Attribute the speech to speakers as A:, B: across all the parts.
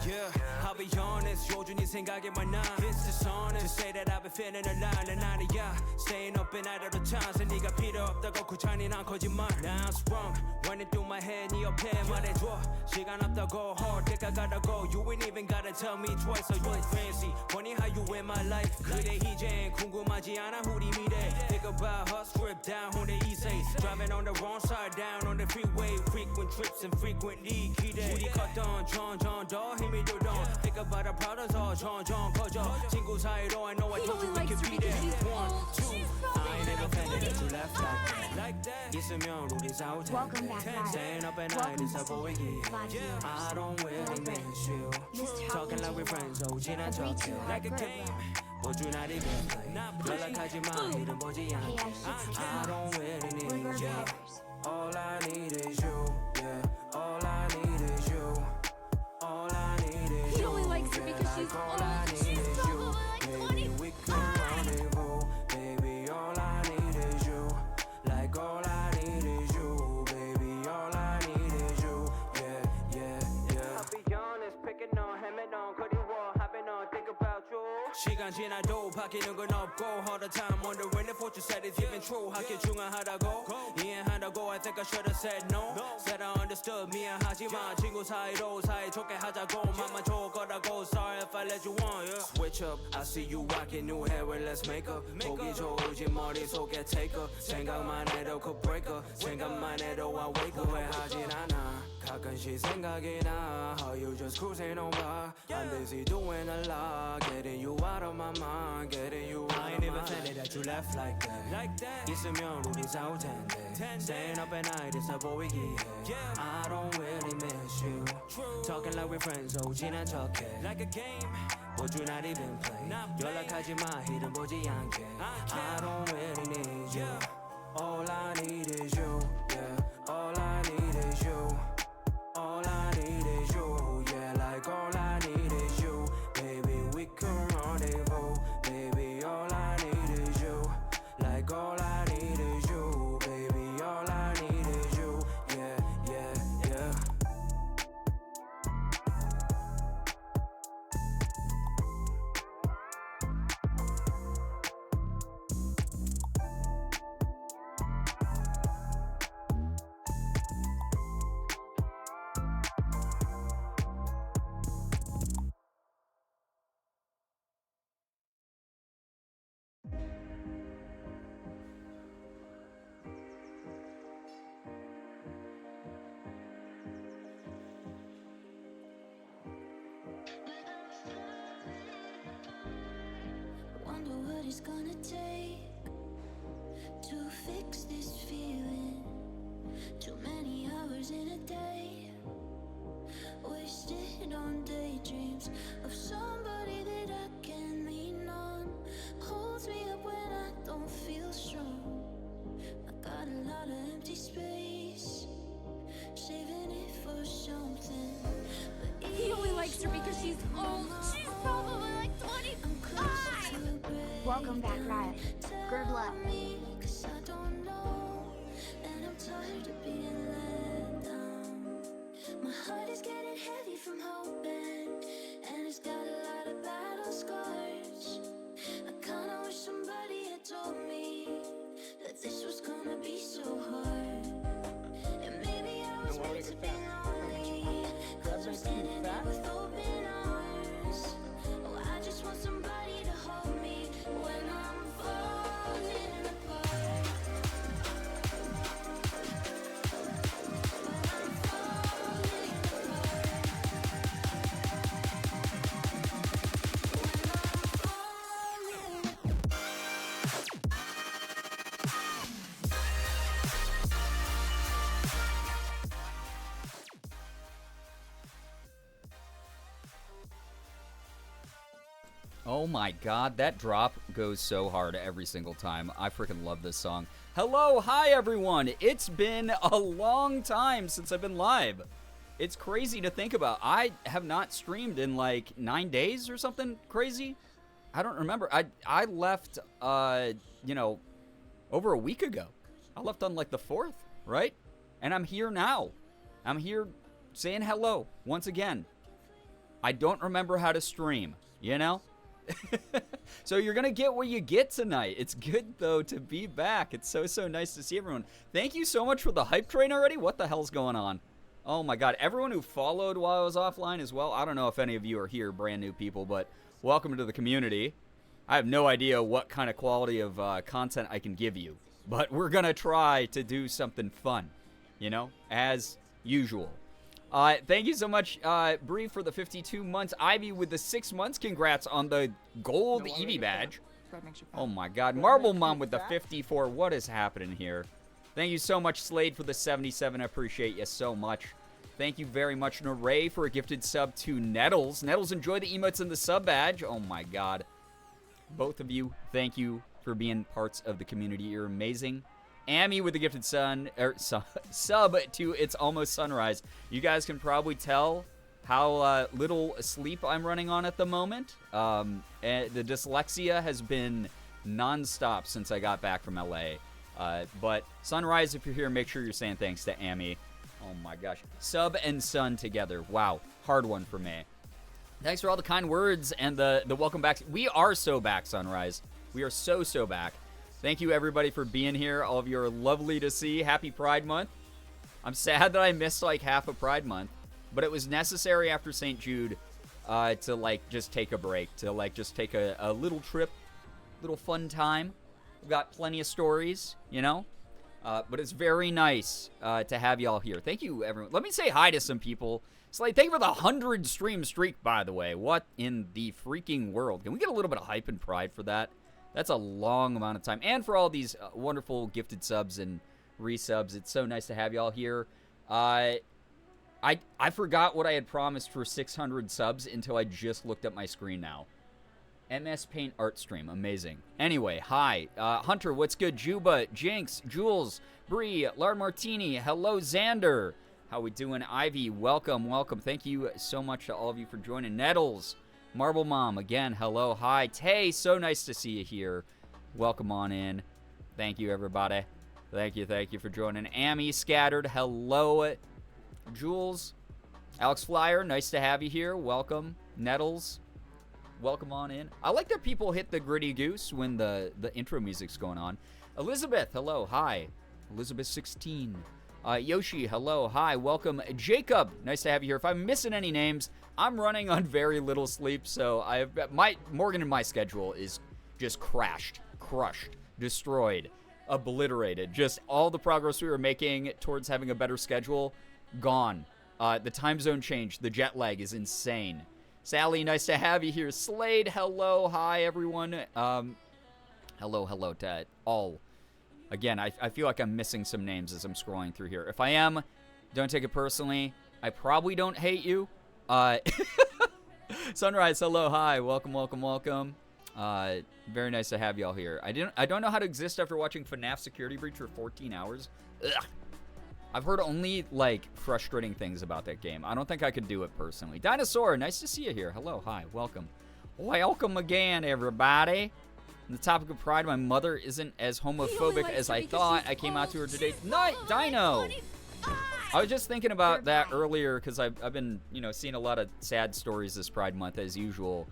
A: Yeah, I'll be honest, 요준이 생각에만 나. It's dishonest to say that I've been feeling alive. 난 아니야, staying up at night all the time. 서 네가 필요 없다고 그 잔인한 거짓말. Now I'm sprung, running through my head. 네 옆에 말해줘, 시간 없다고 hold 때가 가라고. You ain't even gotta tell me twice. So you're fancy, funny how you in my life. 그래 이젠 궁금하지 않아 우리 미래. Think about her, strip down on the east side. Driving on the wrong side, down on the freeway. Frequent trips and frequently 기대. 우리 컸던 점점 더 힘이 들던. Think about our problems, 점점 커져. 친구 사이로 I know I told you we could be there. 1, 2, I ain't never offended that you left like that. 있으면 우리 싸울 텐데. Staying up at night is a 보이기. I don't really miss you. Talking like we're friends, 지난 척해. Like a game. 보주 not even play. 연락하지 마, 이름 보지 않게. I don't really need you. All I need is you. Yeah, all I need is you. All I need is you.
B: He only likes her because she's
A: all I need is you. Baby, we can rendezvous. Baby, all I need is you. Like all I need is you. Baby, all I need is you. Yeah, yeah, yeah. I'll be honest, picking on, hemming on, 그리워, having on, think about you. 시간 지나도 바뀌는 건 없고 all the time wondering if what you said is even true. 학교 중요하다고 이해한다고 I think I should have said no. Said I understood 미안하지만 친구 사이로 사이좋게 하자고 맘만 좋을 거라고. Sorry if I let you on. Yeah. Switch up, I see you rocking new hair and let's make up. 보기 좋으지 머릿속에 take up. 생각만 해도 could break up. 생각만 해도 I wake up. 후회하진 않아. 가끔씩 생각이 나. How you just cruising on by. I'm busy doing a lot. Getting you out of my mind. Getting you out of my mind. I ain't even offended that you left like that. 있으면 우리 싸울 텐데. Staying up at night is a 보이기에. I don't really miss you. Talking like we're friends, 지난 척해. Like a game. 보주 not even play. 연락하지 마, 이름 보지 않게. I don't really need you. All I need is you. Yeah, all I need is you. All I need is you. Yeah, like all I need is you. Baby, we can rendezvous. Baby, all I need is you. Like all I need is you. Baby, all I need is you. Yeah, yeah, yeah.
C: Wonder what it's gonna take to fix this feeling. Too many hours in a day, wasted on daydreams of somebody that I can lean on. Holds me up when I don't feel strong. I got a lot of empty space, saving it for something. But
B: He only likes her because she's old. She's probably like 25.
D: Welcome back, Riot. Girbeagly.
C: Cause I don't know, and I'm tired of being let down. My heart is getting heavy from hoping, and it's got a lot of battle scars. I kinda wish somebody had told me that this was gonna be so hard. And maybe I was meant to be lonely, cause I'm standing there with open arms. Oh, I just want somebody to hold me when I'm falling apart. When I'm falling apart. When I'm falling apart.
E: Oh my god, that drop goes so hard every single time. I freaking love this song. Hello, hi everyone! It's been a long time since I've been live. It's crazy to think about. I have not streamed in like 9 days or something crazy. I don't remember. I left, you know, over a week ago. I left on like the 4th, right? And I'm here now. I'm here saying hello once again. I don't remember how to stream, you know? So you're going to get what you get tonight. It's good, though, to be back. It's so nice to see everyone. Thank you so much for the hype train already. What the hell's going on? Oh, my God. Everyone who followed while I was offline as well. I don't know if any of you are here, brand new people, but welcome to the community. I have no idea what kind of quality of content I can give you, but we're going to try to do something fun, you know, as usual. Thank you so much, Bree, for the 52 months. Ivy with the 6 months. Congrats on the gold Eevee badge. Oh, my God. Marble Mom with the 54. What is happening here? Thank you so much, Slade, for the 77. I appreciate you so much. Thank you very much, Naray, for a gifted sub to Nettles. Nettles, enjoy the emotes and the sub badge. Oh, my God. Both of you, thank you for being parts of the community. You're amazing. Amy with the gifted sub to It's Almost Sunrise. You guys can probably tell how little sleep I'm running on at the moment. And the dyslexia has been nonstop since I got back from LA. But Sunrise, if you're here, make sure you're saying thanks to Amy. Oh my gosh. Sub and sun together. Wow. Hard one for me. Thanks for all the kind words and the welcome back. We are so back, Sunrise. We are so back. Thank you, everybody, for being here. All of you are lovely to see. Happy Pride Month. I'm sad that I missed, like, half of Pride Month, but it was necessary after St. Jude to, like, just take a break, to, like, just take a little trip, little fun time. We've got plenty of stories, you know, but it's very nice to have y'all here. Thank you, everyone. Let me say hi to some people. Slade, thank you for the 100 stream streak, by the way. What in the freaking world? Can we get a little bit of hype and pride for that? That's a long amount of time. And for all these wonderful gifted subs and resubs. It's so nice to have y'all here. I forgot what I had promised for 600 subs until I just looked at my screen now. MS Paint art stream. Amazing. Anyway, hi. Hunter, what's good? Juba, Jinx, Jules, Bree, Lard Martini. Hello, Xander. How we doing? Ivy, welcome. Thank you so much to all of you for joining. Nettles. Marble Mom, again, hello, hi. Tay, so nice to see you here. Welcome on in. Thank you, everybody. Thank you for joining. Amy, Scattered, hello. Jules, Alex Flyer, nice to have you here. Welcome. Nettles, welcome on in. I like that people hit the gritty goose when the intro music's going on. Elizabeth, hello, hi. Elizabeth 16. Yoshi, hello, hi, welcome. Jacob, nice to have you here. If I'm missing any names, I'm running on very little sleep, so Morgan and my schedule is just crushed, destroyed, obliterated. Just all the progress we were making towards having a better schedule, gone. The time zone changed. The jet lag is insane. Sally, nice to have you here. Slade, hello, hi, everyone. Hello to all. Again, I feel like I'm missing some names as I'm scrolling through here. If I am, don't take it personally. I probably don't hate you. Sunrise, hello, hi, welcome. Very nice to have y'all here. I don't know how to exist after watching FNAF Security Breach for 14 hours. Ugh. I've heard only, like, frustrating things about that game. I don't think I could do it personally. Dinosaur, nice to see you here. Hello, hi, welcome. Welcome again, everybody. On the topic of pride, my mother isn't as homophobic as I thought. I came out to her today. Dino! I was just thinking about that earlier because I've been, seeing a lot of sad stories this Pride Month as usual.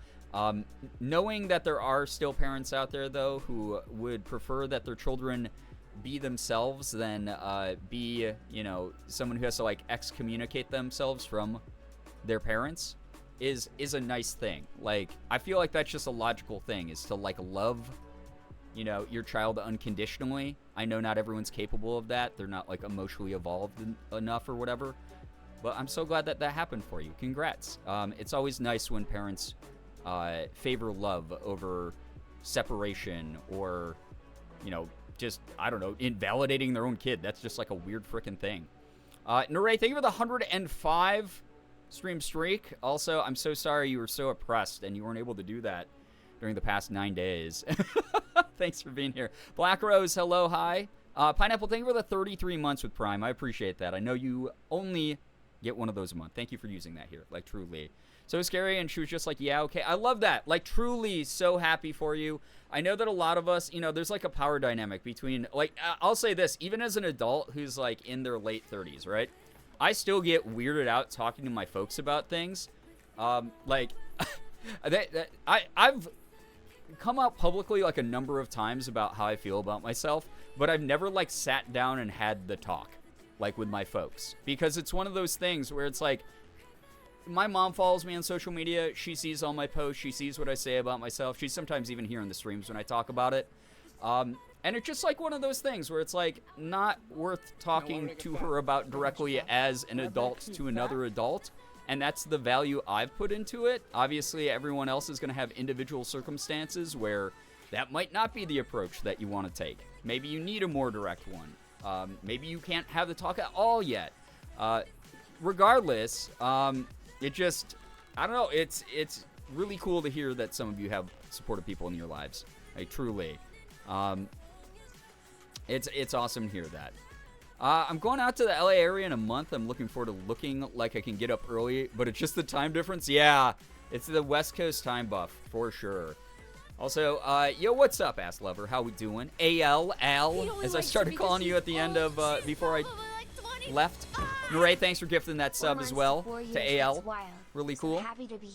E: Knowing that there are still parents out there, though, who would prefer that their children be themselves than be, someone who has to, like, excommunicate themselves from their parents is a nice thing. Like, I feel like that's just a logical thing, is to, like, love, your child unconditionally. I know not everyone's capable of that. They're not, like, emotionally evolved enough or whatever. But I'm so glad that happened for you. Congrats. It's always nice when parents favor love over separation or, just, I don't know, invalidating their own kid. That's just, like, a weird freaking thing. Naray, thank you for the 105 stream streak. Also, I'm so sorry you were so oppressed and you weren't able to do that during the past 9 days. Thanks for being here. Black Rose, hello, hi. Pineapple, thank you for the 33 months with Prime. I appreciate that. I know you only get one of those a month. Thank you for using that here, like, truly. So scary, and she was just like, yeah, okay. I love that. Like, truly so happy for you. I know that a lot of us, there's, like, a power dynamic between, like, I'll say this, even as an adult who's, like, in their late 30s, right? I still get weirded out talking to my folks about things Like, I've come out publicly like a number of times about how I feel about myself, but I've never like sat down and had the talk like with my folks, because it's one of those things where it's like, my mom follows me on social media. She sees all my posts. She sees what I say about myself. She's sometimes even here in the streams when I talk about it. And it's just like one of those things where it's like not worth talking to her about directly as an adult to another adult. And that's the value I've put into it. Obviously, everyone else is going to have individual circumstances where that might not be the approach that you want to take. Maybe you need a more direct one. Maybe you can't have the talk at all yet. Regardless, it just, I don't know, it's really cool to hear that some of you have supportive people in your lives. Like, truly. It's awesome to hear that. I'm going out to the LA area in a month. I'm looking forward to looking like I can get up early, but it's just the time difference. Yeah, it's the West Coast time buff, for sure. Also, yo, what's up, ass lover? How we doing? AL, as I started calling you at the end of, before I left. Naray, thanks for gifting that sub as well to AL. Really cool.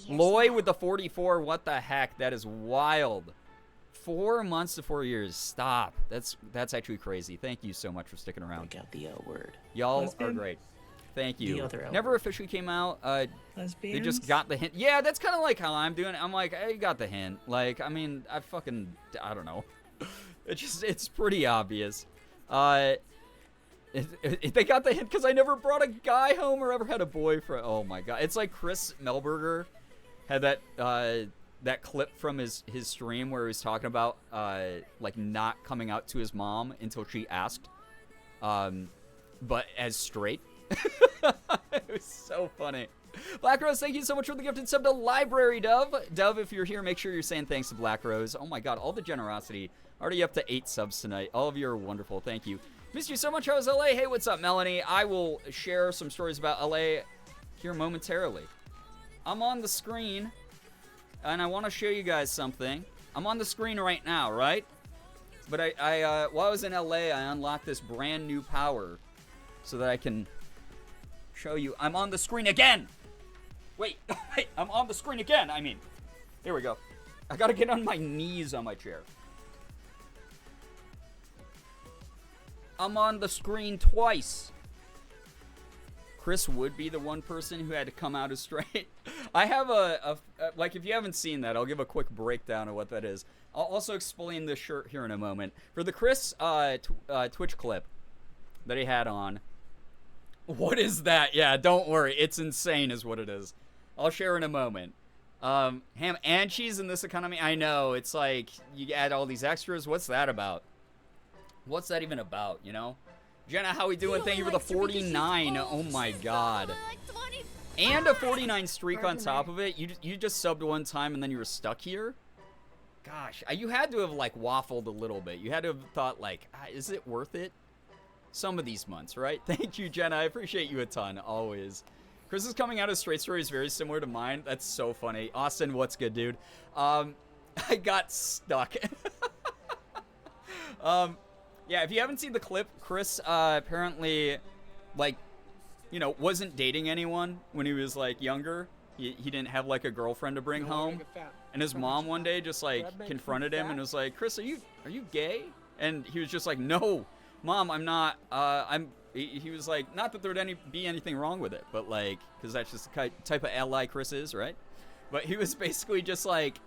E: Loy with the 44. What the heck? That is wild. 4 months to 4 years. Stop. That's actually crazy. Thank you so much for sticking around.
F: Got the L word.
E: Y'all are great. Thank you.
F: The other L
E: Never
F: word.
E: officially came out.
F: Lesbians?
E: They just got the hint. Yeah, that's kind of like how I'm doing it. I'm like, I got the hint. Like, I mean, I don't know. It's pretty obvious. They got the hint because I never brought a guy home or ever had a boyfriend. Oh my god. It's like Chris Melberger had that clip from his stream where he was talking about like not coming out to his mom until she asked, but as straight. It was so funny. Black Rose, thank you so much for the gifted sub to Library Dove. Dove, if you're here, make sure you're saying thanks to Black Rose. Oh my god, all the generosity. Already up to 8 subs tonight. All of you are wonderful. Thank you. Missed you so much. How's LA? Hey, what's up, Melanie? I will share some stories about LA here momentarily. I'm on the screen, and I want to show you guys something. I'm on the screen right now, right? But while I was in LA, I unlocked this brand new power so that I can show you. I'm on the screen again. Wait, I'm on the screen again. I mean, here we go. I gotta get on my knees on my chair. I'm on the screen twice. Chris would be the one person who had to come out as straight. I have like, if you haven't seen that, I'll give a quick breakdown of what that is. I'll also explain this shirt here in a moment. For the Chris Twitch clip that he had on. What is that? Yeah, don't worry. It's insane is what it is. I'll share in a moment. Ham and cheese in this economy? I know. It's like, you add all these extras. What's that about? What's that even about, you know? Jenna, how we doing? Thank you for the 49. Oh my god. And a 49 streak on top of it. You just subbed one time and then you were stuck here? Gosh, you had to have like waffled a little bit. You had to have thought like, is it worth it? Some of these months, right? Thank you, Jenna. I appreciate you a ton, always. Chris is coming out of straight stories very similar to mine. That's so funny. Austin, what's good, dude? I got stuck. Yeah, if you haven't seen the clip, Chris apparently, like, you know, wasn't dating anyone when he was, like, younger. He didn't have, like, a girlfriend to bring home. And his mom one day just, like, confronted him and was like, Chris, are you gay? And he was just like, no, Mom, I'm not. He was like, not that there'd be anything wrong with it, but, like, because that's just the type of ally Chris is, right? But he was basically just like,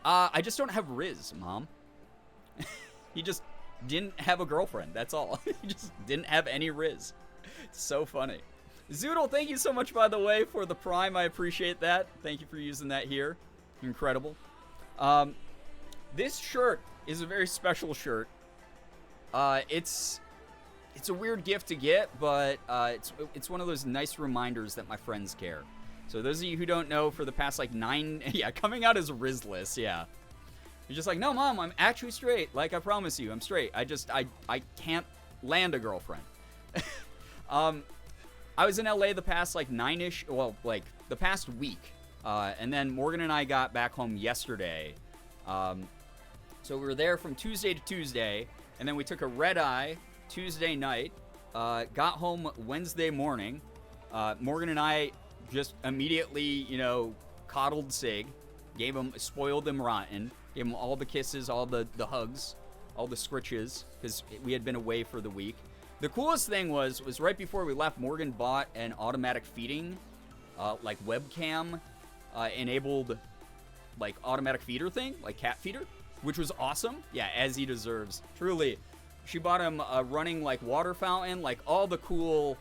E: I just don't have Riz, Mom. He just didn't have a girlfriend. That's all. He just didn't have any Riz. It's so funny. Zoodle, thank you so much, by the way, for the Prime. I appreciate that. Thank you for using that here. Incredible. This shirt is a very special shirt. It's a weird gift to get, but it's one of those nice reminders that my friends care. So those of you who don't know, for the past like 9, yeah, coming out as Rizless, yeah. You're just like, no, Mom, I'm actually straight. Like, I promise you, I'm straight. I can't land a girlfriend. I was in LA the past like 9-ish, well, like the past week. And then Morgan and I got back home yesterday. So we were there from Tuesday to Tuesday, and then we took a red eye Tuesday night, got home Wednesday morning. Morgan and I just immediately, you know, coddled Sig, spoiled him rotten, gave him all the kisses, all the hugs, all the scritches, because we had been away for the week. The coolest thing was right before we left, Morgan bought an automatic feeding, like webcam enabled, like automatic feeder thing, like cat feeder, which was awesome. Yeah, as he deserves. Truly. She bought him a running like water fountain, like all the cool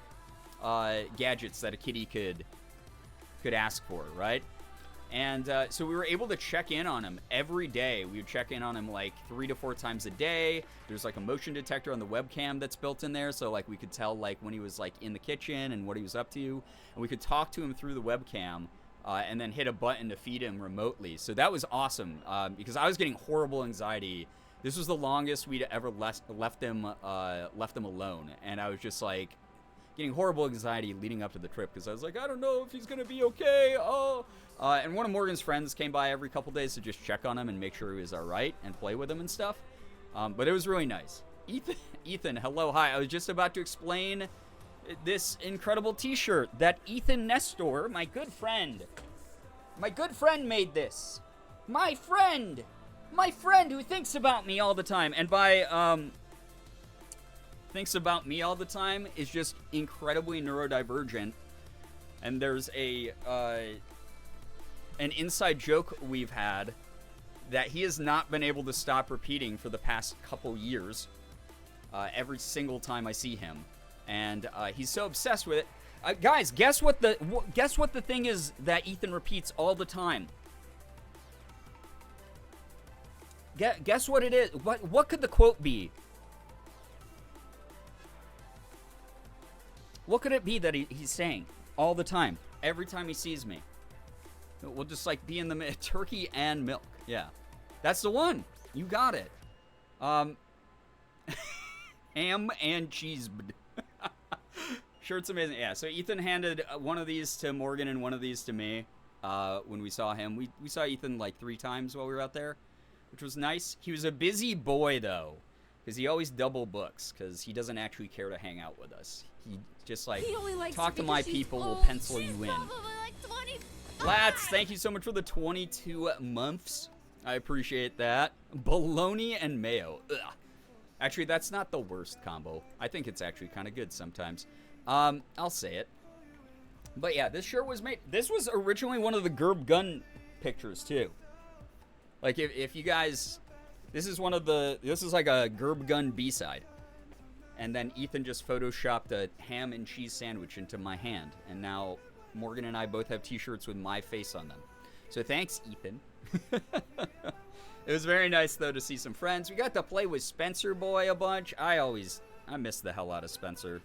E: gadgets that a kitty could ask for, right? And so we were able to check in on him every day. We would check in on him like 3 to 4 times a day. There's like a motion detector on the webcam that's built in there, so like we could tell like when he was like in the kitchen and what he was up to, and we could talk to him through the webcam and then hit a button to feed him remotely. So that was awesome because I was getting horrible anxiety. This was the longest we'd ever left him alone, and I was just like getting horrible anxiety leading up to the trip because I was like, I don't know if he's gonna be okay. And one of Morgan's friends came by every couple days to just check on him and make sure he was all right and play with him and stuff. But it was really nice. Ethan, hello, hi. I was just about to explain this incredible T-shirt that Ethan Nestor, my good friend made this. My friend who thinks about me all the time, and by thinks about me all the time is just incredibly neurodivergent. And there's an inside joke we've had that he has not been able to stop repeating for the past couple years, every single time I see him, and he's so obsessed with it. Guys, guess what the thing is that Ethan repeats all the time? Guess what it is? What could the quote be? What could it be that he's saying all the time, every time he sees me? We'll just like be in the turkey and milk. Yeah, that's the one. You got it. Ham and cheese. Shirt's amazing. Yeah. So Ethan handed one of these to Morgan and one of these to me. When we saw him, we saw Ethan like 3 times while we were out there, which was nice. He was a busy boy though, because he always double books because he doesn't actually care to hang out with us. He just like talk to my people. We'll pencil you in. Lats, thank you so much for the 22 months. I appreciate that. Bologna and mayo. Ugh. Actually, that's not the worst combo. I think it's actually kind of good sometimes. I'll say it. But yeah, this shirt was made. This was originally one of the Gerb gun pictures too. Like if you guys, this is like a Gerb gun B-side. And then Ethan just photoshopped a ham and cheese sandwich into my hand, and now Morgan and I both have t-shirts with my face on them. So thanks, Ethan. It was very nice, though, to see some friends. We got to play with Spencer Boy a bunch. I miss the hell out of Spencer.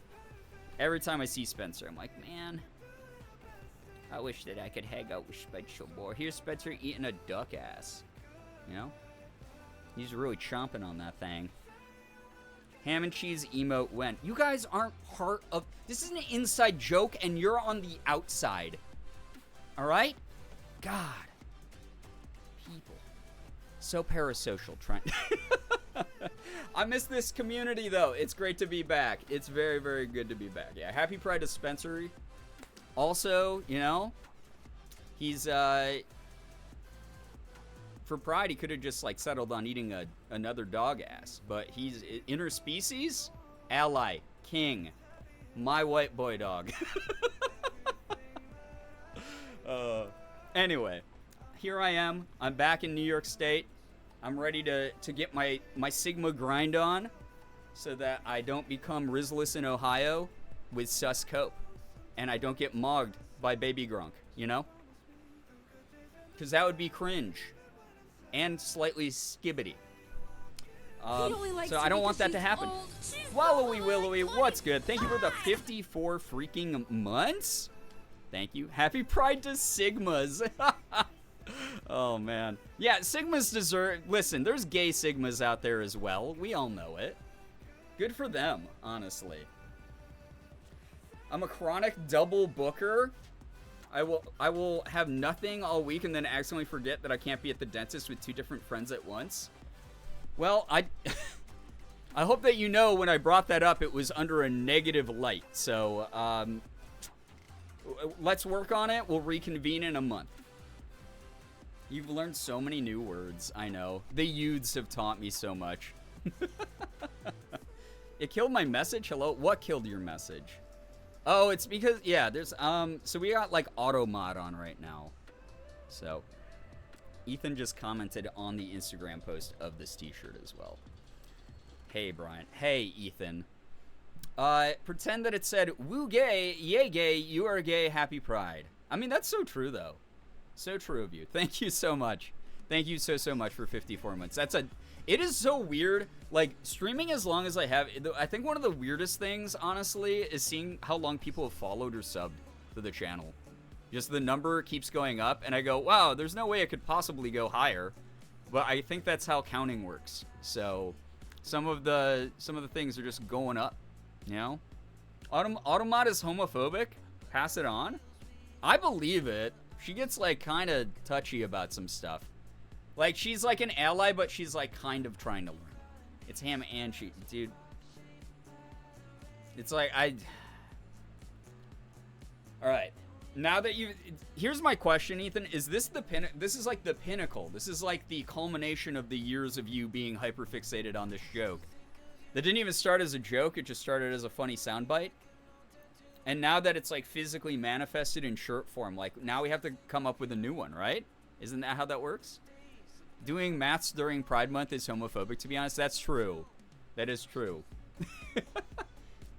E: Every time I see Spencer, I'm like, man, I wish that I could hang out with Spencer Boy. Here's Spencer eating a duck ass. You know? He's really chomping on that thing. Ham and cheese emote when. You guys aren't part of... This is an inside joke, and you're on the outside. Alright? God. People. So parasocial. Trying... I miss this community, though. It's great to be back. It's very, very good to be back. Yeah, happy Pride to Spencer. Also, you know, he's... For Pride, he could have just, like, settled on eating another dog ass. But he's interspecies, ally, king, my white boy dog. Anyway, here I am. I'm back in New York State. I'm ready to get my Sigma grind on so that I don't become Rizless in Ohio with sus cope. And I don't get mogged by Baby Grunk, you know? Because that would be cringe. And slightly skibbity. So I don't want that to happen. Wallowy Willowy, what's good? Thank you for the 54 freaking months. Thank you. Happy Pride to Sigmas. Oh, man. Yeah, Sigmas deserve... Listen, there's gay Sigmas out there as well. We all know it. Good for them, honestly. I'm a chronic double booker. I will have nothing all week and then accidentally forget that I can't be at the dentist with 2 different friends at once. Well, I hope that you know when I brought that up, it was under a negative light. So, Let's work on it. We'll reconvene in a month. You've learned so many new words. I know. The youths have taught me so much. It killed my message? Hello? What killed your message? Oh, it's because, yeah, there's, so we got, like, auto mod on right now. So, Ethan just commented on the Instagram post of this t-shirt as well. Hey, Brian. Hey, Ethan. Pretend that it said, woo gay, yay gay, you are gay, happy pride. I mean, that's so true, though. So true of you. Thank you so much. Thank you so much for 54 months. It is so weird, like, streaming as long as I have. I think one of the weirdest things, honestly, is seeing how long people have followed or subbed to the channel. Just the number keeps going up, and I go, wow, there's no way it could possibly go higher. But I think that's how counting works. So, some of the things are just going up, you know? Automod is homophobic? Pass it on? I believe it. She gets, like, kind of touchy about some stuff. Like, she's like an ally, but she's like kind of trying to learn. It's him and she, dude. It's like, all right. Now that here's my question, Ethan. Is this this is like the pinnacle. This is like the culmination of the years of you being hyperfixated on this joke. That didn't even start as a joke. It just started as a funny soundbite. And now that it's like physically manifested in shirt form, like now we have to come up with a new one, right? Isn't that how that works? Doing maths during Pride Month is homophobic, to be honest. That's true. That is true.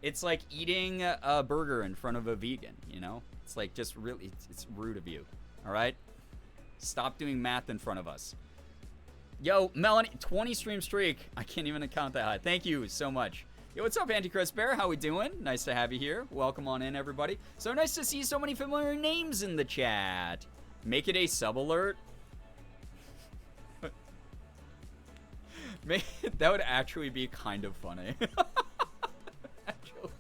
E: It's like eating a burger in front of a vegan, you know? It's like just really, it's rude of you, all right? Stop doing math in front of us. Yo, Melanie, 20 stream streak. I can't even count that high. Thank you so much. Yo, what's up, Antichrist Bear? How we doing? Nice to have you here. Welcome on in, everybody. So nice to see so many familiar names in the chat. Make it a sub alert. That would actually be kind of funny. Actually.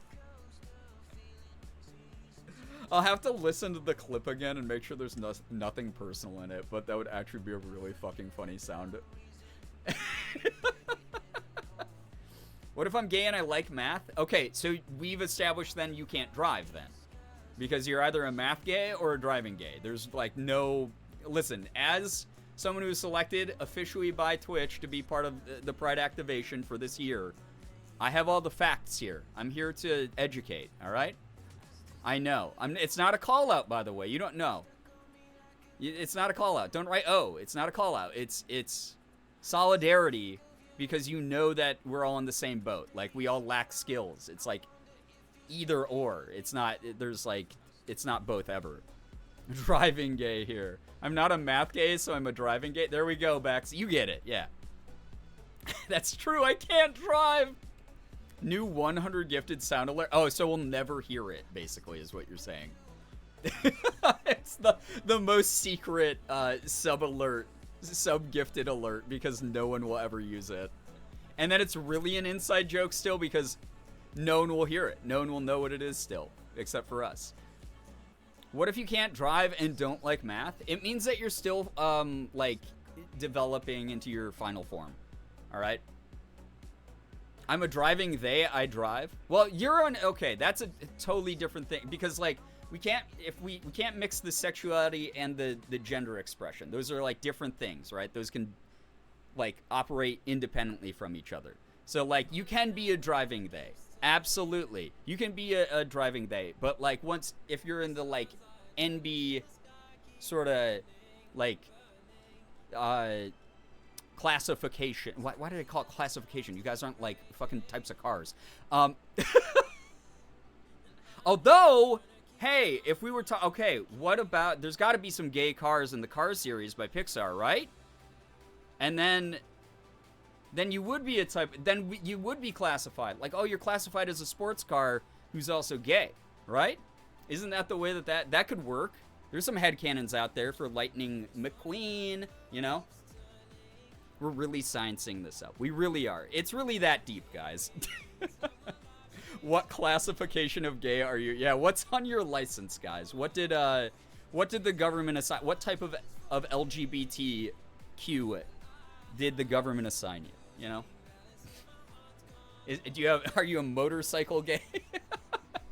E: I'll have to listen to the clip again and make sure there's nothing personal in it, but that would actually be a really fucking funny sound. What if I'm gay and I like math? Okay, so we've established then you can't drive then. Because you're either a math gay or a driving gay. There's like no... Listen, as someone who was selected officially by Twitch to be part of the Pride activation for this year, I have all the facts here. I'm here to educate, all right? I know. It's not a call-out, by the way. You don't know. It's not a call-out. Don't write, oh, it's not a call-out. It's solidarity because you know that we're all in the same boat. Like, we all lack skills. It's like either or. It's not, there's like, it's not both ever. Driving gay here. I'm not a math gay, so I'm a driving gay. There we go, Bax. You get it, yeah. That's true, I can't drive. New 100 gifted sound alert. Oh, so we'll never hear it, basically, is what you're saying. It's the most secret sub-gifted alert, because no one will ever use it. And then it's really an inside joke still, because no one will hear it. No one will know what it is still, except for us. What if you can't drive and don't like math? It means that you're still, like, developing into your final form. All right? I'm a driving they, I drive. Well, you're an, okay, that's a totally different thing. Because, like, we can't mix the sexuality and the gender expression. Those are, like, different things, right? Those can, like, operate independently from each other. So, like, you can be a driving they. Absolutely. You can be a driving they, but like if you're in the like NB sort of like classification. Why did I call it classification? You guys aren't like fucking types of cars. Although, hey, if we were to, okay, what about, there's got to be some gay cars in the Cars series by Pixar, right? And then you would be you would be classified. Like, oh, you're classified as a sports car who's also gay, right? Isn't that the way that could work? There's some headcanons out there for Lightning McQueen, you know? We're really sciencing this up. We really are. It's really that deep, guys. What classification of gay are you? Yeah, what's on your license, guys? What did the government assign? What type of LGBTQ did the government assign you? You know, are you a motorcycle gay?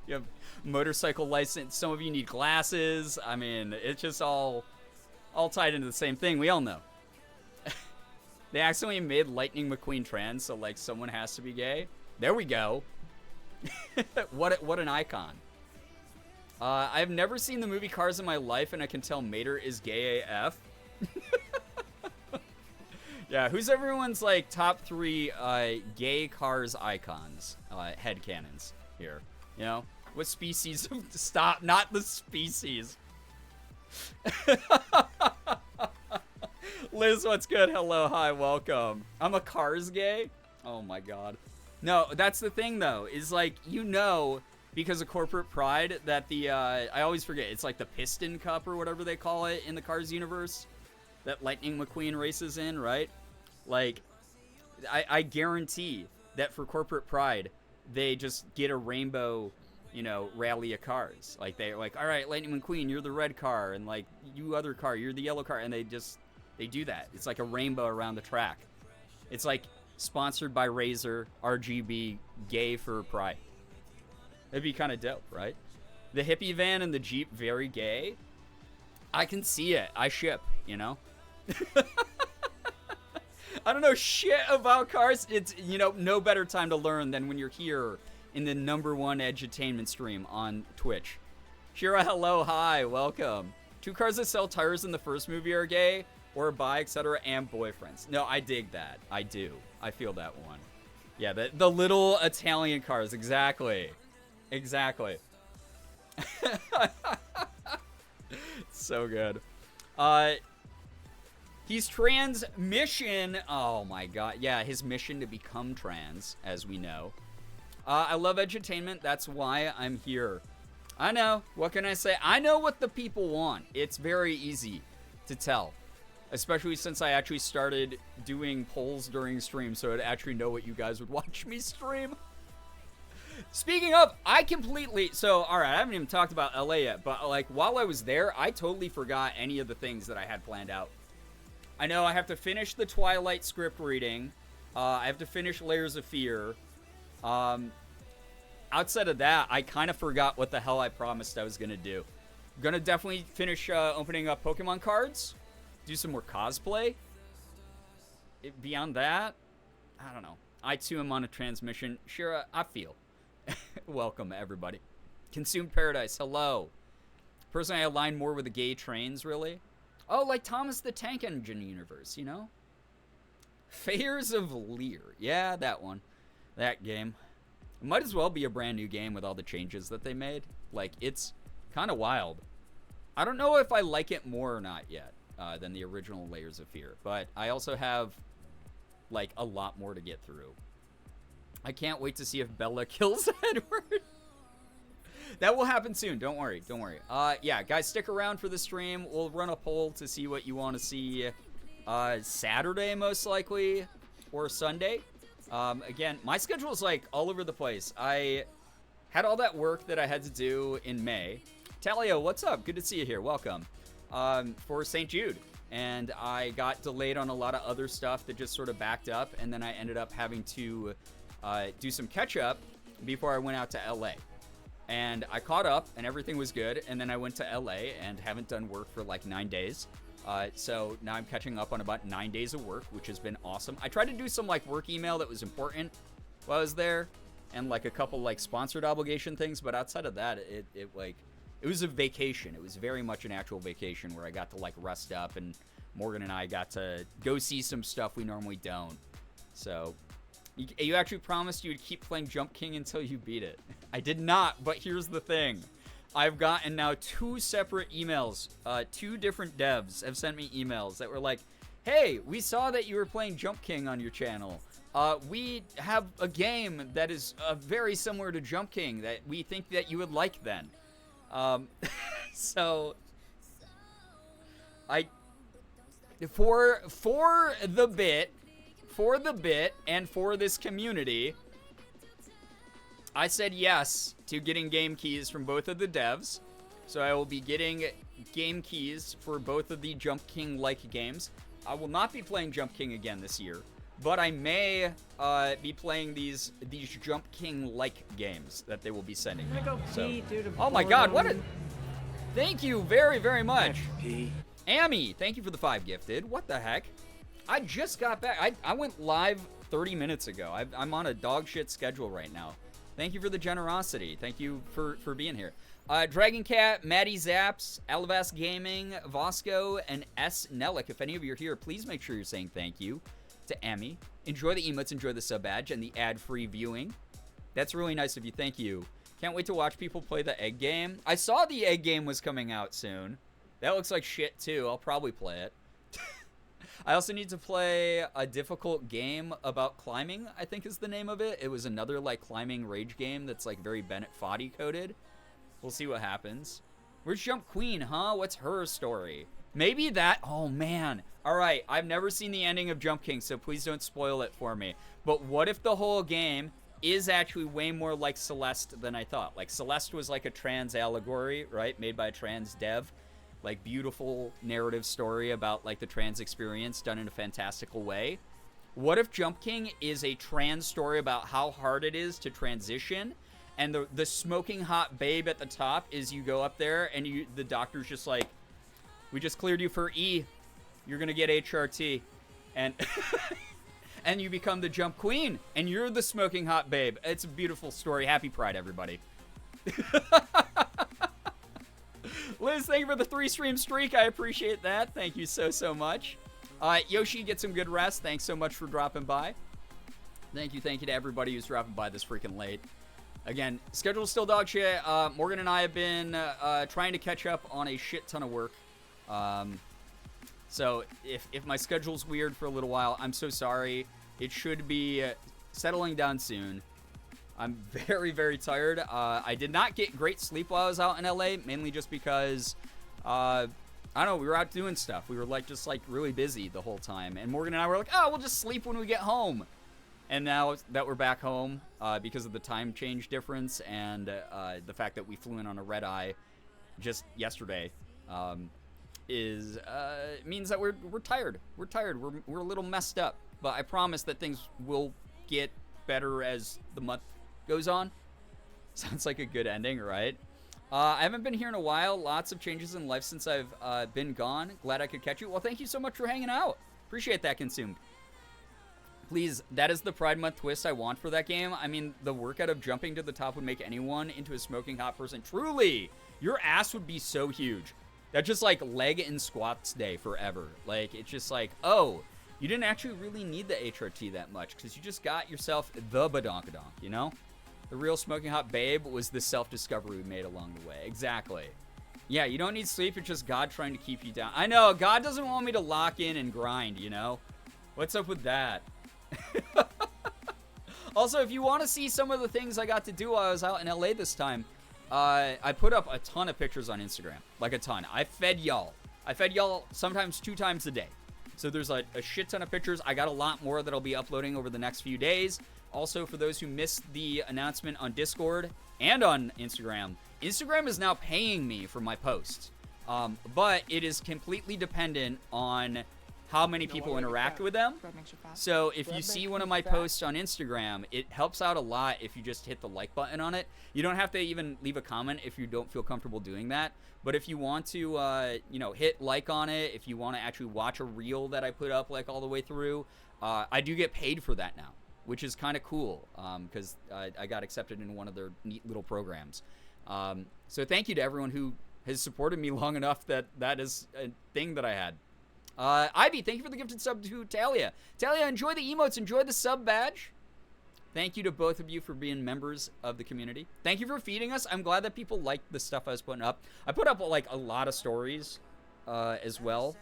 E: You have motorcycle license. Some of you need glasses. I mean, it's just all tied into the same thing. We all know. They accidentally made Lightning McQueen trans, so like someone has to be gay. There we go. What an icon. I've never seen the movie Cars in my life, and I can tell Mater is gay AF. Yeah, who's everyone's like top 3 gay Cars icons, headcanons here? You know, what species of stop? Not the species. Liz, what's good? Hello, hi, welcome. I'm a Cars gay. Oh my god. No, that's the thing though. Is like because of corporate pride that the I always forget. It's like the Piston Cup or whatever they call it in the Cars universe that Lightning McQueen races in, right? Like, I guarantee that for corporate pride, they just get a rainbow, you know, rally of cars. Like, they're like, all right, Lightning McQueen, you're the red car, and like, you other car, you're the yellow car, and they do that. It's like a rainbow around the track. It's like sponsored by Razer, RGB, gay for pride. It'd be kind of dope, right? The hippie van and the Jeep, very gay. I can see it. I ship, you know? I don't know shit about cars. It's, you know, no better time to learn than when you're here in the #1 edutainment stream on Twitch. Shira, hello, hi, welcome. 2 cars that sell tires in the first movie are gay, or bi, etc., and boyfriends. No, I dig that. I do. I feel that one. Yeah, the little Italian cars, exactly. Exactly. So good. He's trans mission. Oh my god. Yeah, his mission to become trans, as we know. I love edutainment. That's why I'm here. I know. What can I say? I know what the people want. It's very easy to tell. Especially since I actually started doing polls during stream, so I'd actually know what you guys would watch me stream. Speaking of, so, alright, I haven't even talked about LA yet, but, like, while I was there, I totally forgot any of the things that I had planned out. I know I have to finish the Twilight script reading. I have to finish Layers of Fear. Outside of that, I kind of forgot what the hell I promised I was going to do. I'm going to definitely finish opening up Pokemon cards. Do some more cosplay. Beyond that, I don't know. I too am on a transmission. Shira, I feel. Welcome, everybody. Consumed Paradise, hello. Personally, I align more with the gay trains, really. Oh, like Thomas the Tank Engine universe, you know? Fairs of Lear. Yeah, that one. That game. It might as well be a brand new game with all the changes that they made. Like, it's kind of wild. I don't know if I like it more or not yet than the original Layers of Fear. But I also have, like, a lot more to get through. I can't wait to see if Bella kills Edward. That will happen soon. Don't worry. Don't worry. Yeah, guys, stick around for the stream. We'll run a poll to see what you want to see Saturday, most likely, or Sunday. Again, my schedule is, like, all over the place. I had all that work that I had to do in May. Talio, what's up? Good to see you here. Welcome. For St. Jude. And I got delayed on a lot of other stuff that just sort of backed up. And then I ended up having to do some catch-up before I went out to LA. And I caught up, and everything was good. And then I went to LA and haven't done work for like 9 days. So now I'm catching up on about 9 days of work, which has been awesome. I tried to do some like work email that was important while I was there, and like a couple like sponsored obligation things. But outside of that, it was a vacation. It was very much an actual vacation where I got to like rest up, and Morgan and I got to go see some stuff we normally don't. So you actually promised you would keep playing Jump King until you beat it. I did not, but here's the thing. I've gotten now 2 separate emails. 2 different devs have sent me emails that were like, hey, we saw that you were playing Jump King on your channel. We have a game that is very similar to Jump King that we think that you would like then. So for the bit and for this community, I said yes to getting game keys from both of the devs. So I will be getting game keys for both of the Jump King-like games. I will not be playing Jump King again this year. but I may be playing these Jump King-like games that they will be sending me. So, oh my God, what a... Thank you very, very much. Amy, thank you for the 5 gifted. What the heck? I just got back. I went live 30 minutes ago. I'm on a dog shit schedule right now. Thank you for the generosity. Thank you for being here. Dragon Cat, Maddie Zaps, Alavas Gaming, Vosco, and S. Nellick. If any of you are here, please make sure you're saying thank you to Emmy. Enjoy the emotes, enjoy the sub badge, and the ad-free viewing. That's really nice of you. Thank you. Can't wait to watch people play the egg game. I saw the egg game was coming out soon. That looks like shit, too. I'll probably play it. I also need to play a difficult game about climbing, I think is the name of it. It was another, like, climbing rage game that's, like, very Bennett Foddy coded. We'll see what happens. Where's Jump Queen, huh? What's her story? Maybe that... Oh, man. All right, I've never seen the ending of Jump King, so please don't spoil it for me. But what if the whole game is actually way more like Celeste than I thought? Like, Celeste was like a trans allegory, right? Made by a trans dev. Like, beautiful narrative story about, like, the trans experience done in a fantastical way. What if Jump King is a trans story about how hard it is to transition? And the smoking hot babe at the top is you go up there and the doctor's just like, we just cleared you for E. You're going to get HRT. And and you become the Jump Queen. And you're the smoking hot babe. It's a beautiful story. Happy Pride, everybody. Liz, thank you for the 3-stream streak. I appreciate that. Thank you so much. Yoshi, get some good rest. Thanks so much for dropping by. Thank you to everybody who's dropping by this freaking late. Again, schedule's still dog shit. Morgan and I have been trying to catch up on a shit ton of work. So if my schedule's weird for a little while, I'm so sorry. It should be settling down soon. I'm very, very tired. I did not get great sleep while I was out in LA, mainly just because, I don't know, we were out doing stuff. We were just really busy the whole time. And Morgan and I were like, oh, we'll just sleep when we get home. And now that we're back home, because of the time change difference and the fact that we flew in on a red eye just yesterday, means that we're tired. We're tired. We're a little messed up. But I promise that things will get better as the month goes on. Sounds like a good ending, right? I haven't been here in a while. Lots of changes in life since I've been gone. Glad I could catch you. Well, thank you so much for hanging out. Appreciate that, Consumed. Please, that is the Pride Month twist I want for that game. I mean, the workout of jumping to the top would make anyone into a smoking hot person. Truly, your ass would be so huge. That's just like leg and squats day forever. Like, it's just like, oh, you didn't actually really need the HRT that much because you just got yourself the badonkadonk, you know? The real smoking hot babe was the self-discovery we made along the way. Exactly. Yeah, you don't need sleep. It's just God trying to keep you down. I know, God doesn't want me to lock in and grind, you know? What's up with that? Also, if you want to see some of the things I got to do while I was out in LA this time, I put up a ton of pictures on Instagram. Like a ton. I fed y'all sometimes 2 times a day. So there's a shit ton of pictures. I got a lot more that I'll be uploading over the next few days. Also, for those who missed the announcement on Discord and on Instagram, Instagram is now paying me for my posts. But it is completely dependent on how many people interact with them. So if you see one of my posts on Instagram, it helps out a lot if you just hit the like button on it. You don't have to even leave a comment if you don't feel comfortable doing that. But if you want to, hit like on it, if you want to actually watch a reel that I put up like all the way through, I do get paid for that now, which is kind of cool because I got accepted in one of their neat little programs. So thank you to everyone who has supported me long enough that is a thing that I had. Ivy, thank you for the gifted sub to Talia. Talia, enjoy the emotes, enjoy the sub badge. Thank you to both of you for being members of the community. Thank you for feeding us. I'm glad that people liked the stuff I was putting up. I put up like a lot of stories as well.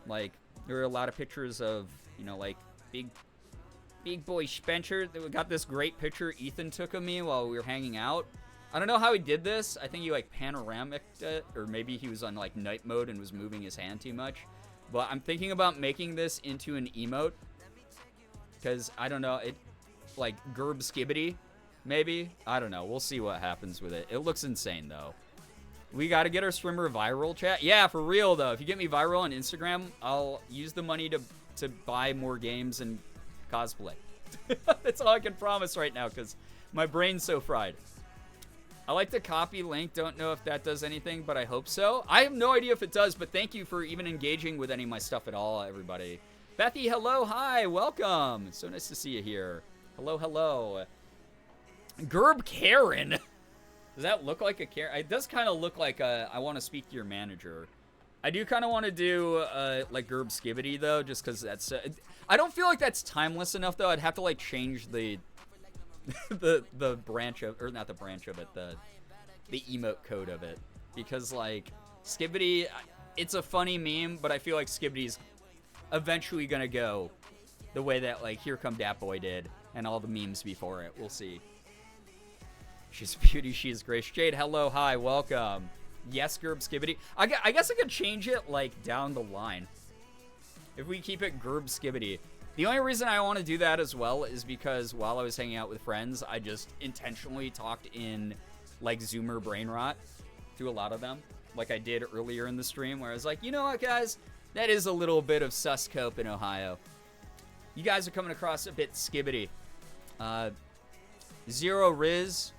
E: Like there were a lot of pictures of, like big boy Spencer. We got this great picture Ethan took of me while we were hanging out. I don't know how he did this. I think he like panoramicked it, or maybe he was on like night mode and was moving his hand too much. But I'm thinking about making this into an emote. Because, I don't know, it, like, Gerb Skibbity, maybe? I don't know. We'll see what happens with it. It looks insane, though. We got to get our streamer viral, chat. Yeah, for real, though. If you get me viral on Instagram, I'll use the money to buy more games and cosplay. That's all I can promise right now because my brain's so fried. I like the copy link. Don't know if that does anything, but I hope so. I have no idea if it does, but thank you for even engaging with any of my stuff at all, everybody. Bethy, hello, hi, welcome. So nice to see you here. Hello, hello. Gerb Karen. Does that look like a Karen? It does kind of look like a, I want to speak to your manager. I do kind of want to do like Gerb Skibbity though, just because that's. I don't feel like that's timeless enough though. I'd have to like change the the branch of, or not the branch of it, the emote code of it, because like Skibbity, it's a funny meme, but I feel like Skibbity's eventually gonna go the way that like Here Come Dat Boy did and all the memes before it. We'll see. She's a beauty, she's Grace Jade. Hello, hi, welcome. Yes, Gerb Skibbity. I guess I could change it like down the line if we keep it Gerb Skibbity. The only reason I want to do that as well is because while I was hanging out with friends, I just intentionally talked in like Zoomer brain rot to a lot of them, like I did earlier in the stream, where I was like, you know what, guys, that is a little bit of Suscope in Ohio. You guys are coming across a bit Skibbity. Zero Riz,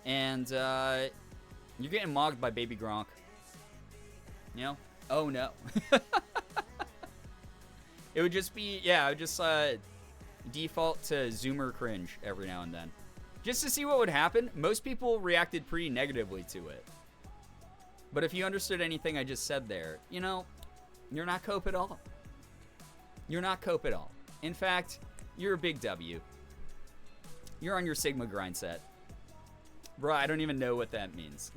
E: and you're getting mogged by Baby Gronk. You know? Oh no. It would just be, yeah, I would just default to Zoomer cringe every now and then. Just to see what would happen. Most people reacted pretty negatively to it. But if you understood anything I just said there, you know, you're not Cope at all. You're not Cope at all. In fact, you're a big W. You're on your Sigma grind set. Bro, I don't even know what that means.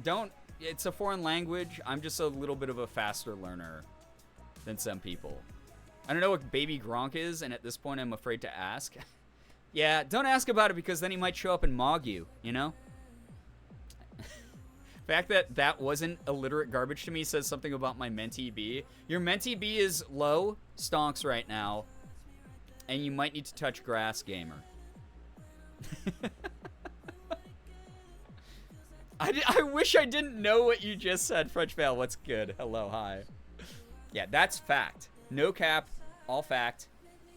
E: It's a foreign language. I'm just a little bit of a faster learner than some people. I don't know what Baby Gronk is, and at this point I'm afraid to ask. Yeah, don't ask about it because then he might show up and mog you, you know? The fact that that wasn't illiterate garbage to me says something about my Mentee B. Your Mentee B is low, stonks right now, and you might need to touch grass, gamer. I wish I didn't know what you just said, French Vale. What's good? Hello, hi. Yeah, that's fact. No cap, all fact.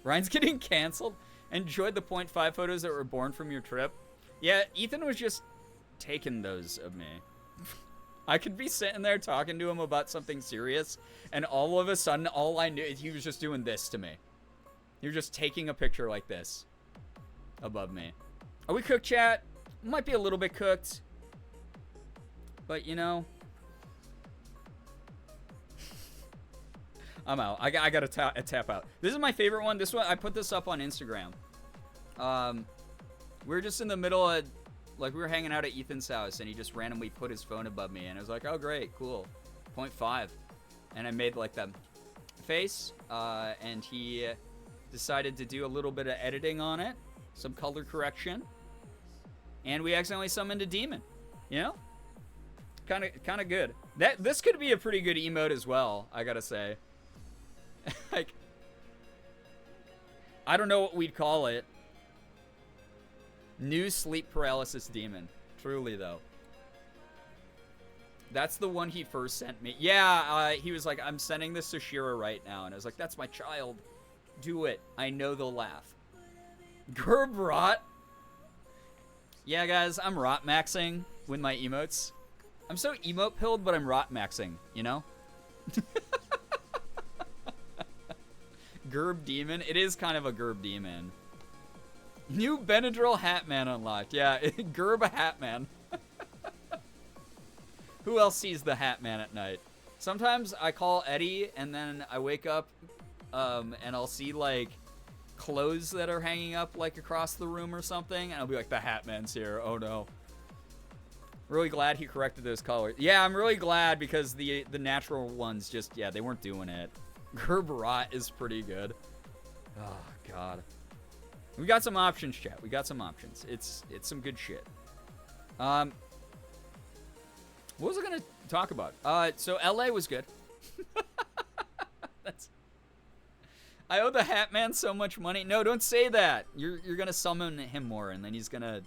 E: Ryan's getting canceled. Enjoyed the 0.5 photos that were born from your trip. Yeah, Ethan was just taking those of me. I could be sitting there talking to him about something serious, and all of a sudden, all I knew, he was just doing this to me. He was just taking a picture like this above me. Are we cooked, chat? Might be a little bit cooked. But, you know, I'm out. I got to tap out. This is my favorite one. This one, I put this up on Instagram. We were just in the middle of, like, we were hanging out at Ethan's house, and he just randomly put his phone above me, and I was like, oh, great, cool. 0.5. And I made, like, the face, and he decided to do a little bit of editing on it, some color correction, and we accidentally summoned a demon, you know? Kind of good. This could be a pretty good emote as well, I gotta say. Like, I don't know what we'd call it. New sleep paralysis demon. Truly, though. That's the one he first sent me. Yeah, he was like, I'm sending this to Shira right now. And I was like, that's my child. Do it. I know they'll laugh. Gerb rot. Yeah, guys, I'm rot maxing with my emotes. I'm so emote pilled, but I'm rot maxing, you know? Gerb demon. It is kind of a Gerb demon. New Benadryl Hatman unlocked. Yeah, Gerb Hatman. Who else sees the Hatman at night? Sometimes I call Eddie, and then I wake up, and I'll see, like, clothes that are hanging up, like, across the room or something, and I'll be like, the Hatman's here. Oh, no. Really glad he corrected those colors. Yeah, I'm really glad because the natural ones just, yeah, they weren't doing it. Gerb rot is pretty good. Oh, God. We got some options, chat. We got some options. It's some good shit. What was I gonna talk about? So LA was good. I owe the Hat Man so much money. No, don't say that. You're gonna summon him more, and then he's gonna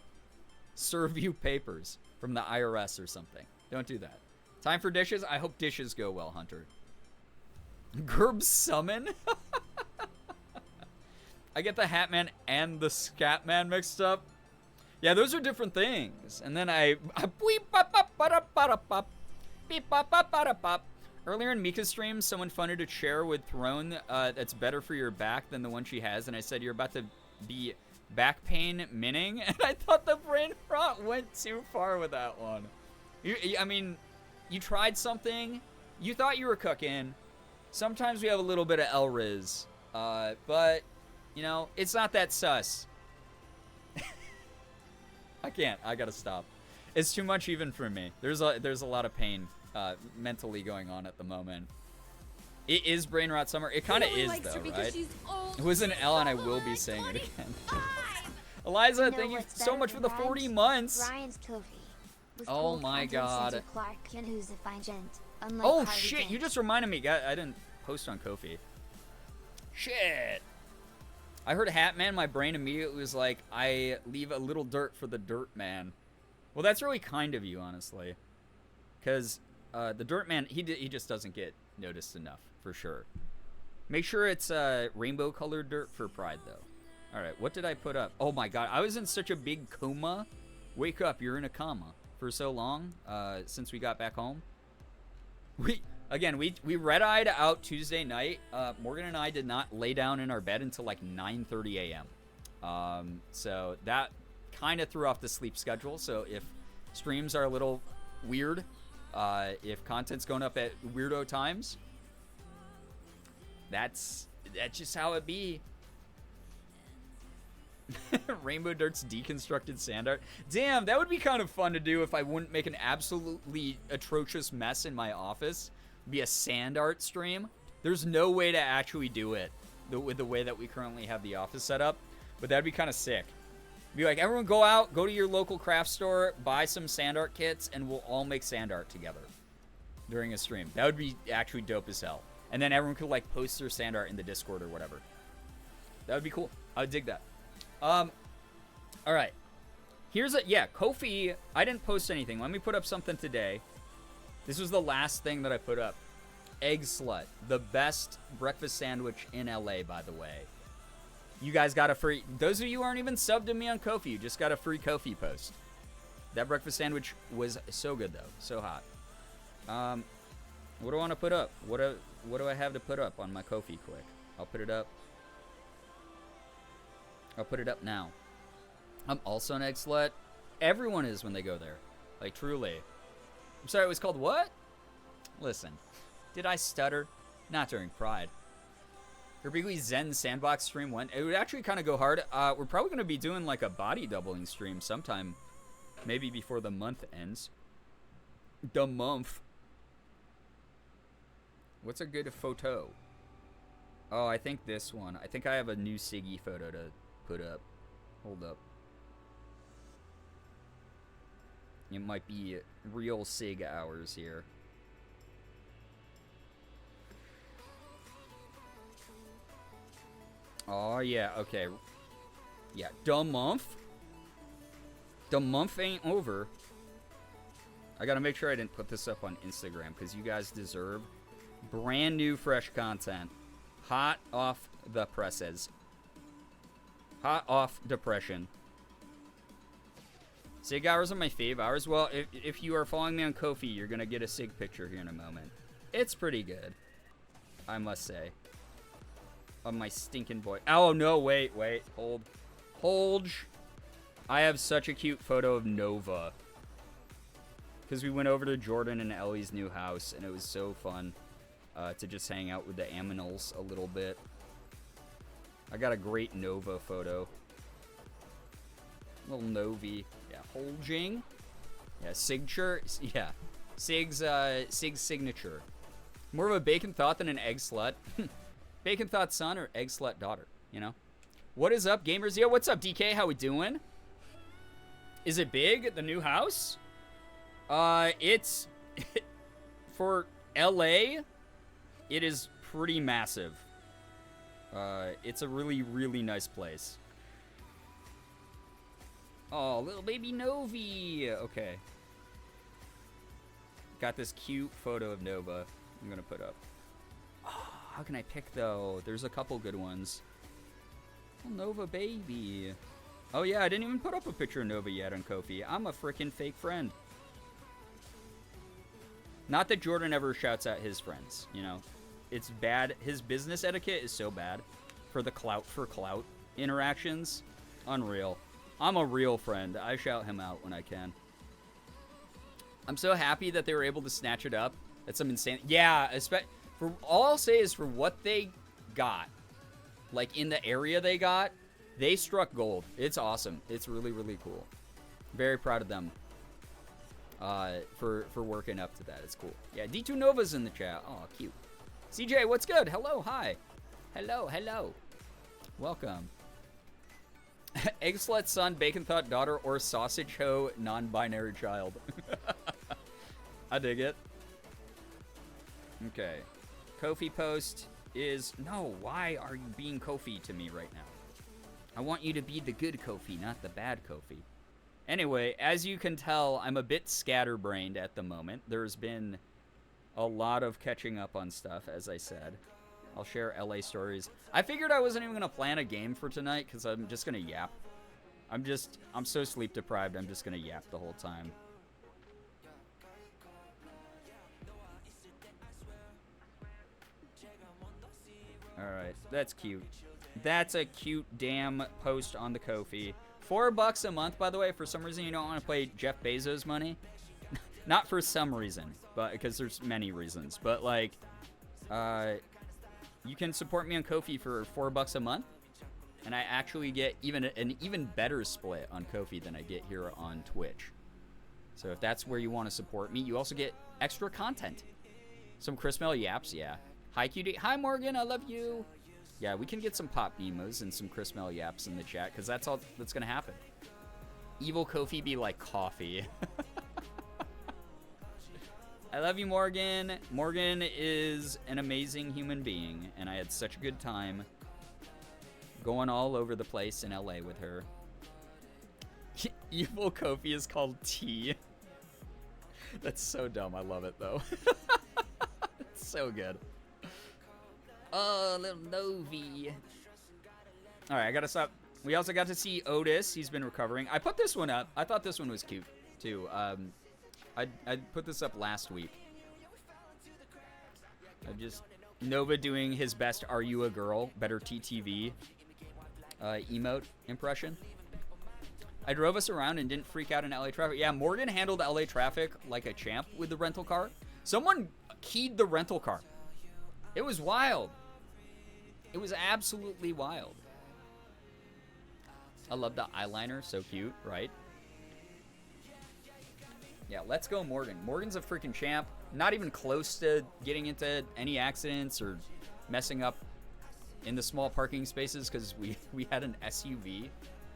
E: serve you papers from the IRS or something. Don't do that. Time for dishes. I hope dishes go well, Hunter. Gerb summon. I get the Hat Man and the Scat Man mixed up. Yeah, those are different things. And then earlier in Mika's stream, someone funded a chair with throne that's better for your back than the one she has, and I said you're about to be back pain minning, and I thought the brain rot went too far with that one. I mean, you tried something, you thought you were cooking. Sometimes we have a little bit of L-Riz, but, you know, it's not that sus. I can't. I gotta stop. It's too much even for me. There's a lot of pain mentally going on at the moment. It is brain rot summer. It kind of is, though, right? It was an L, and I will be saying it again. Eliza, thank you so much for the 40 months.
D: Ryan's Kofi was
E: Oh my god.
D: Clark, who's a fine gent,
E: Oh shit, you just reminded me. I didn't post on Kofi. Shit. I heard Hat Man, my brain immediately was like, I leave a little dirt for the Dirt Man. Well, that's really kind of you, honestly. Because the Dirt Man, he just doesn't get noticed enough, for sure. Make sure it's rainbow-colored dirt for Pride, though. All right, what did I put up? Oh, my God. I was in such a big coma. Wake up, you're in a coma for so long since we got back home. We red-eyed out Tuesday night. Morgan and I did not lay down in our bed until like 9:30 a.m. So that kind of threw off the sleep schedule. So if streams are a little weird, if content's going up at weirdo times, that's just how it be. Rainbow Dirt's deconstructed sand art. Damn, that would be kind of fun to do if I wouldn't make an absolutely atrocious mess in my office. Be a sand art stream. There's no way to actually do it with the way that we currently have the office set up, but that'd be kind of sick. Be like, everyone go to your local craft store, buy some sand art kits, and we'll all make sand art together during a stream. That would be actually dope as hell. And then everyone could like post their sand art in the Discord or whatever. That would be cool. I would dig that. All right. Kofi, I didn't post anything. Let me put up something today. This was the last thing that I put up. Egg Slut, the best breakfast sandwich in LA, by the way. You guys got a free, those of you who aren't even subbed to me on Kofi, you just got a free Kofi post. That breakfast sandwich was so good, though. So hot. What do I want to put up? What do I have to put up on my Kofi quick? I'll put it up. I'll put it up now. I'm also an Egg Slut. Everyone is when they go there. Like, truly. I'm sorry, it was called what? Listen. Did I stutter? Not during Pride. Girbeagly Zen Sandbox stream went. It would actually kind of go hard. We're probably going to be doing like a body doubling stream sometime. Maybe before the month ends. The month. What's a good photo? Oh, I think this one. I think I have a new Siggy photo to put up. Hold up. It might be real Sig hours here. Oh, yeah, okay. Yeah, the month. The month ain't over. I gotta make sure I didn't put this up on Instagram, because you guys deserve brand new, fresh content. Hot off the presses. Hot off depression. Sig hours are my fave hours. Well, if you are following me on Kofi, you're gonna get a Sig picture here in a moment. It's pretty good, I must say. Of my stinking boy. Oh, no, wait, hold. I have such a cute photo of Nova. Because we went over to Jordan and Ellie's new house, and it was so fun to just hang out with the aminals a little bit. I got a great Nova photo. Little Novi. Yeah, Holjing. Yeah, signature. Yeah, Sig's signature. More of a bacon thought than an egg slut. Bacon thought son or egg slut daughter, you know? What is up, gamers? Yo, what's up, DK? How we doing? Is it big, the new house? It's... for LA, it is pretty massive. It's a really, really nice place. Oh, little baby Novi. Okay. Got this cute photo of Nova I'm gonna put up. Oh, how can I pick, though? There's a couple good ones. Nova baby. Oh yeah, I didn't even put up a picture of Nova yet on Ko-fi. I'm a freaking fake friend. Not that Jordan ever shouts out his friends, you know. It's bad. His business etiquette is so bad for the clout interactions. Unreal. I'm a real friend. I shout him out when I can. I'm so happy that they were able to snatch it up. That's some insane. Yeah, for all I'll say is for what they got, like in the area they got, they struck gold. It's awesome. It's really, really cool. Very proud of them for working up to that. It's cool. Yeah, D2 Nova's in the chat. Oh, cute. CJ, what's good? Hello, hi. Hello, hello. Welcome. Egg slut son, bacon thought daughter, or sausage hoe non-binary child. I dig it. Okay. Ko-fi post is... No, why are you being Ko-fi to me right now? I want you to be the good Ko-fi, not the bad Ko-fi. Anyway, as you can tell, I'm a bit scatterbrained at the moment. There's been a lot of catching up on stuff, as I said. I'll share LA stories. I figured I wasn't even going to plan a game for tonight because I'm just going to yap. I'm so sleep deprived, I'm just going to yap the whole time. Alright, that's cute. That's a cute damn post on the Ko-fi. $4 a month, by the way. For some reason, you don't want to pay Jeff Bezos money. Not for some reason, but because there's many reasons. But, like, you can support me on Ko-fi for $4 a month. And I actually get an even better split on Ko-fi than I get here on Twitch. So if that's where you want to support me, you also get extra content. Some Chris Mel yaps, yeah. Hi, QD. Hi, Morgan. I love you. Yeah, we can get some pop Beamos and some Chris Mel yaps in the chat, because that's all that's going to happen. Evil Ko-fi be like coffee. I love you, Morgan. Morgan is an amazing human being, and I had such a good time going all over the place in LA with her. Evil Ko-fi is called tea. That's so dumb. I love it, though. It's so good. Oh, little Novi. All right, I gotta stop. We also got to see Otis. He's been recovering. I put this one up. I thought this one was cute, too. I put this up last week. Nova doing his best "Are You a Girl?" Better TTV emote impression. I drove us around and didn't freak out in LA traffic. Yeah, Morgan handled LA traffic like a champ with the rental car. Someone keyed the rental car. It was wild. It was absolutely wild. I love the eyeliner. So cute, right? Yeah, let's go Morgan. Morgan's a freaking champ. Not even close to getting into any accidents or messing up in the small parking spaces because we had an SUV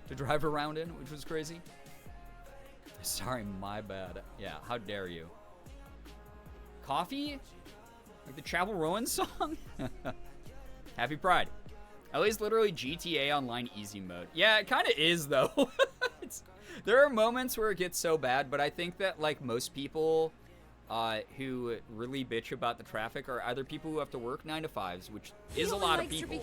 E: to drive around in, which was crazy. Sorry, my bad. Yeah, how dare you. Coffee? Like the Travel Rowan song? Happy Pride. LA's literally GTA Online easy mode. Yeah, it kind of is, though. There are moments where it gets so bad, but I think that, like, most people who really bitch about the traffic are either people who have to work 9 to 5s, which is a lot of people,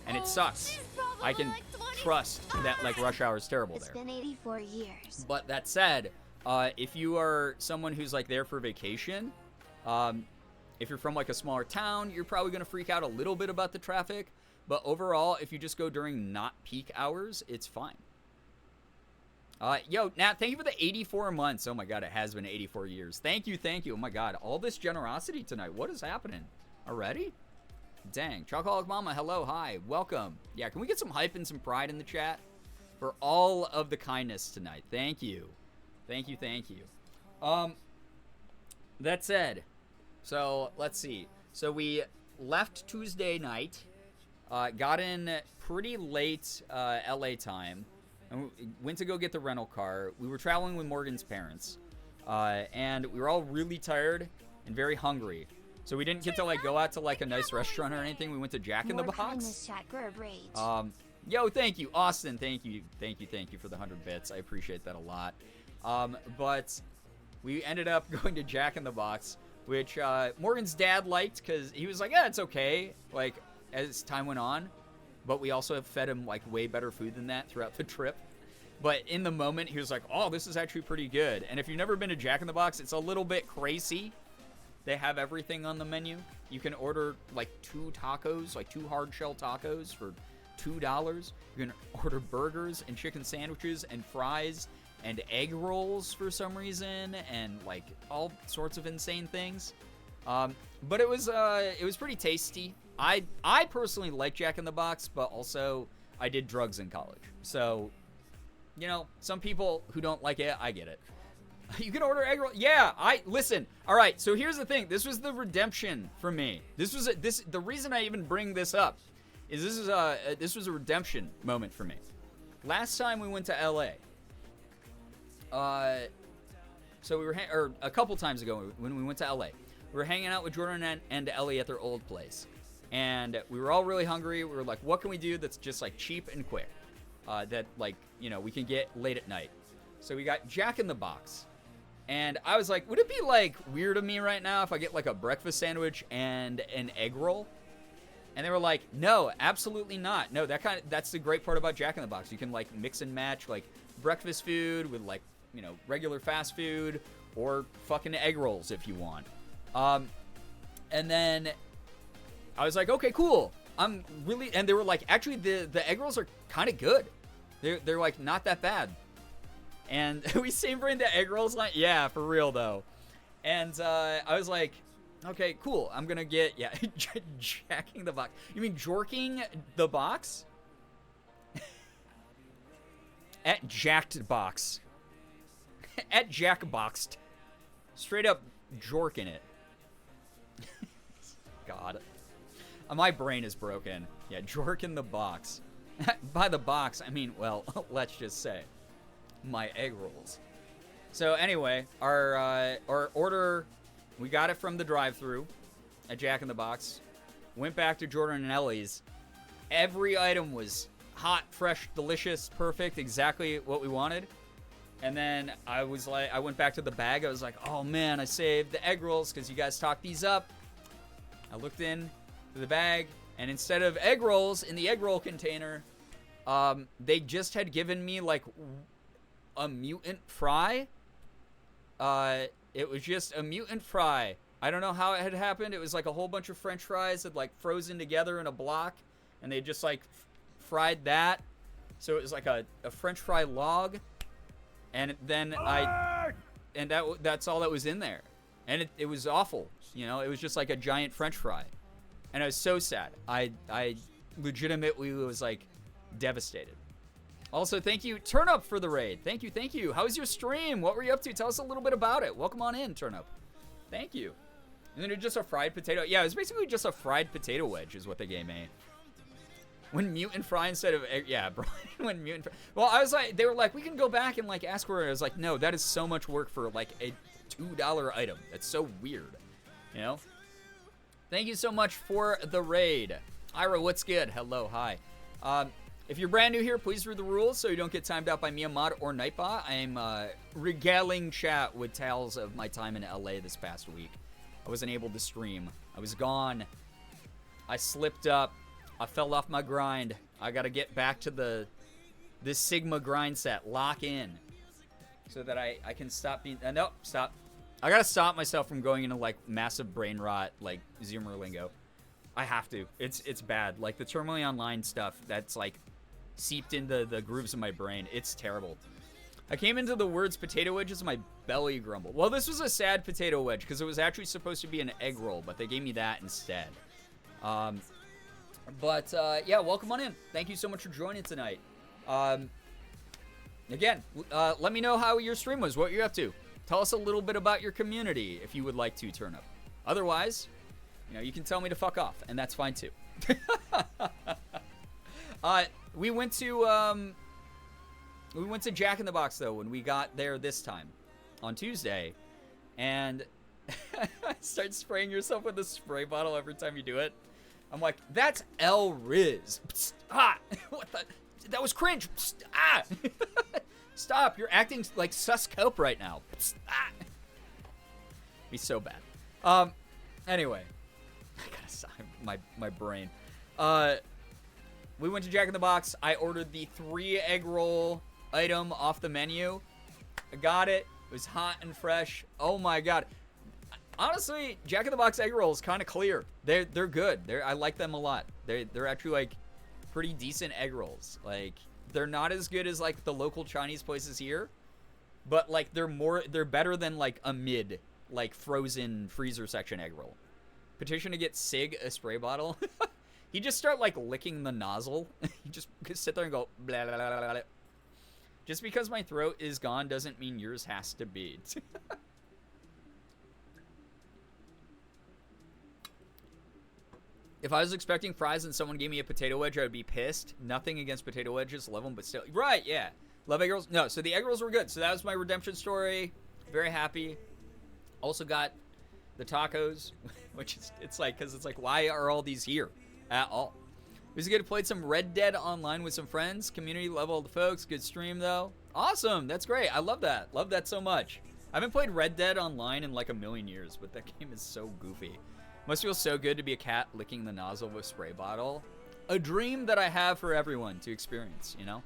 E: and it sucks. I can trust that, like, rush hour is terrible there.
D: It's been 84 years.
E: But that said, if you are someone who's, like, there for vacation, if you're from, like, a smaller town, you're probably going to freak out a little bit about the traffic. But overall, if you just go during not peak hours, it's fine. Yo, Nat, thank you for the 84 months. Oh, my God, it has been 84 years. Thank you, thank you. Oh, my God, all this generosity tonight. What is happening? Already? Dang. Chocolate Mama, hello, hi, welcome. Yeah, can we get some hype and some pride in the chat for all of the kindness tonight? Thank you. Thank you, thank you. That said, so let's see. So we left Tuesday night, got in pretty late LA time, and we went to go get the rental car. We were traveling with Morgan's parents, and we were all really tired and very hungry. So we didn't get to, like, go out to, like, a nice restaurant or anything. We went to Jack in the Box. Yo, thank you. Austin, thank you for the 100 bits. I appreciate that a lot. But we ended up going to Jack in the Box, which Morgan's dad liked because he was like, yeah, it's okay, like, as time went on. but we also have fed him like way better food than that throughout the trip. But in the moment, he was like, oh, this is actually pretty good. And if you've never been to Jack in the Box, it's a little bit crazy. They have everything on the menu. You can order like 2 tacos, like 2 hard shell tacos for $2. You can order burgers and chicken sandwiches and fries and egg rolls for some reason, and like all sorts of insane things. But it was pretty tasty. I personally like Jack in the Box, but also I did drugs in college. So, you know, some people who don't like it, I get it. You can order egg roll. Yeah, listen. All right, so here's the thing. This was the redemption for me. The reason I even bring this up is this was a redemption moment for me. Last time we went to LA, so we were a couple times ago when we went to LA, we were hanging out with Jordan and Ellie at their old place, and we were all really hungry. We were like, what can we do that's just like cheap and quick, that like, you know, we can get late at night? So we got Jack in the Box. And I was like, would it be like weird of me right now if I get like a breakfast sandwich and an egg roll? And they were like, no, absolutely not. No, that's the great part about Jack in the Box. You can like mix and match like breakfast food with like, you know, regular fast food or fucking egg rolls if you want. And then I was like, okay, cool. And they were like, actually the egg rolls are kind of good. They're like not that bad. And we seen bring the egg rolls, like, yeah, for real though. And I was like, okay, cool. I'm gonna get, yeah, jacking the box. You mean jorking the box? At jacked box. At jack boxed. Straight up jorking it. God. My brain is broken. Yeah, jorking the box. By the box, I mean, well, let's just say my egg rolls. So anyway, our order, we got it from the drive-thru at Jack in the Box. Went back to Jordan and Ellie's. Every item was hot, fresh, delicious, perfect, exactly what we wanted. And then I went back to the bag. I was like, oh man, I saved the egg rolls because you guys talked these up. I looked in the bag, and instead of egg rolls in the egg roll container, they just had given me like a mutant fry. It was just a mutant fry. I don't know how it had happened. It was like a whole bunch of French fries that like frozen together in a block, and they just like fried that. So it was like a French fry log, and then that's all that was in there, and it was awful. You know, it was just like a giant French fry, and I was so sad. I legitimately was like devastated. Also, thank you, Turnup, for the raid. Thank you. How was your stream? What were you up to? Tell us a little bit about it. Welcome on in, Turnup. Thank you. And then it's just a fried potato. Yeah, it was basically just a fried potato wedge is what the game made. When mutant fry instead of egg, yeah, bro. When mutant fry. Well, I was like, they were like, we can go back and like ask for it. I was like, no, that is so much work for like a $2 item. That's so weird, you know? Thank you so much for the raid. Ira, what's good? Hello, hi. If you're brand new here, please read the rules so you don't get timed out by Miamod or Nightbot. I am regaling chat with tales of my time in LA this past week. I wasn't able to stream. I was gone. I slipped up. I fell off my grind. I gotta get back to this Sigma grind set. Lock in. So that I can stop being... no, stop. I gotta stop myself from going into like massive brain rot, like Zoomer lingo. I have to. It's bad. Like the Terminally Online stuff that's like seeped into the grooves of my brain. It's terrible. I came into the words potato wedges and my belly grumbled. Well, this was a sad potato wedge because it was actually supposed to be an egg roll, but they gave me that instead. Yeah, welcome on in. Thank you so much for joining tonight. Again, let me know how your stream was, what you're up to. Tell us a little bit about your community if you would like to, turn up. Otherwise, you know, you can tell me to fuck off, and that's fine too. We went to Jack in the Box though when we got there this time on Tuesday, and start spraying yourself with a spray bottle every time you do it. I'm like, that's El Riz. Psst, ah, what the? That was cringe. Psst, ah, stop! You're acting like sus cope right now. Psst, ah. Be so bad. Anyway. I gotta stop my brain. we went to Jack in the Box. I ordered the 3 egg roll item off the menu. I got it. It was hot and fresh. Oh my god. Honestly, Jack in the Box egg rolls kind of clear. They're good. I like them a lot. They're actually like pretty decent egg rolls. Like they're not as good as like the local Chinese places here, but like they're better than like a mid like frozen freezer section egg roll. Petition to get Sig a spray bottle. He just start like licking the nozzle. You just sit there and go blah, blah, blah, blah, blah. Just because my throat is gone doesn't mean yours has to be. If I was expecting fries and someone gave me a potato wedge, I would be pissed. Nothing against potato wedges. Love them, but still. Right, yeah. Love egg rolls. No, so the egg rolls were good. So that was my redemption story. Very happy. Also got the tacos, which is, it's like, because it's like, why are all these here at all? It was good to play some Red Dead online with some friends. Community level of the folks. Good stream, though. Awesome. That's great. I love that. Love that so much. I haven't played Red Dead online in like a million years, but that game is so goofy. Must feel so good to be a cat licking the nozzle of a spray bottle. A dream that I have for everyone to experience, you know?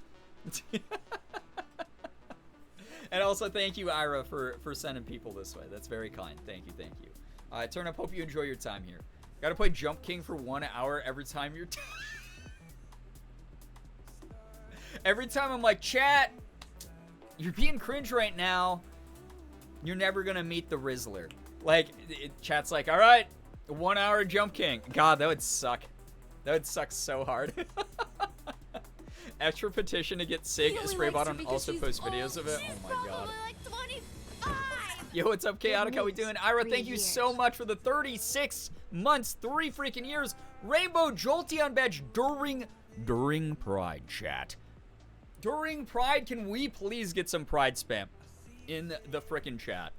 E: And also thank you, Ira, for sending people this way. That's very kind. Thank you, thank you. Turn up, hope you enjoy your time here. Gotta play Jump King for 1 hour every time you're... Every time I'm like, chat, you're being cringe right now. You're never gonna meet the Rizzler. Like, chat's like, all right, 1 hour Jump King. God, that would suck. That would suck so hard. Extra petition to get Sig a spray bottle and also post videos of it. Oh my god. Yo, what's up, Chaotic? How we doing? Ira, thank you so much for the 36 months, 3 freaking years. Rainbow Jolteon badge during Pride, chat. During Pride, can we please get some Pride spam in the frickin' chat?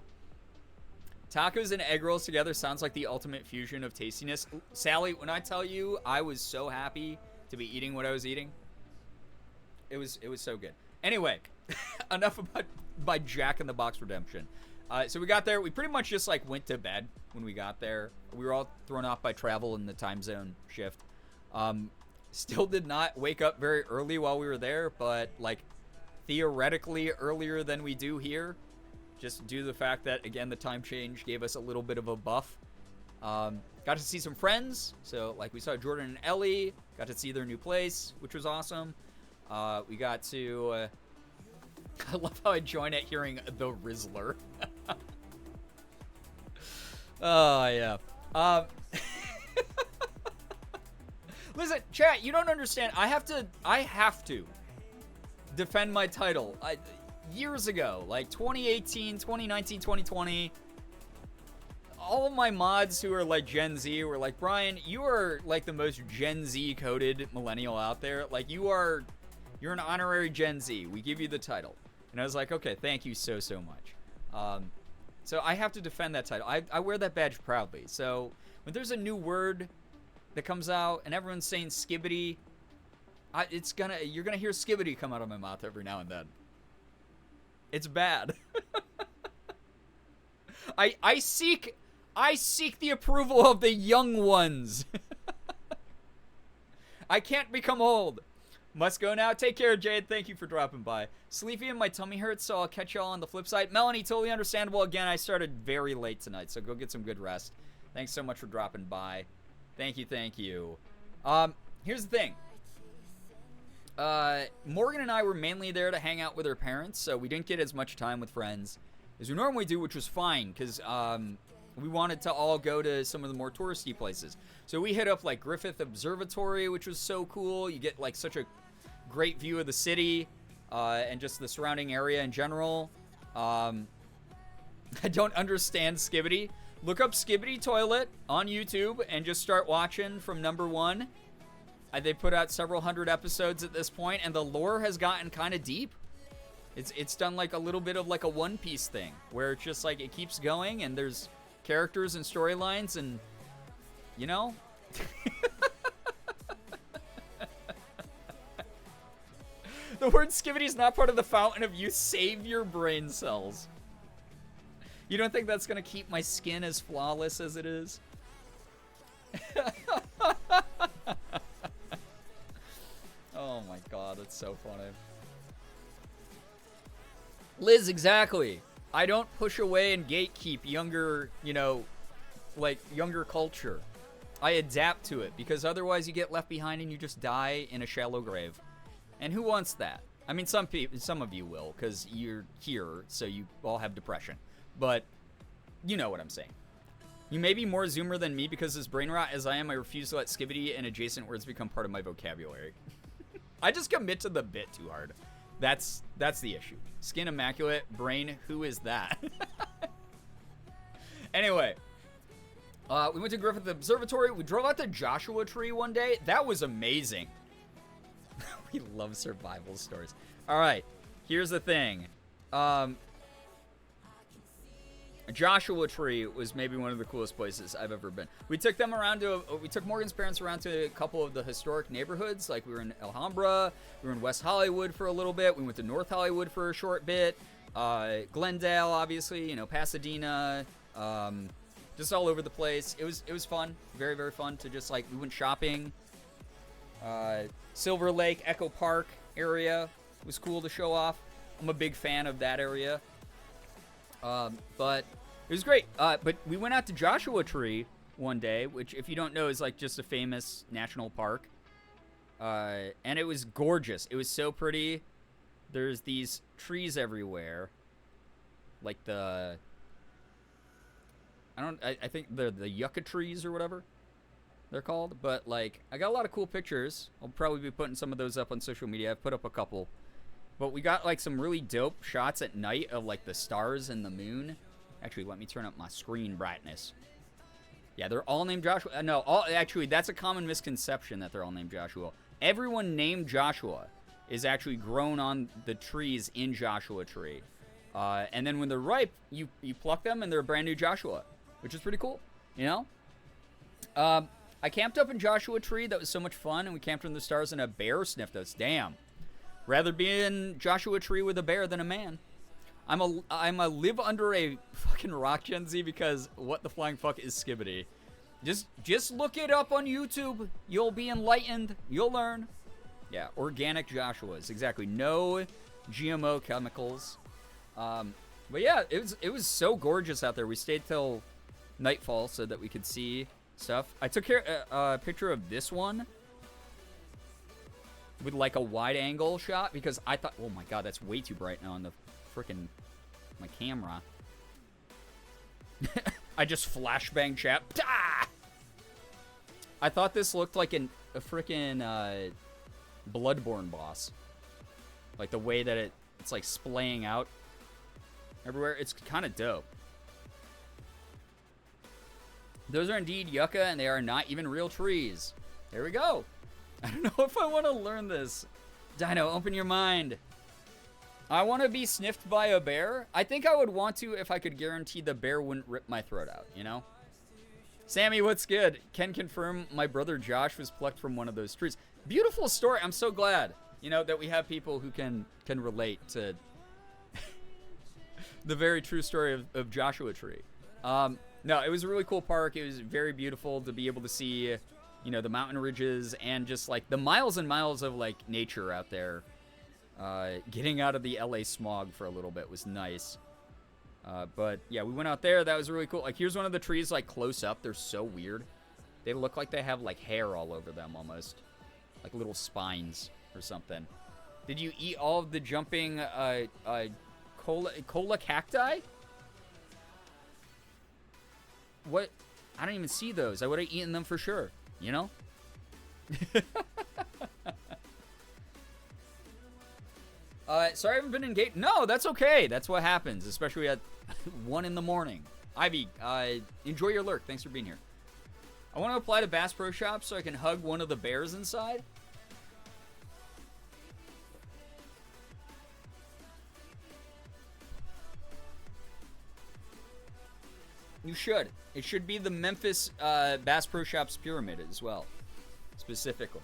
E: Tacos and egg rolls together sounds like the ultimate fusion of tastiness. Sally, when I tell you I was so happy to be eating what I was eating, it was so good. Anyway, enough about by Jack in the Box redemption. So we got there. We pretty much just like went to bed when we got there. We were all thrown off by travel and the time zone shift. Still did not wake up very early while we were there, but like theoretically earlier than we do here. Just due to the fact that, again, the time change gave us a little bit of a buff. Got to see some friends. So, like, we saw Jordan and Ellie. Got to see their new place, which was awesome. We got to... I love how I join at hearing the Rizzler. Oh, yeah. Listen, chat, you don't understand. I have to defend my title. Years ago, like 2018, 2019, 2020, all of my mods who are like Gen Z were like, Brian, you are like the most Gen Z coded millennial out there. Like you're an honorary Gen Z. We give you the title. And I was like, okay, thank you so much. So I have to defend that title. I wear that badge proudly. So when there's a new word that comes out and everyone's saying skibbity, you're gonna hear skibbity come out of my mouth every now and then. It's bad. I seek the approval of the young ones. I can't become old. Must go now. Take care, Jade. Thank you for dropping by. Sleepy and my tummy hurts, so I'll catch y'all on the flip side. Melanie, totally understandable. Again, I started very late tonight, so go get some good rest. Thanks so much for dropping by. Thank you, thank you. Here's the thing. Morgan and I were mainly there to hang out with her parents, so we didn't get as much time with friends as we normally do, which was fine, because we wanted to all go to some of the more touristy places. So we hit up, like, Griffith Observatory, which was so cool. You get, like, such a great view of the city, and just the surrounding area in general. I don't understand Skibbity. Look up Skibbity Toilet on YouTube and just start watching from number 1. They put out several hundred episodes at this point, and the lore has gotten kind of deep. It's done like a little bit of like a One Piece thing, where it's just like it keeps going, and there's characters and storylines, and you know. The word skibbity is not part of the fountain of youth. Save your brain cells. You don't think that's gonna keep my skin as flawless as it is? so funny. Liz, exactly. I don't push away and gatekeep younger, younger culture. I adapt to it because otherwise you get left behind and you just die in a shallow grave. And who wants that? I mean, some of you will because you're here, so you all have depression. But you know what I'm saying. You may be more Zoomer than me because as brain rot as I am, I refuse to let skibbity and adjacent words become part of my vocabulary. I just commit to the bit too hard. That's the issue. Skin immaculate, brain, who is that? Anyway, we went to Griffith Observatory. We drove out to Joshua Tree one day. That was amazing. We love survival stories. All right, here's the thing. Joshua Tree was maybe one of the coolest places I've ever been. We took them around we took Morgan's parents around to a couple of the historic neighborhoods. Like we were in Alhambra, we were in West Hollywood for a little bit. We went to North Hollywood for a short bit. Glendale, obviously, Pasadena, just all over the place. It was fun, very, very fun to just we went shopping. Silver Lake, Echo Park area was cool to show off. I'm a big fan of that area. But it was great. But we went out to Joshua Tree one day, which if you don't know is just a famous national park. And it was gorgeous. It was so pretty. There's these trees everywhere. Like I think they're the yucca trees or whatever they're called. But I got a lot of cool pictures. I'll probably be putting some of those up on social media. I've put up a couple. But we got some really dope shots at night of the stars and the moon. Actually, let me turn up my screen brightness. Yeah, they're all named Joshua. No, actually, that's a common misconception that they're all named Joshua. Everyone named Joshua is actually grown on the trees in Joshua Tree. And then when they're ripe, you pluck them and they're a brand new Joshua, which is pretty cool, I camped up in Joshua Tree. That was so much fun. And we camped in the stars and a bear sniffed us. Damn. Rather be in Joshua Tree with a bear than a man. I'm a live under a fucking rock, Gen Z, because what the flying fuck is skibbity? Just look it up on YouTube. You'll be enlightened. You'll learn. Yeah, organic Joshuas. Exactly. No GMO chemicals. But yeah, it was so gorgeous out there. We stayed till nightfall so that we could see stuff. I took a picture of this one with a wide angle shot because I thought, oh my god, that's way too bright now on the freaking my camera. I just flashbang chat. Ah! I thought this looked like a freaking Bloodborne boss. The way that it's splaying out everywhere. It's kind of dope. Those are indeed yucca, and they are not even real trees. There we go. I don't know if I want to learn this. Dino, open your mind. I want to be sniffed by a bear. I think I would want to if I could guarantee the bear wouldn't rip my throat out, Sammy, what's good? Can confirm my brother Josh was plucked from one of those trees. Beautiful story. I'm so glad, that we have people who can relate to the very true story of Joshua Tree. No, it was a really cool park. It was very beautiful to be able to see the mountain ridges and just the miles and miles of nature out there. Getting out of the LA smog for a little bit was nice. But yeah, we went out there. That was really cool. Here's one of the trees close up. They're so weird. They look like they have hair all over them almost. Little spines or something. Did you eat all of the jumping cola cacti? What? I don't even see those. I would have eaten them for sure. Sorry I haven't been engaged. No, that's okay. That's what happens, especially at 1 in the morning. Ivy, enjoy your lurk. Thanks for being here. I want to apply to Bass Pro Shops so I can hug one of the bears inside. You should. It should be the Memphis Bass Pro Shops Pyramid as well, specifically.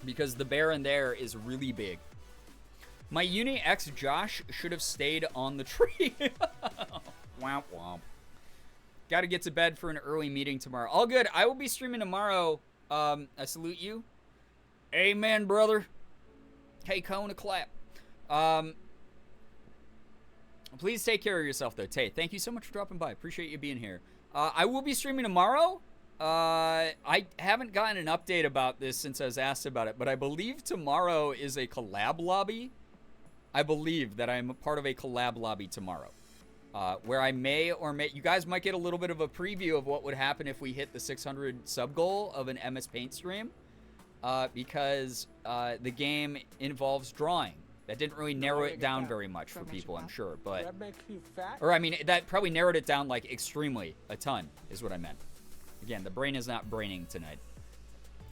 E: Because the bear in there is really big. My uni ex Josh should have stayed on the tree. Womp womp. Gotta get to bed for an early meeting tomorrow. All good. I will be streaming tomorrow. I salute you. Amen, brother. Hey, Cone, a clap. Please take care of yourself, though. Tay, thank you so much for dropping by. Appreciate you being here. I will be streaming tomorrow. I haven't gotten an update about this since I was asked about it, but I believe tomorrow is a collab lobby. I believe that I'm a part of a collab lobby tomorrow, where I may or may... You guys might get a little bit of a preview of what would happen if we hit the 600 sub goal of an MS Paint stream, because the game involves drawing. That didn't really narrow it down very much for people, I'm sure, but...
F: That makes you fat?
E: Or, I mean, that probably narrowed it down, like, extremely. A ton, is what I meant. Again, the brain is not braining tonight.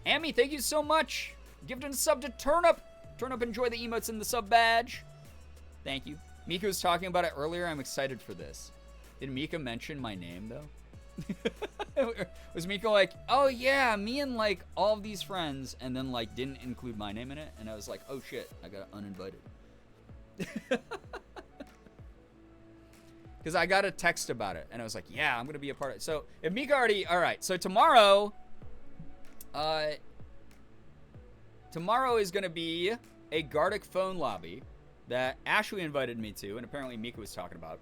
E: Amy, thank you so much. Gifted a sub to Turnip. Turnip, enjoy the emotes and the sub badge. Thank you. Mika was talking about it earlier. I'm excited for this. Did Mika mention my name, though? Was Mika like, oh, yeah, me and, like, all of these friends, and then, like, didn't include my name in it? And I was like, oh, shit, I got uninvited. Because I got a text about it, and I was like, yeah, I'm going to be a part of it. So, if Mika already... All right, so tomorrow... tomorrow is going to be a Gardic phone lobby that Ashley invited me to, and apparently Mika was talking about.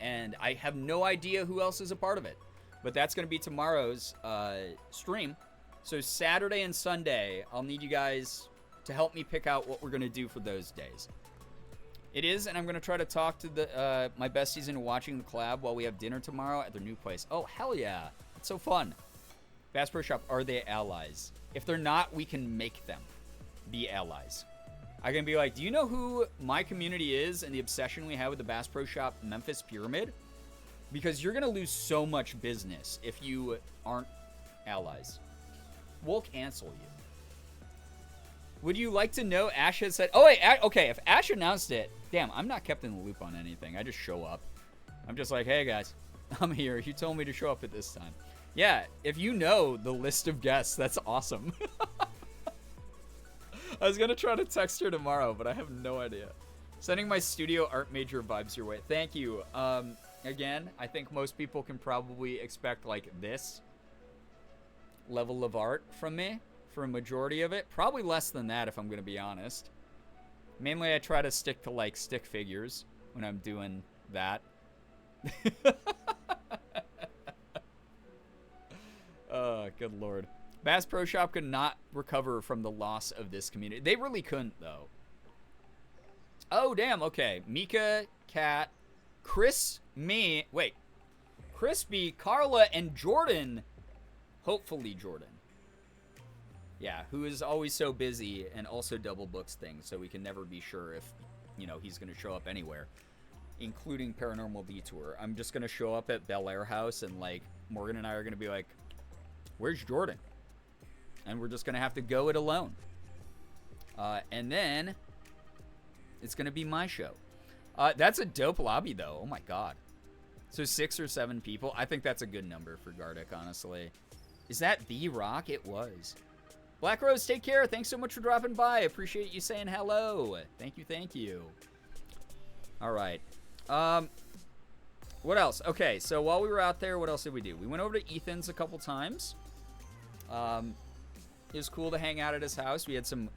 E: And I have no idea who else is a part of it. But that's going to be tomorrow's stream. So Saturday and Sunday, I'll need you guys to help me pick out what we're going to do for those days. It is, and I'm going to try to talk to the my besties into watching the collab while we have dinner tomorrow at their new place. Oh, hell yeah. It's so fun. Bass Pro Shop, are they allies? If they're not, we can make them be allies. I can be like, do you know who my community is and the obsession we have with the Bass Pro Shop Memphis Pyramid? Because you're going to lose so much business if you aren't allies. We'll cancel you. Would you like to know Ash has said... Oh, wait, okay, if Ash announced it... Damn, I'm not kept in the loop on anything. I just show up. I'm just like, hey, guys, I'm here. You told me to show up at this time. Yeah, if you know the list of guests, that's awesome. I was going to try to text her tomorrow, but I have no idea. Sending my studio art major vibes your way. Thank you. Again, I think most people can probably expect, like, this level of art from me for a majority of it. Probably less than that, if I'm going to be honest. Mainly, I try to stick to, like, stick figures when I'm doing that. Oh, good lord. Bass Pro Shop could not recover from the loss of this community. They really couldn't, though. Oh, damn, okay. Mika, Kat, Chris, me, wait. Crispy, Carla, and Jordan. Hopefully Jordan. Yeah, who is always so busy and also double books things, so we can never be sure if, you know, he's going to show up anywhere, including Paranormal Detour. I'm just going to show up at Bel Air House, and, like, Morgan and I are going to be like, where's Jordan? And we're just going to have to go it alone. And then it's going to be my show. That's a dope lobby, though. Oh, my God. So 6 or 7 people. I think that's a good number for Gardic, honestly. Is that The Rock? It was. Black Rose, take care. Thanks so much for dropping by. Appreciate you saying hello. Thank you, thank you. All right. What else? Okay, so while we were out there, what else did we do? We went over to Ethan's a couple times. It was cool to hang out at his house. We had some...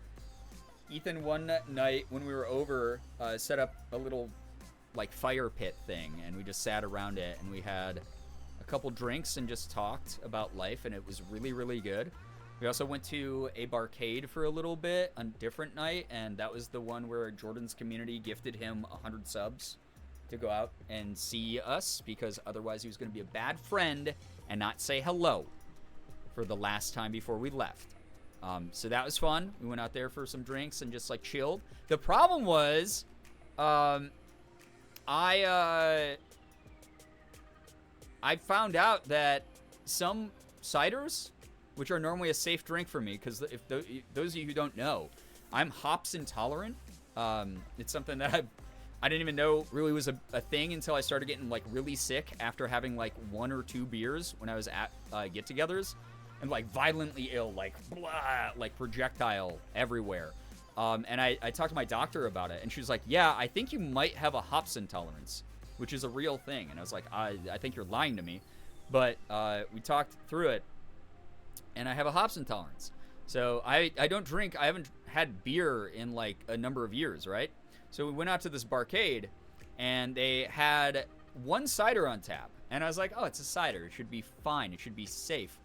E: Ethan one night when we were over set up a little, like, fire pit thing, and we just sat around it, and we had a couple drinks and just talked about life, and it was really, really good. We also went to a barcade for a little bit on a different night, and that was the one where Jordan's community gifted him 100 subs to go out and see us, because otherwise he was going to be a bad friend and not say hello for the last time before we left. So that was fun. We went out there for some drinks and just, like, chilled. The problem was, I found out that some ciders, which are normally a safe drink for me, because if those of you who don't know, I'm hops intolerant. It's something that I didn't even know really was a thing until I started getting, like, really sick after having, like, 1 or 2 beers when I was at get-togethers. And, like, violently ill, like, blah, like, projectile everywhere. And I talked to my doctor about it, and she was like, yeah, I think you might have a hops intolerance, which is a real thing. And I was like, I think you're lying to me. But we talked through it, and I have a hops intolerance. So I don't drink. I haven't had beer in like a number of years, right? So we went out to this barcade, and they had one cider on tap. And I was like, oh, it's a cider. It should be fine. It should be safe.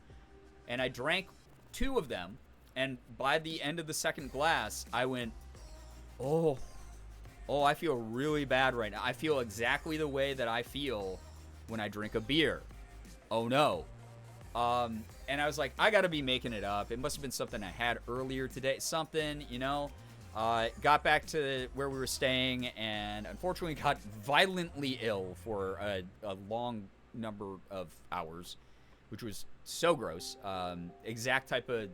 E: And I drank 2 of them. And by the end of the second glass, I went, oh, I feel really bad right now. I feel exactly the way that I feel when I drink a beer. Oh, no. And I was like, I got to be making it up. It must have been something I had earlier today. Something, you know. Got back to where we were staying and unfortunately got violently ill for a long number of hours, which was so gross. Exact type of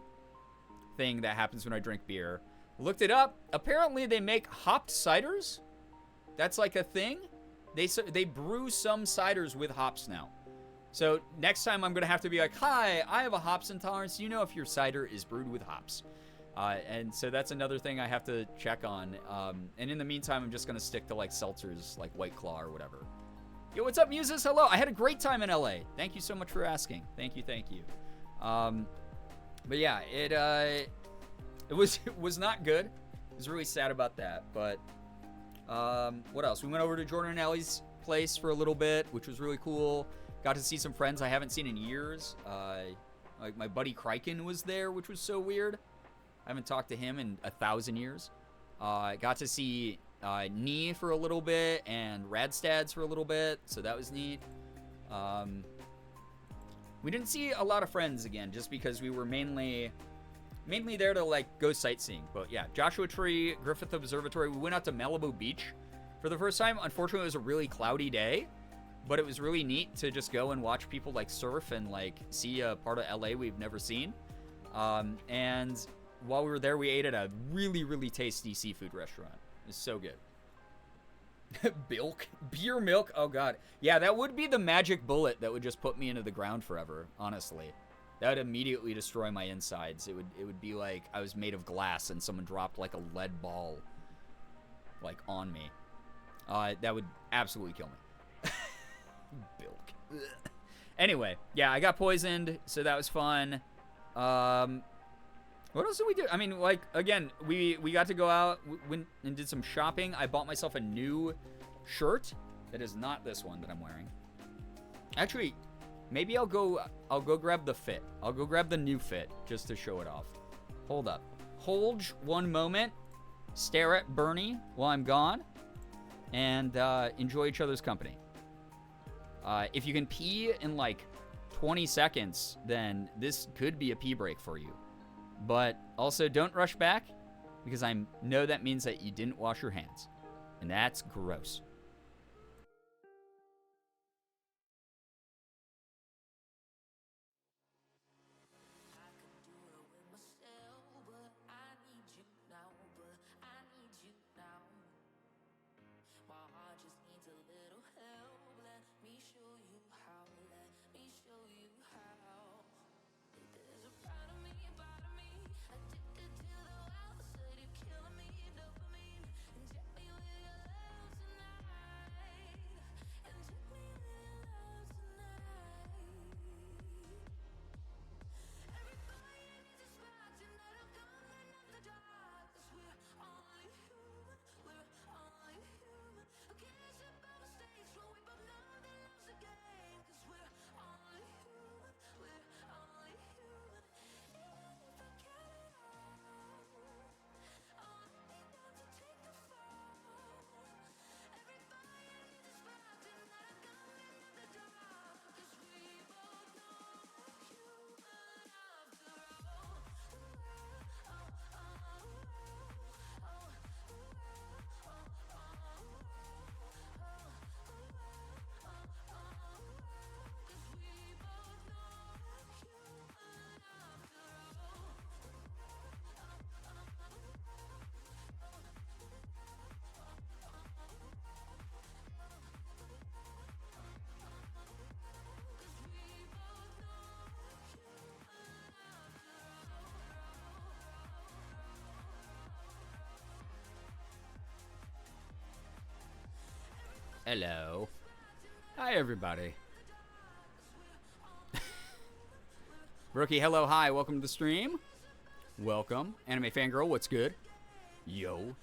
E: thing that happens when I drink beer. Looked it up. Apparently they make hopped ciders. That's like a thing. They brew some ciders with hops now. So next time I'm going to have to be like, hi, I have a hops intolerance. You know if your cider is brewed with hops. And so that's another thing I have to check on. And in the meantime, I'm just going to stick to like seltzers, like White Claw or whatever. Yo, what's up, Muses? Hello. I had a great time in LA. Thank you so much for asking. Thank you. But yeah, it was not good. I was really sad about that. But what else? We went over to Jordan and Ellie's place for a little bit, which was really cool. Got to see some friends I haven't seen in years. Like my buddy Kryken was there, which was so weird. I haven't talked to him in 1,000 years. Got to see Nee for a little bit and Radstads for a little bit, so that was neat. We didn't see a lot of friends again, just because we were mainly there to like go sightseeing. But yeah, Joshua Tree, Griffith Observatory. We went out to Malibu Beach for the first time. Unfortunately, it was a really cloudy day, but it was really neat to just go and watch people like surf and like see a part of LA we've never seen. And while we were there, we ate at a really, really tasty seafood restaurant. It was so good. Bilk? Beer milk? Oh, God. Yeah, that would be the magic bullet that would just put me into the ground forever, honestly. That would immediately destroy my insides. It would be like I was made of glass and someone dropped like a lead ball like on me. That would absolutely kill me. Bilk. Ugh. Anyway, yeah, I got poisoned, so that was fun. What else did we do? I mean, like, again, we got to go out went and did some shopping. I bought myself a new shirt. That is not this one that I'm wearing. Actually, maybe I'll go grab the fit. I'll go grab the new fit just to show it off. Hold up. Hold one moment. Stare at Bernie while I'm gone. And enjoy each other's company. If you can pee in like 20 seconds, then this could be a pee break for you. But also don't rush back, because I know that means that you didn't wash your hands. And that's gross. Hello. Hi, everybody. Rookie, hello, hi. Welcome to the stream. Welcome. Anime Fangirl, what's good? Yo.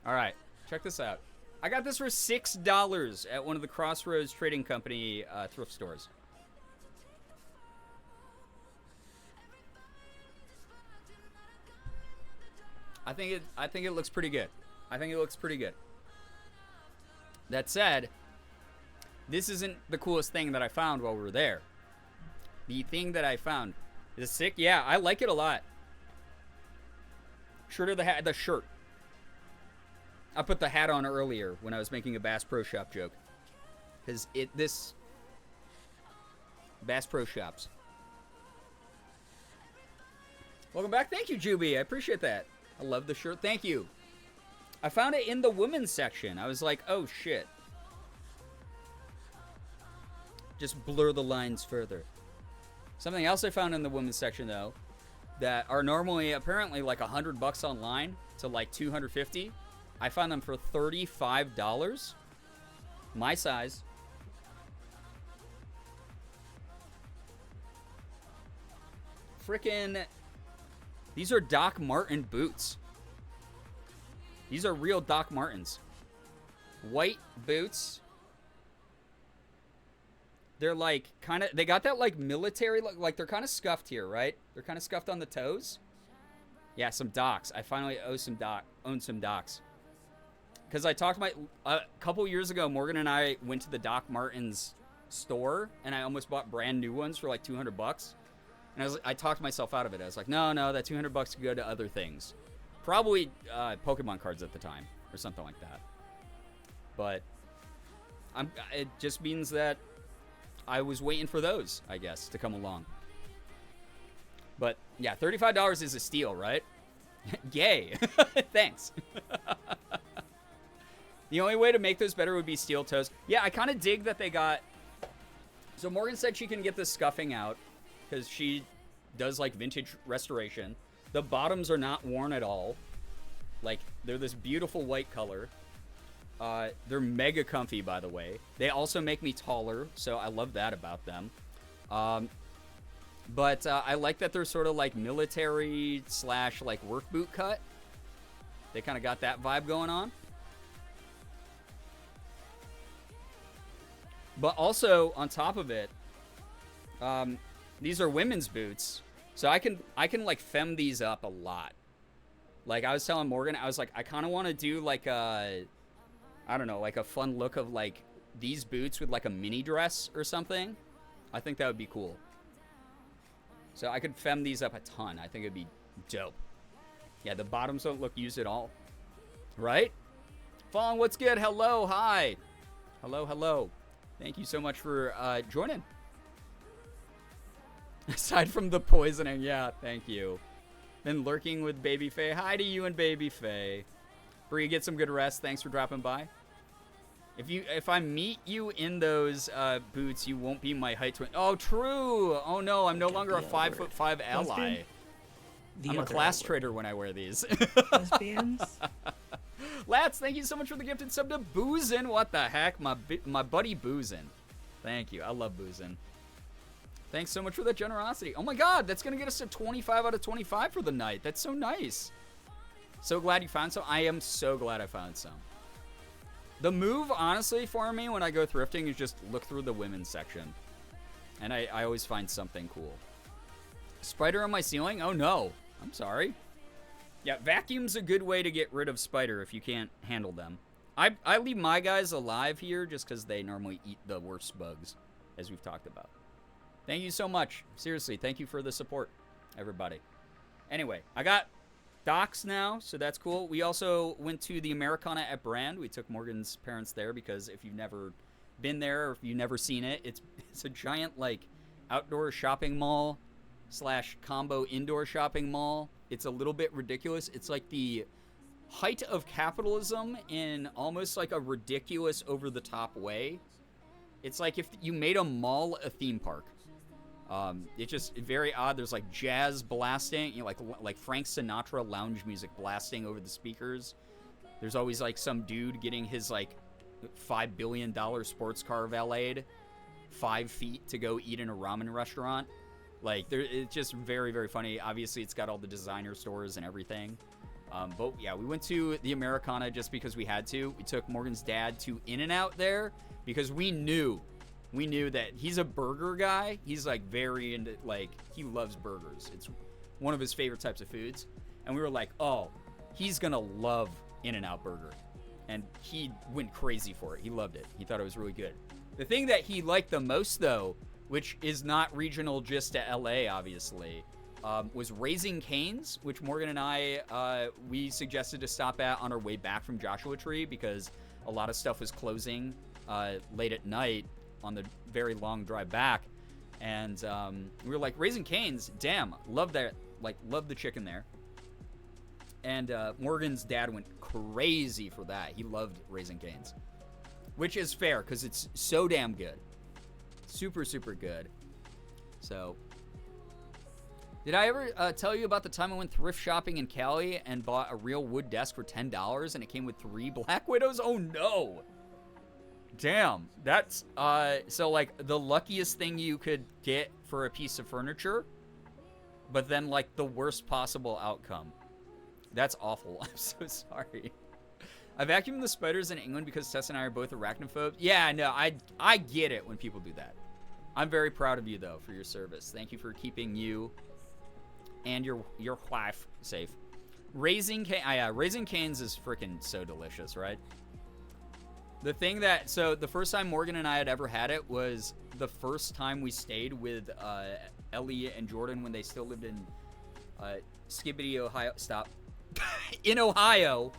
E: Alright, check this out. I got this for $6 at one of the Crossroads Trading Company thrift stores. I think it looks pretty good. I think it looks pretty good. That said, this isn't the coolest thing that I found while we were there. The thing that I found is sick. Yeah, I like it a lot. Shirt or the hat? The shirt. I put the hat on earlier when I was making a Bass Pro Shop joke. Because this Bass Pro Shops. Welcome back. Thank you, Juby. I appreciate that. I love the shirt. Thank you. I found it in the women's section. I was like, oh shit. Just blur the lines further. Something else I found in the women's section though, that are normally apparently like $100 online to like $250. I found them for $35. My size. Frickin', these are Doc Martin boots. These are real Doc Martens. White boots. They're like kind of, they got that like military look, like they're kind of scuffed here, right? They're kind of scuffed on the toes. Yeah, some Docs. I finally own some Docs. Because I talked to a couple years ago, Morgan and I went to the Doc Martens store, and I almost bought brand new ones for like $200. And I talked myself out of it. I was like, no, that $200 could go to other things. Probably Pokemon cards at the time, or something like that. But it just means that I was waiting for those, I guess, to come along. But yeah, $35 is a steal, right? Yay. Thanks. The only way to make those better would be steel toes. Yeah, I kind of dig that they got... So Morgan said she can get this scuffing out because she does like vintage restoration. The bottoms are not worn at all. Like, they're this beautiful white color. They're mega comfy, by the way. They also make me taller, so I love that about them. But I like that they're sort of like military / like work boot cut. They kind of got that vibe going on. But also, on top of it, these are women's boots. So I can like femme these up a lot. Like I was telling Morgan, I was like, I kind of want to do like a, I don't know, like a fun look of like these boots with like a mini dress or something. I think that would be cool. So I could femme these up a ton. I think it'd be dope. Yeah, the bottoms don't look used at all. Right? Fawn, what's good? Hello, hi. Hello. Thank you so much for joining. Aside from the poisoning, yeah, thank you. Been lurking with Baby Faye. Hi to you and Baby Faye. Bree, get some good rest. Thanks for dropping by. If I meet you in those boots, you won't be my height twin. Oh, true. Oh no, I'm no longer a 5'5" ally. I'm a class traitor when I wear these.
F: Lesbians.
E: Lats, thank you so much for the gifted sub to Boozin. What the heck, my buddy Boozin. Thank you. I love Boozin. Thanks so much for that generosity. Oh my God, that's gonna get us to 25 out of 25 for the night. That's so nice. So glad you found some. I am so glad I found some. The move, honestly, for me when I go thrifting is just look through the women's section. And I always find something cool. Spider on my ceiling? Oh no. I'm sorry. Yeah, vacuum's a good way to get rid of spider if you can't handle them. I leave my guys alive here just because they normally eat the worst bugs, as we've talked about. Thank you so much. Seriously, thank you for the support, everybody. Anyway, I got Docs now, so that's cool. We also went to the Americana at Brand. We took Morgan's parents there because if you've never been there or if you've never seen it, it's a giant, like, outdoor shopping mall / combo indoor shopping mall. It's a little bit ridiculous. It's like the height of capitalism in almost like a ridiculous over-the-top way. It's like if you made a mall a theme park. It's just very odd. There's like jazz blasting, you know, like Frank Sinatra lounge music blasting over the speakers. There's always like some dude getting his like $5 billion sports car valeted 5 feet to go eat in a ramen restaurant. Like, it's just very, very funny. Obviously, it's got all the designer stores and everything. But yeah, we went to the Americana just because we had to. We took Morgan's dad to In-N-Out there because we knew that he's a burger guy. He's like very into, like, he loves burgers. It's one of his favorite types of foods. And we were like, oh, he's gonna love In-N-Out burger. And he went crazy for it. He loved it. He thought it was really good. The thing that he liked the most, though, which is not regional just to LA, obviously, was Raising Cane's, which Morgan and I, we suggested to stop at on our way back from Joshua Tree because a lot of stuff was closing late at night on the very long drive back. And we were like, Raising Cane's, damn, love that, like, love the chicken there. And Morgan's dad went crazy for that. He loved Raising Cane's, which is fair because it's so damn good. Super, super good. So, did I ever tell you about the time I went thrift shopping in Cali and bought a real wood desk for $10 and it came with 3 Black Widows? Oh no! Damn, that's so like the luckiest thing you could get for a piece of furniture, but then like the worst possible outcome. That's awful. I'm so sorry. I vacuumed the spiders in England because Tess and I are both arachnophobes. Yeah, no, I get it when people do that. I'm very proud of you though for your service. Thank you for keeping you and your wife safe. Raising Cane's is freaking so delicious, right? The thing that, so the first time Morgan and I had ever had it was the first time we stayed with Ellie and Jordan when they still lived in Skibbity, Ohio. Stop. In Ohio.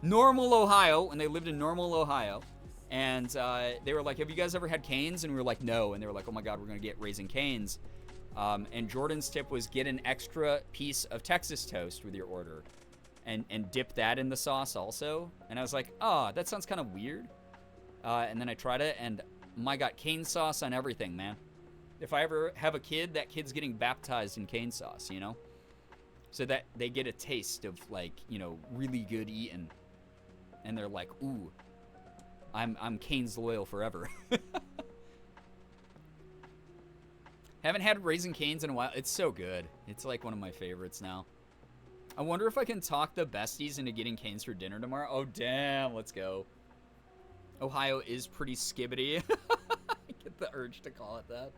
E: Normal, Ohio. When they lived in Normal, Ohio. And they were like, have you guys ever had Cane's? And we were like, no. And they were like, oh my God, we're going to get Raising Cane's. And Jordan's tip was get an extra piece of Texas toast with your order. And dip that in the sauce also. And I was like, oh, that sounds kind of weird. And then I tried it, and my God, cane sauce on everything, man. If I ever have a kid, that kid's getting baptized in cane sauce, you know? So that they get a taste of, like, you know, really good eating. And they're like, ooh, I'm Cane's loyal forever. Haven't had Raising Cane's in a while. It's so good. It's like one of my favorites now. I wonder if I can talk the besties into getting Cane's for dinner tomorrow. Oh, damn. Let's go. Ohio is pretty skibbity. I get the urge to call it that.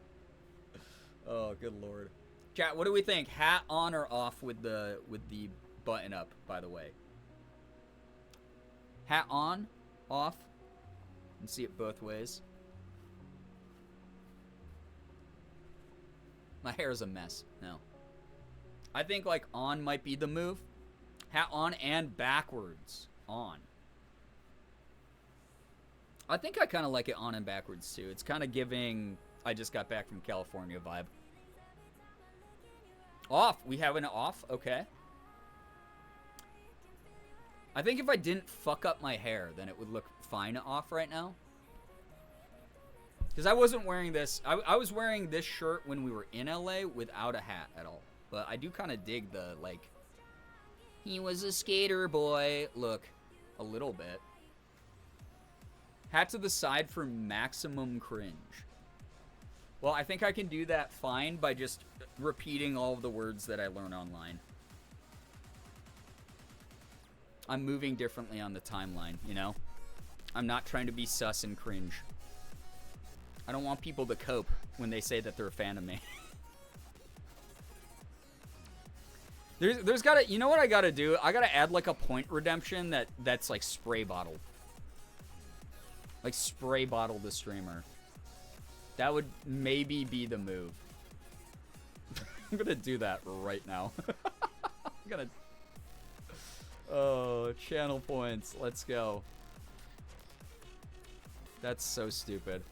E: Oh, good Lord. Chat, what do we think? Hat on or off with the button up, by the way? Hat on? Off? And see it both ways. My hair is a mess. No. I think, like, on might be the move. Hat on and backwards. On. I think I kind of like it on and backwards, too. It's kind of giving I just got back from California vibe. Off. We have an off. Okay. I think if I didn't fuck up my hair, then it would look fine off right now. Because I wasn't wearing this. I was wearing this shirt when we were in LA without a hat at all. But I do kind of dig the, like, he was a skater boy look a little bit. Hat to the side for maximum cringe. Well, I think I can do that fine by just repeating all of the words that I learn online. I'm moving differently on the timeline, you know? I'm not trying to be sus and cringe. I don't want people to cope when they say that they're a fan of me. There's gotta, you know what I gotta do? I gotta add like a point redemption that's like spray bottle. Like spray bottle the streamer. That would maybe be the move. I'm gonna do that right now. I'm gonna... Oh, channel points. Let's go. That's so stupid.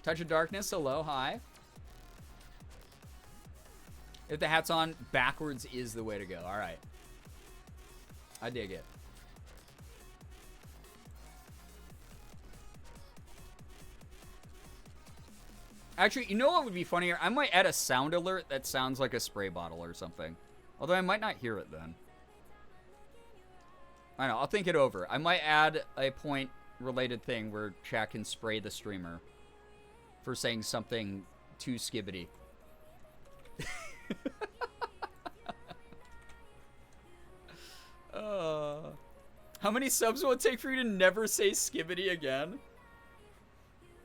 E: Touch of Darkness, hello, hi. If the hat's on, backwards is the way to go. All right. I dig it. Actually, you know what would be funnier? I might add a sound alert that sounds like a spray bottle or something. Although I might not hear it then. I don't know. I'll think it over. I might add a point-related thing where chat can spray the streamer for saying something to Skibbity. How many subs will it take for you to never say Skibbity again?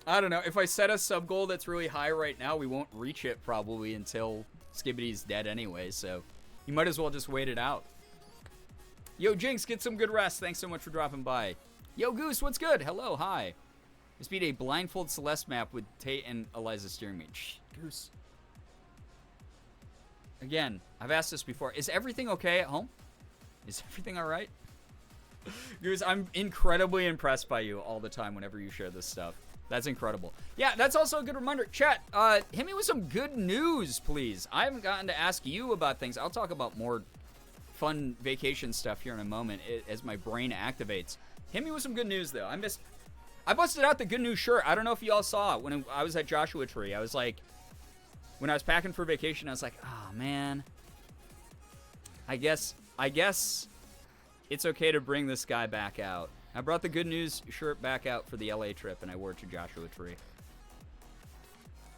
E: I don't know. If I set a sub goal that's really high right now, we won't reach it probably until Skibbity's dead anyway, so you might as well just wait it out. Yo, Jinx, get some good rest. Thanks so much for dropping by. Yo, Goose, what's good? Hello, hi. This beat a blindfold Celeste map with Tate and Eliza steering me. Shh, Goose. Again, I've asked this before. Is everything okay at home? Is everything all right? Goose, I'm incredibly impressed by you all the time whenever you share this stuff. That's incredible. Yeah, that's also a good reminder. Chat, hit me with some good news, please. I haven't gotten to ask you about things. I'll talk about more fun vacation stuff here in a moment as my brain activates. Hit me with some good news, though. I busted out the good news shirt. I don't know if you all saw it when I was at Joshua Tree. I was like, when I was packing for vacation, I was like, oh, man. I guess it's okay to bring this guy back out. I brought the good news shirt back out for the LA trip, and I wore it to Joshua Tree.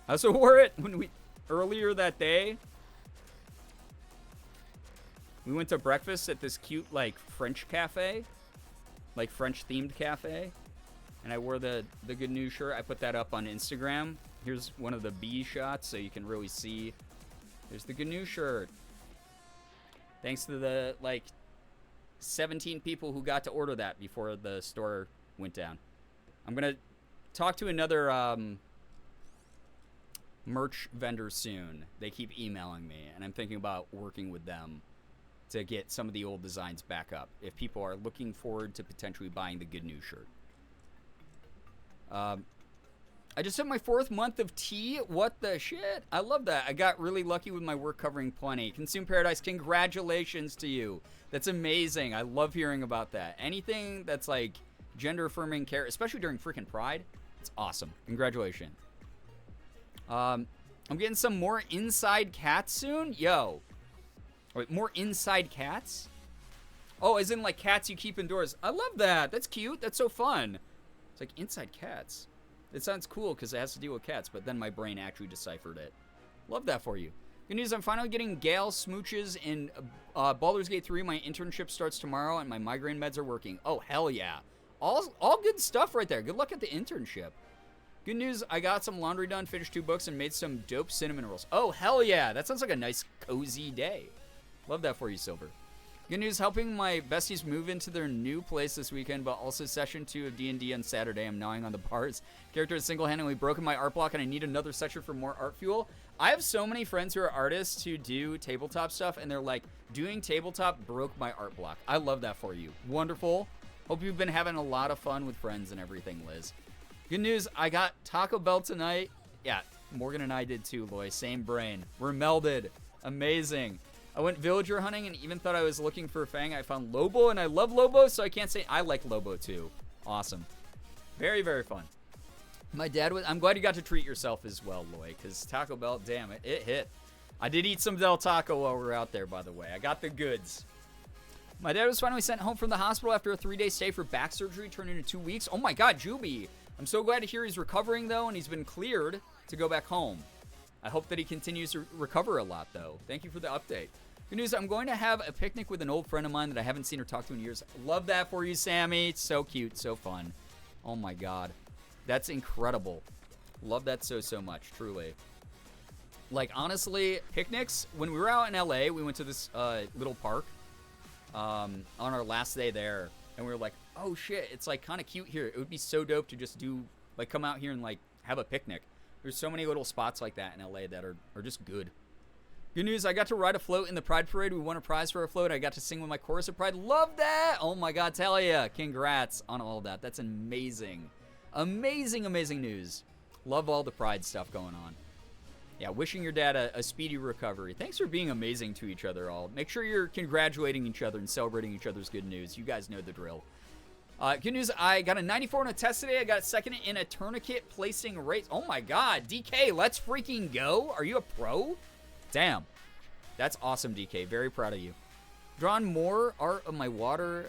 E: I also wore it earlier that day. We went to breakfast at this cute, like, French cafe. Like, French-themed cafe. And I wore the good news shirt. I put that up on Instagram. Here's one of the B shots so you can really see. There's the good news shirt. Thanks to the, like, 17 people who got to order that before the store went down. I'm going to talk to another merch vendor soon. They keep emailing me, and I'm thinking about working with them to get some of the old designs back up if people are looking forward to potentially buying the good news shirt. I just hit my 4th month of tea. What the shit? I love that. I got really lucky with my work covering plenty. Consume Paradise, congratulations to you. That's amazing. I love hearing about that. Anything that's like gender affirming care, especially during freaking Pride, it's awesome. Congratulations. I'm getting some more inside cats soon. Yo. Wait, more inside cats? Oh, as in like cats you keep indoors. I love that. That's cute. That's so fun. It's like inside cats. It sounds cool because it has to deal with cats, but then my brain actually deciphered it. Love that for you. Good news, I'm finally getting Gale smooches in Baldur's Gate 3. My internship starts tomorrow, and my migraine meds are working. Oh, hell yeah. All good stuff right there. Good luck at the internship. Good news, I got some laundry done, finished 2 books, and made some dope cinnamon rolls. Oh, hell yeah. That sounds like a nice, cozy day. Love that for you, Silver. Good news, helping my besties move into their new place this weekend, but also session 2 of D&D on Saturday. I'm gnawing on the bars. Character has single-handedly broken my art block, and I need another session for more art fuel. I have so many friends who are artists who do tabletop stuff, and they're like, doing tabletop broke my art block. I love that for you. Wonderful. Hope you've been having a lot of fun with friends and everything, Liz. Good news, I got Taco Bell tonight. Yeah, Morgan and I did too, Loy. Same brain. We're melded. Amazing. I went villager hunting and even thought I was looking for a fang. I found Lobo, and I love Lobo, so I can't say I like Lobo too. Awesome. Very, very fun. My dad was... I'm glad you got to treat yourself as well, Loy, because Taco Bell, damn it, it hit. I did eat some Del Taco while we were out there, by the way. I got the goods. My dad was finally sent home from the hospital after a 3-day stay for back surgery turned into 2 weeks. Oh my God, Juby. I'm so glad to hear he's recovering, though, and he's been cleared to go back home. I hope that he continues to recover a lot, though. Thank you for the update. Good news, I'm going to have a picnic with an old friend of mine that I haven't seen or talked to in years. Love that for you, Sammy. It's so cute, so fun. Oh my God. That's incredible. Love that so, so much, truly. Like, honestly, picnics, when we were out in LA, we went to this little park on our last day there, and we were like, oh shit, it's like kind of cute here. It would be so dope to just do, like, come out here and like have a picnic. There's so many little spots like that in LA that are just good. Good news, I got to ride a float in the Pride Parade. We won a prize for a float. I got to sing with my chorus of Pride. Love that! Oh my God, tell ya. Congrats on all that. That's amazing. Amazing, amazing news. Love all the Pride stuff going on. Yeah, wishing your dad a speedy recovery. Thanks for being amazing to each other all. Make sure you're congratulating each other and celebrating each other's good news. You guys know the drill. Good news, I got a 94 on a test today. I got second in a tourniquet placing race. Oh my God, DK, let's freaking go. Are you a pro? Damn. That's awesome, DK. Very proud of you. Drawn more art of my water.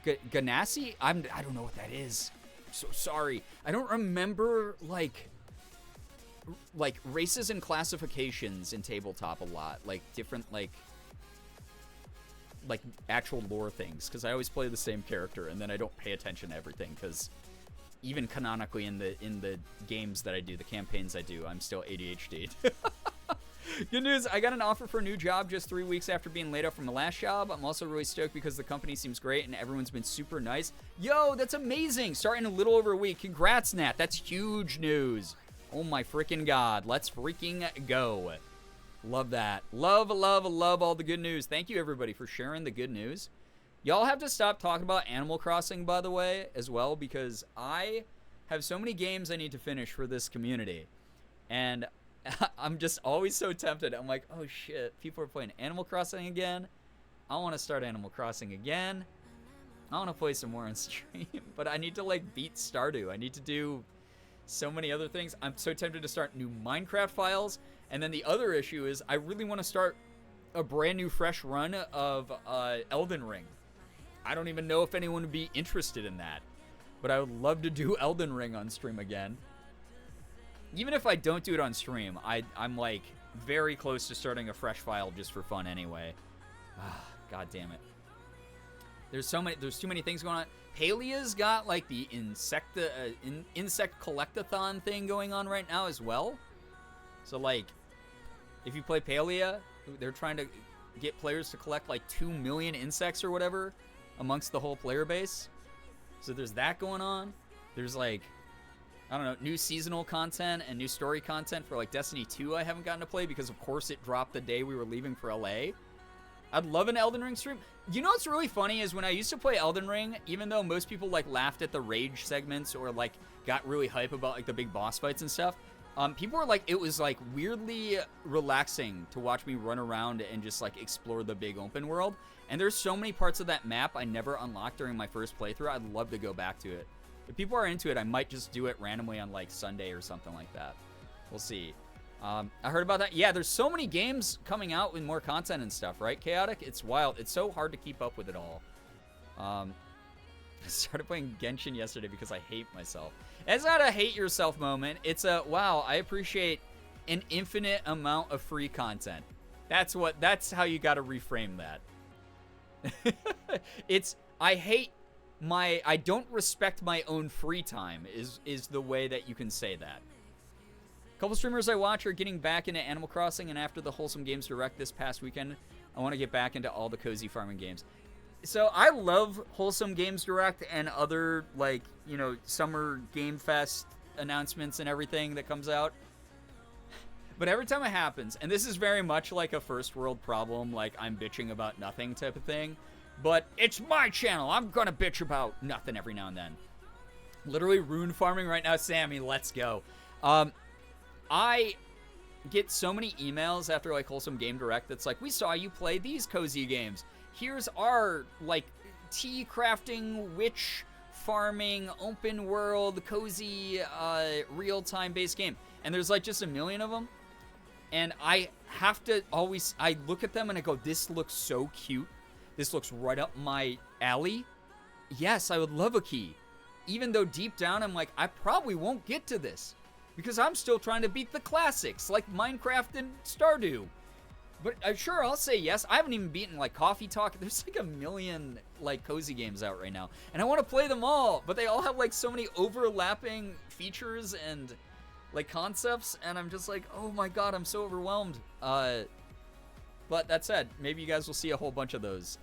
E: Ganassi? I don't know what that is. I'm so sorry. I don't remember, like... like races and classifications in tabletop a lot, like different like actual lore things, because I always play the same character and then I don't pay attention to everything, because even canonically in the games that I do, the campaigns I do, I'm still ADHD'd. Good news, I got an offer for a new job just 3 weeks after being laid off from the last job. I'm also really stoked because the company seems great and everyone's been super nice. Yo, that's amazing. Starting a little over a week. Congrats, Nat. That's huge news. Oh my freaking God. Let's freaking go. Love that. Love all the good news. Thank you, everybody, for sharing the good news. Y'all have to stop talking about Animal Crossing, by the way, as well, because I have so many games I need to finish for this community. And I'm just always so tempted. I'm like, oh shit, people are playing Animal Crossing again. I want to start Animal Crossing again. I want to play some more on stream, but I need to like beat Stardew. I need to do so many other things. I'm so tempted to start new Minecraft files. And then the other issue is I really want to start a brand new fresh run of Elden Ring. I don't even know if anyone would be interested in that, but I would love to do Elden Ring on stream again. Even if I don't do it on stream, I'm like very close to starting a fresh file just for fun anyway. God damn it. There's too many things going on. Palea's got like the insect collectathon thing going on right now as well. So like, if you play Palea, they're trying to get players to collect like 2 million insects or whatever amongst the whole player base. So there's that going on. There's like, I don't know, new seasonal content and new story content for like Destiny 2 I haven't gotten to play because of course it dropped the day we were leaving for LA. I'd love an Elden Ring stream. You know what's really funny is when I used to play Elden Ring, even though most people like laughed at the rage segments or like got really hype about like the big boss fights and stuff, people were like, it was like weirdly relaxing to watch me run around and just like explore the big open world. And there's so many parts of that map I never unlocked during my first playthrough. I'd love to go back to it. If people are into it, I might just do it randomly on like Sunday or something like that. We'll see. I heard about that. Yeah, there's so many games coming out with more content and stuff, right? Chaotic? It's wild. It's so hard to keep up with it all. I started playing Genshin yesterday because I hate myself. It's not a hate yourself moment. It's a, wow, I appreciate an infinite amount of free content. That's how you got to reframe that. It's, I don't respect my own free time is the way that you can say that. A couple streamers I watch are getting back into Animal Crossing, and after the Wholesome Games Direct this past weekend, I want to get back into all the cozy farming games. So I love Wholesome Games Direct and other, like, you know, Summer Game Fest announcements and everything that comes out. But every time it happens, and this is very much like a first world problem, like I'm bitching about nothing type of thing, but it's my channel. I'm going to bitch about nothing every now and then. Literally rune farming right now. Sammy, let's go. I get so many emails after like Wholesome Game Direct that's like, we saw you play these cozy games. Here's our like tea crafting, witch farming, open world, cozy, real-time based game. And there's like just a million of them. And I have to always, I look at them and I go, this looks so cute. This looks right up my alley. Yes, I would love a key. Even though deep down I'm like, I probably won't get to this. Because I'm still trying to beat the classics, like Minecraft and Stardew. But I'm sure I'll say yes. I haven't even beaten, like, Coffee Talk. There's, like, a million, like, cozy games out right now. And I want to play them all. But they all have, like, so many overlapping features and, like, concepts. And I'm just like, oh, my God, I'm so overwhelmed. But that said, maybe you guys will see a whole bunch of those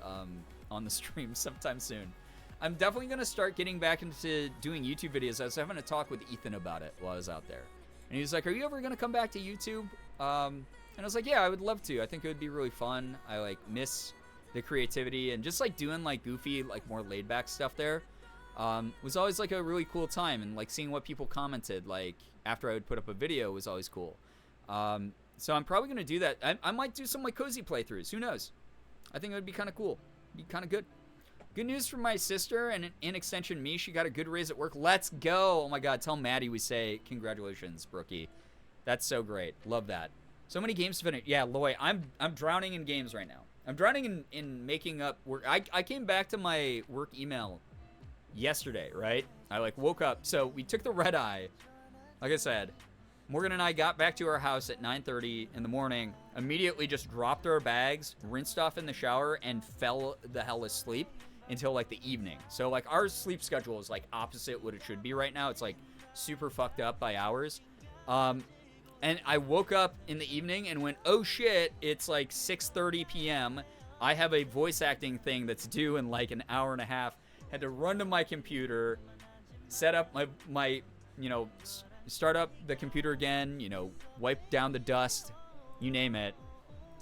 E: on the stream sometime soon. I'm definitely going to start getting back into doing YouTube videos. I was having a talk with Ethan about it while I was out there. And he was like, are you ever going to come back to YouTube? And I was like, yeah, I would love to. I think it would be really fun. I, like, miss the creativity. And just, like, doing, like, goofy, like, more laid-back stuff there was always, like, a really cool time. And, like, seeing what people commented, like, after I would put up a video was always cool. So I'm probably going to do that. I might do some, like, cozy playthroughs. Who knows? I think it would be kind of cool. Be kind of good. Good news from my sister and in extension me. She got a good raise at work. Let's go. Oh my God. Tell Maddie we say congratulations, Brookie. That's so great. Love that. So many games to finish. Yeah, Loy, I'm drowning in games right now. I'm drowning in making up work. I came back to my work email yesterday, right? I like woke up. So we took the red eye, like I said, Morgan and I got back to our house at 9:30 in the morning, immediately just dropped our bags, rinsed off in the shower, and fell the hell asleep until like the evening. So like our sleep schedule is like opposite what it should be right now. It's like super fucked up by hours. And I woke up in the evening and went, oh shit, it's like 6:30 p.m. I have a voice acting thing that's due in like an hour and a half. Had to run to my computer, set up my start up the computer again, wipe down the dust, you name it,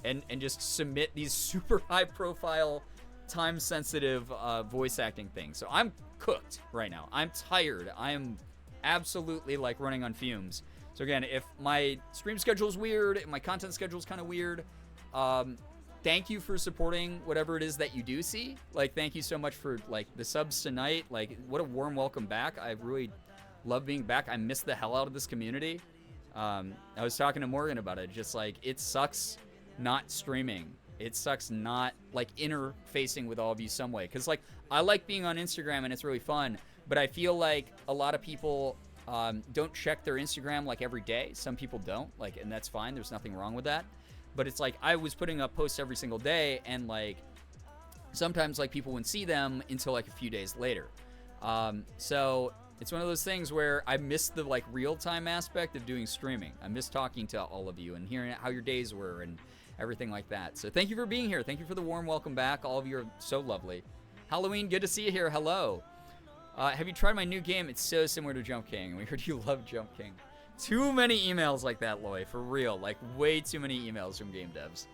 E: and just submit these super high profile, time sensitive voice acting things. So I'm cooked right now. I'm tired. I am absolutely like running on fumes. So again, if my stream schedule is weird, if my content schedule is kind of weird, thank you for supporting whatever it is that you do see. Like, thank you so much for like the subs tonight. Like, what a warm welcome back. I really love being back. I miss the hell out of this community. I was talking to Morgan about it. Just like, it sucks not streaming. It sucks not like interfacing with all of you some way. Because like, I like being on Instagram and it's really fun. But I feel like a lot of people don't check their Instagram like every day. Some people don't. Like, and that's fine. There's nothing wrong with that. But it's like, I was putting up posts every single day. And like, sometimes like people wouldn't see them until like a few days later. So it's one of those things where I miss the like real-time aspect of doing streaming. I miss talking to all of you and hearing how your days were and everything like that. So thank you for being here. Thank you for the warm welcome back. All of you are so lovely. Halloween, good to see you here. Hello. Have you tried my new game? It's so similar to Jump King. We heard you love Jump King. Too many emails like that, Loy. For real. Like, way too many emails from game devs.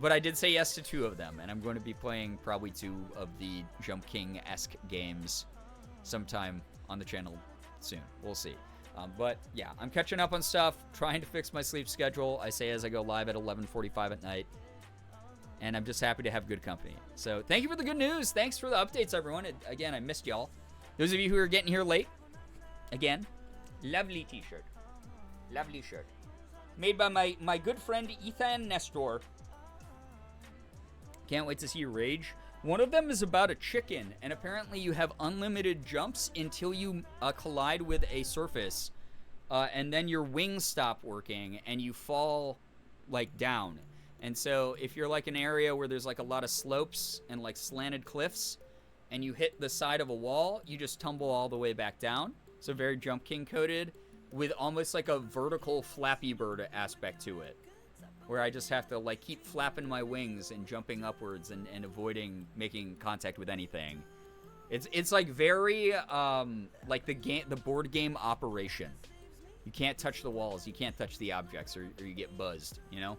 E: But I did say yes to 2 of them, and I'm going to be playing probably 2 of the Jump King-esque games sometime on the channel soon. We'll see. But yeah, I'm catching up on stuff, trying to fix my sleep schedule. I say as I go live at 11:45 at night. And I'm just happy to have good company. So thank you for the good news. Thanks for the updates, everyone. Again, I missed y'all. Those of you who are getting here late, again, lovely t-shirt. Lovely shirt. Made by my good friend Ethan Nestor. Can't wait to see you rage. One of them is about a chicken, and apparently you have unlimited jumps until you collide with a surface, and then your wings stop working, and you fall, like, down. And so if you're, like, an area where there's, like, a lot of slopes and, like, slanted cliffs, and you hit the side of a wall, you just tumble all the way back down. So very Jump King coded, with almost, like, a vertical Flappy Bird aspect to it, where I just have to like keep flapping my wings and jumping upwards and avoiding making contact with anything. It's like very like the board game Operation. You can't touch the walls, you can't touch the objects, or you get buzzed, you know?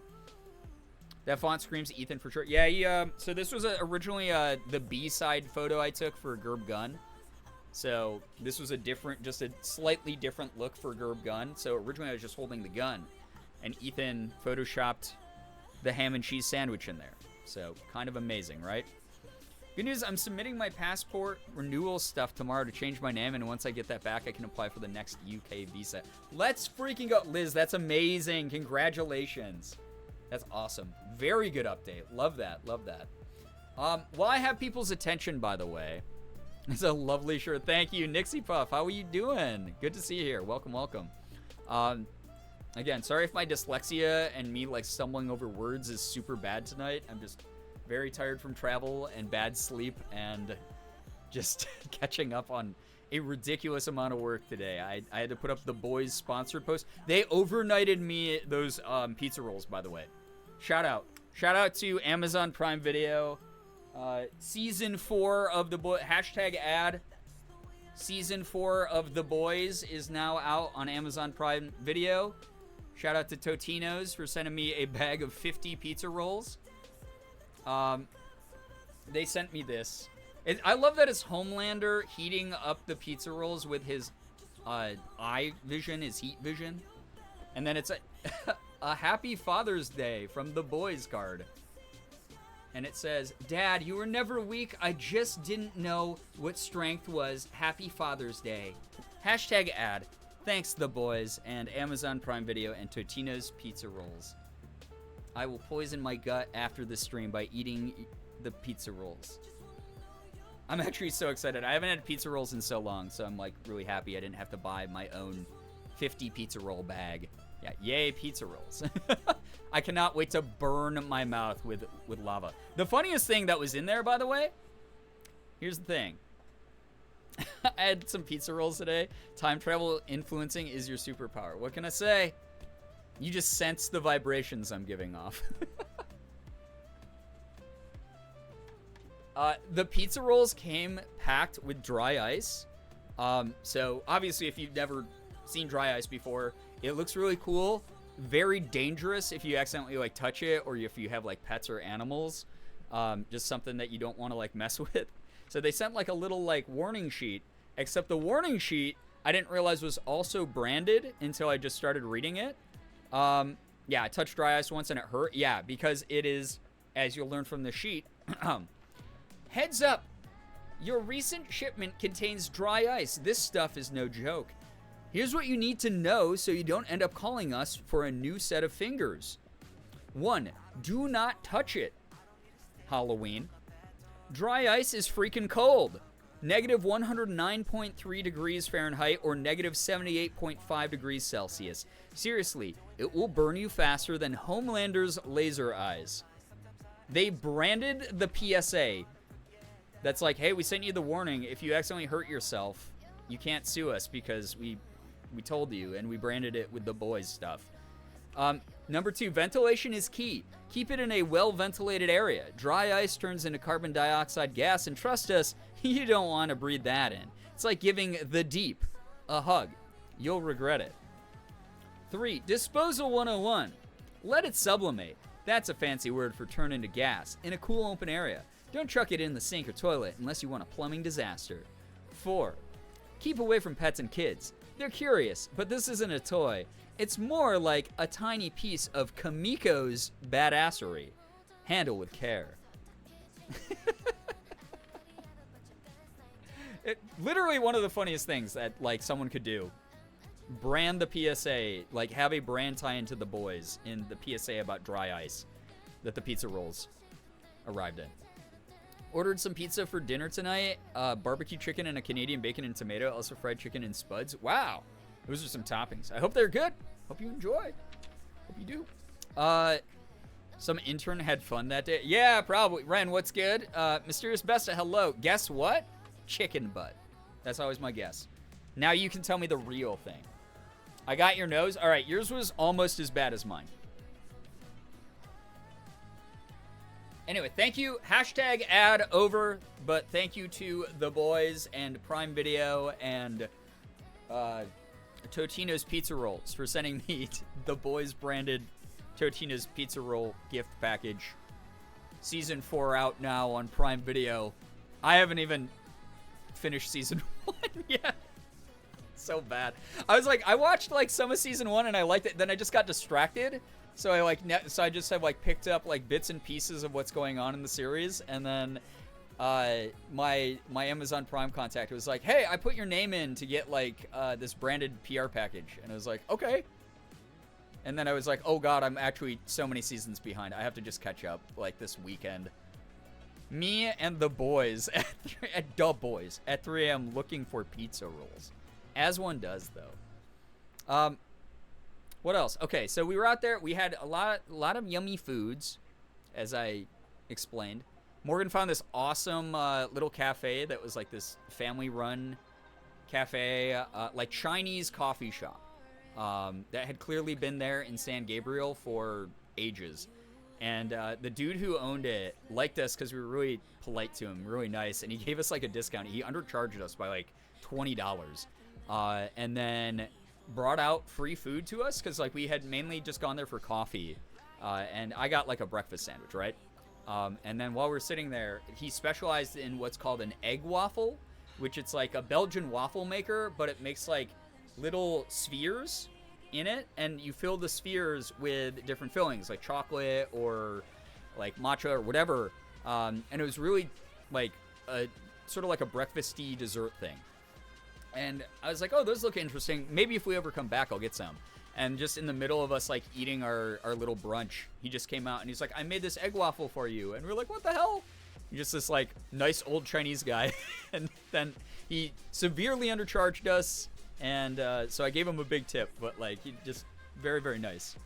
E: That font screams Ethan for sure. Yeah, so this was originally the B-side photo I took for Gerb Gun. So this was just a slightly different look for Gerb Gun. So originally I was just holding the gun, and Ethan photoshopped the ham and cheese sandwich in there. So, kind of amazing, right? Good news, I'm submitting my passport renewal stuff tomorrow to change my name, and once I get that back, I can apply for the next UK visa. Let's freaking go. Liz, that's amazing. Congratulations. That's awesome. Very good update. Love that. Love that. While I have people's attention, by the way, it's a lovely shirt. Thank you, Nixie Puff. How are you doing? Good to see you here. Welcome, welcome. Again, sorry if my dyslexia and me like stumbling over words is super bad tonight. I'm just very tired from travel and bad sleep and just catching up on a ridiculous amount of work today. I had to put up the boys sponsored post. They overnighted me those pizza rolls, by the way. Shout out to Amazon Prime Video. Season 4 of the hashtag ad. Season 4 of The Boys is now out on Amazon Prime Video. Shout out to Totino's for sending me a bag of 50 pizza rolls. They sent me this. I love that it's Homelander heating up the pizza rolls with his eye vision, his heat vision. And then it's a Happy Father's Day from The Boys card. And it says, Dad, you were never weak. I just didn't know what strength was. Happy Father's Day. Hashtag ad. Thanks, The Boys, and Amazon Prime Video, and Totino's Pizza Rolls. I will poison my gut after the stream by eating the pizza rolls. I'm actually so excited. I haven't had pizza rolls in so long, so I'm like really happy I didn't have to buy my own 50 pizza roll bag. Yeah, yay, pizza rolls. I cannot wait to burn my mouth with lava. The funniest thing that was in there, by the way, here's the thing. I had some pizza rolls today. Time travel influencing is your superpower. What can I say? You just sense the vibrations I'm giving off. The pizza rolls came packed with dry ice. So obviously if you've never seen dry ice before, it looks really cool. Very dangerous if you accidentally like touch it, or if you have like pets or animals. Just something that you don't want to like mess with. So they sent like a little like warning sheet, except the warning sheet I didn't realize was also branded until I just started reading it. Yeah, I touched dry ice once and it hurt. Yeah, because it is, as you'll learn from the sheet, heads up, your recent shipment contains dry ice. This stuff is no joke. Here's what you need to know so you don't end up calling us for a new set of fingers. 1. Do not touch it. Halloween. Dry ice is freaking cold. Negative 109.3 degrees Fahrenheit or negative 78.5 degrees Celsius. Seriously, it will burn you faster than Homelander's laser eyes. They branded the PSA. That's like, hey, we sent you the warning. If you accidentally hurt yourself, you can't sue us because we told you, and we branded it with the boys stuff. Number 2, ventilation is key. Keep it in a well-ventilated area. Dry ice turns into carbon dioxide gas, and trust us, you don't want to breathe that in. It's like giving the deep a hug. You'll regret it. 3, disposal 101. Let it sublimate. That's a fancy word for turn into gas in a cool open area. Don't chuck it in the sink or toilet unless you want a plumbing disaster. 4, keep away from pets and kids. They're curious, but this isn't a toy. It's more like a tiny piece of Kamiko's badassery. Handle with care. Literally one of the funniest things that like someone could do. Brand the PSA, like have a brand tie into the boys in the PSA about dry ice that the pizza rolls arrived in. Ordered some pizza for dinner tonight. Barbecue chicken and a Canadian bacon and tomato. Also fried chicken and spuds. Wow. Those are some toppings. I hope they're good. Hope you enjoy. Hope you do. Some intern had fun that day. Yeah, probably. Ren, what's good? Mysterious Besta, hello. Guess what? Chicken butt. That's always my guess. Now you can tell me the real thing. I got your nose. All right, yours was almost as bad as mine. Anyway, thank you. Hashtag ad over, but thank you to the boys and Prime Video and Totino's Pizza Rolls for sending me the boys branded Totino's Pizza Roll gift package. Season 4 out now on Prime Video. I haven't even finished Season 1 yet. So bad. I was like, I watched like some of Season 1 and I liked it. Then I just got distracted. So I just have like picked up like bits and pieces of what's going on in the series, and then my Amazon Prime contact was like, "Hey, I put your name in to get like this branded PR package," and I was like, "Okay." And then I was like, "Oh God, I'm actually so many seasons behind. I have to just catch up like this weekend." Me and the boys at 3 a.m. looking for pizza rolls, as one does though. What else? Okay, so we were out there. We had a lot of yummy foods, as I explained. Morgan found this awesome little cafe that was like this family-run cafe, like Chinese coffee shop that had clearly been there in San Gabriel for ages. And the dude who owned it liked us because we were really polite to him, really nice, and he gave us like a discount. He undercharged us by like $20, and then brought out free food to us because like we had mainly just gone there for coffee, and I got like a breakfast sandwich, right? And then while we're sitting there, he specialized in what's called an egg waffle, which it's like a Belgian waffle maker, but it makes like little spheres in it, and you fill the spheres with different fillings like chocolate or like matcha or whatever, and it was really like a sort of like a breakfasty dessert thing. And I was like, oh, those look interesting. Maybe if we ever come back, I'll get some. And just in the middle of us, like, eating our little brunch, he just came out and he's like, I made this egg waffle for you. And we're like, what the hell? He's just this, like, nice old Chinese guy. And then he severely undercharged us. And so I gave him a big tip, but like he just very, very nice.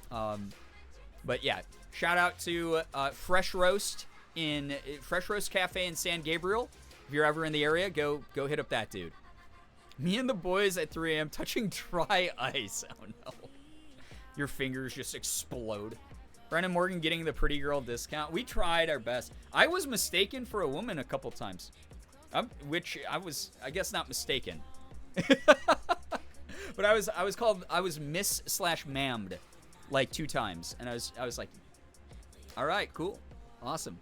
E: But yeah, shout out to Fresh Roast Cafe in San Gabriel. If you're ever in the area, go hit up that dude. Me and the boys at 3 a.m. touching dry ice. Oh no. Your fingers just explode. Brandon Morgan getting the pretty girl discount. We tried our best. I was mistaken for a woman a couple times. Which I was, I guess, not mistaken. But I was miss/mammed like 2 times. And I was like, all right, cool. Awesome.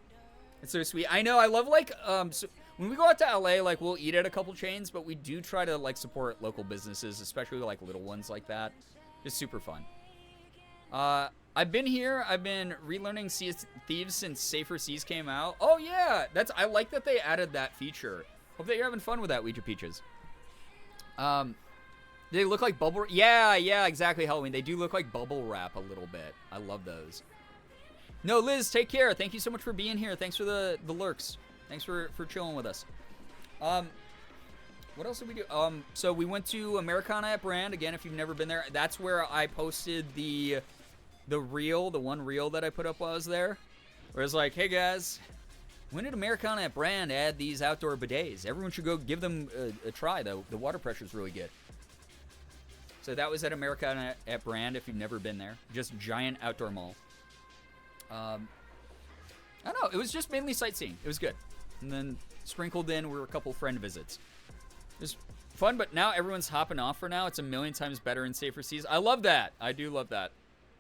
E: It's so sweet. I know, I love like, so when we go out to LA, like we'll eat at a couple chains, but we do try to like support local businesses, especially like little ones like that. Just super fun. I've been here. I've been relearning Sea of Thieves since Safer Seas came out. Oh yeah, I like that they added that feature. Hope that you're having fun with that, Ouija Peaches. They look like bubble. Yeah, exactly. Halloween. They do look like bubble wrap a little bit. I love those. No, Liz, take care. Thank you so much for being here. Thanks for the lurks. Thanks for chilling with us. What else did we do? So we went to Americana at Brand again. If you've never been there, that's where I posted the one reel that I put up while I was there. Where it's like, hey guys, when did Americana at Brand add these outdoor bidets? Everyone should go give them a try. The water pressure is really good. So that was at Americana at Brand. If you've never been there, just giant outdoor mall. I don't know. It was just mainly sightseeing. It was good. And then sprinkled in were a couple friend visits. It was fun, but now everyone's hopping off for now. It's a million times better in Safer Seas. I love that. I do love that.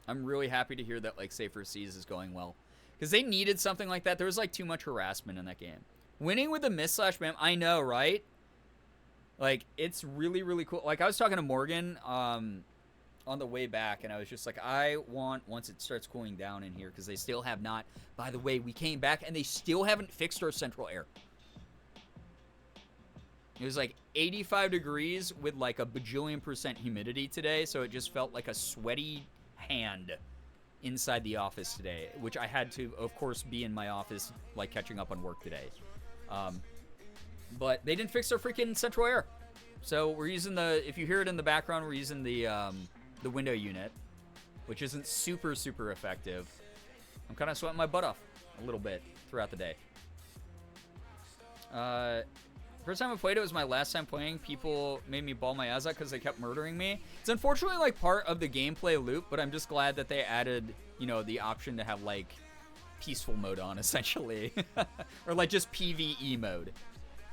E: I'm really happy to hear that like Safer Seas is going well. Because they needed something like that. There was like too much harassment in that game. Winning with a miss/mem. I know, right? Like, it's really, really cool. Like, I was talking to Morgan on the way back, and I was just like, I want, once it starts cooling down in here, because they still have not. By the way, we came back, and they still haven't fixed our central air. It was like 85 degrees with like a bajillion% humidity today, so it just felt like a sweaty hand inside the office today, which I had to, of course, be in my office, like, catching up on work today. But they didn't fix their freaking central air. So we're using if you hear it in the background, we're using the window unit, which isn't super, super effective. I'm kind of sweating my butt off a little bit throughout the day. First time I played it was my last time playing. People made me bawl my eyes out because they kept murdering me. It's unfortunately like part of the gameplay loop, but I'm just glad that they added, the option to have like peaceful mode on, essentially. Or like just PvE mode.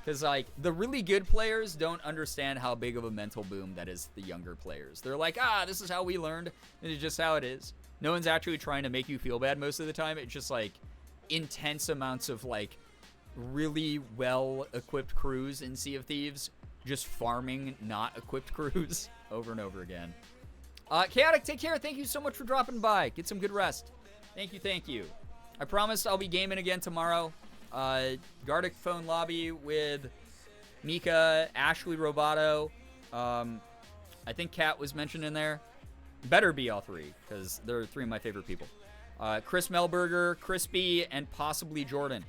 E: Because, like, the really good players don't understand how big of a mental boom that is the younger players. They're like, this is how we learned. It's just how it is. No one's actually trying to make you feel bad most of the time. It's just, like, intense amounts of, like, really well-equipped crews in Sea of Thieves. Just farming not equipped crews over and over again. Chaotic, take care. Thank you so much for dropping by. Get some good rest. Thank you. I promise I'll be gaming again tomorrow. Gardic phone lobby with Mika, Ashley Roboto. I think Kat was mentioned in there. Better be all three, because they're 3 of my favorite people. Chris Melberger, Crispy, and possibly Jordan.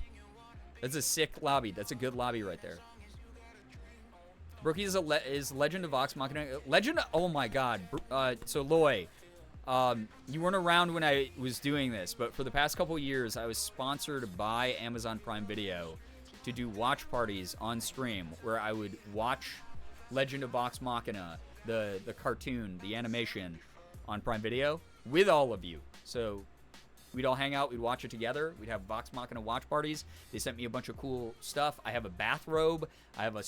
E: That's a sick lobby. That's a good lobby right there. Brookie is Legend of Vox Machina. Oh my god. So Loy. You weren't around when I was doing this, but for the past couple years, I was sponsored by Amazon Prime Video to do watch parties on stream where I would watch Legend of Vox Machina, the cartoon, the animation on Prime Video with all of you. So we'd all hang out, we'd watch it together, we'd have Vox Machina watch parties. They sent me a bunch of cool stuff. I have a bathrobe, I have a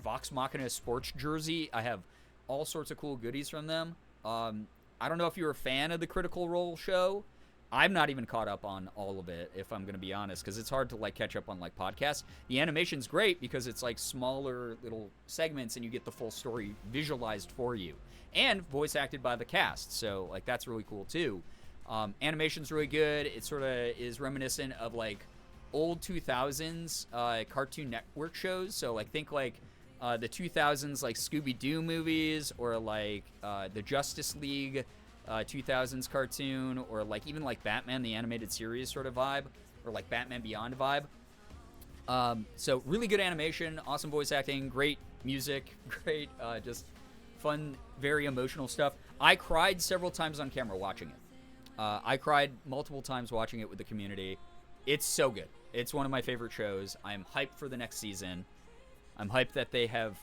E: Vox Machina sports jersey, I have all sorts of cool goodies from them. I don't know if you're a fan of the Critical Role show. I'm not even caught up on all of it, if I'm going to be honest, because it's hard to like catch up on like podcasts. The animation's great because it's like smaller little segments and you get the full story visualized for you. And voice acted by the cast, so like that's really cool too. Animation's really good. It sort of is reminiscent of like old 2000s Cartoon Network shows. So like think like the 2000s like Scooby-Doo movies, or like the Justice League 2000s cartoon, or like even like Batman the animated series sort of vibe, or like Batman Beyond vibe. So really good animation, awesome voice acting, great music, great, just fun, very emotional stuff. I cried several times on camera watching it. I cried multiple times watching it with the community. It's so good. It's one of my favorite shows. I'm hyped for the next season. I'm hyped that they have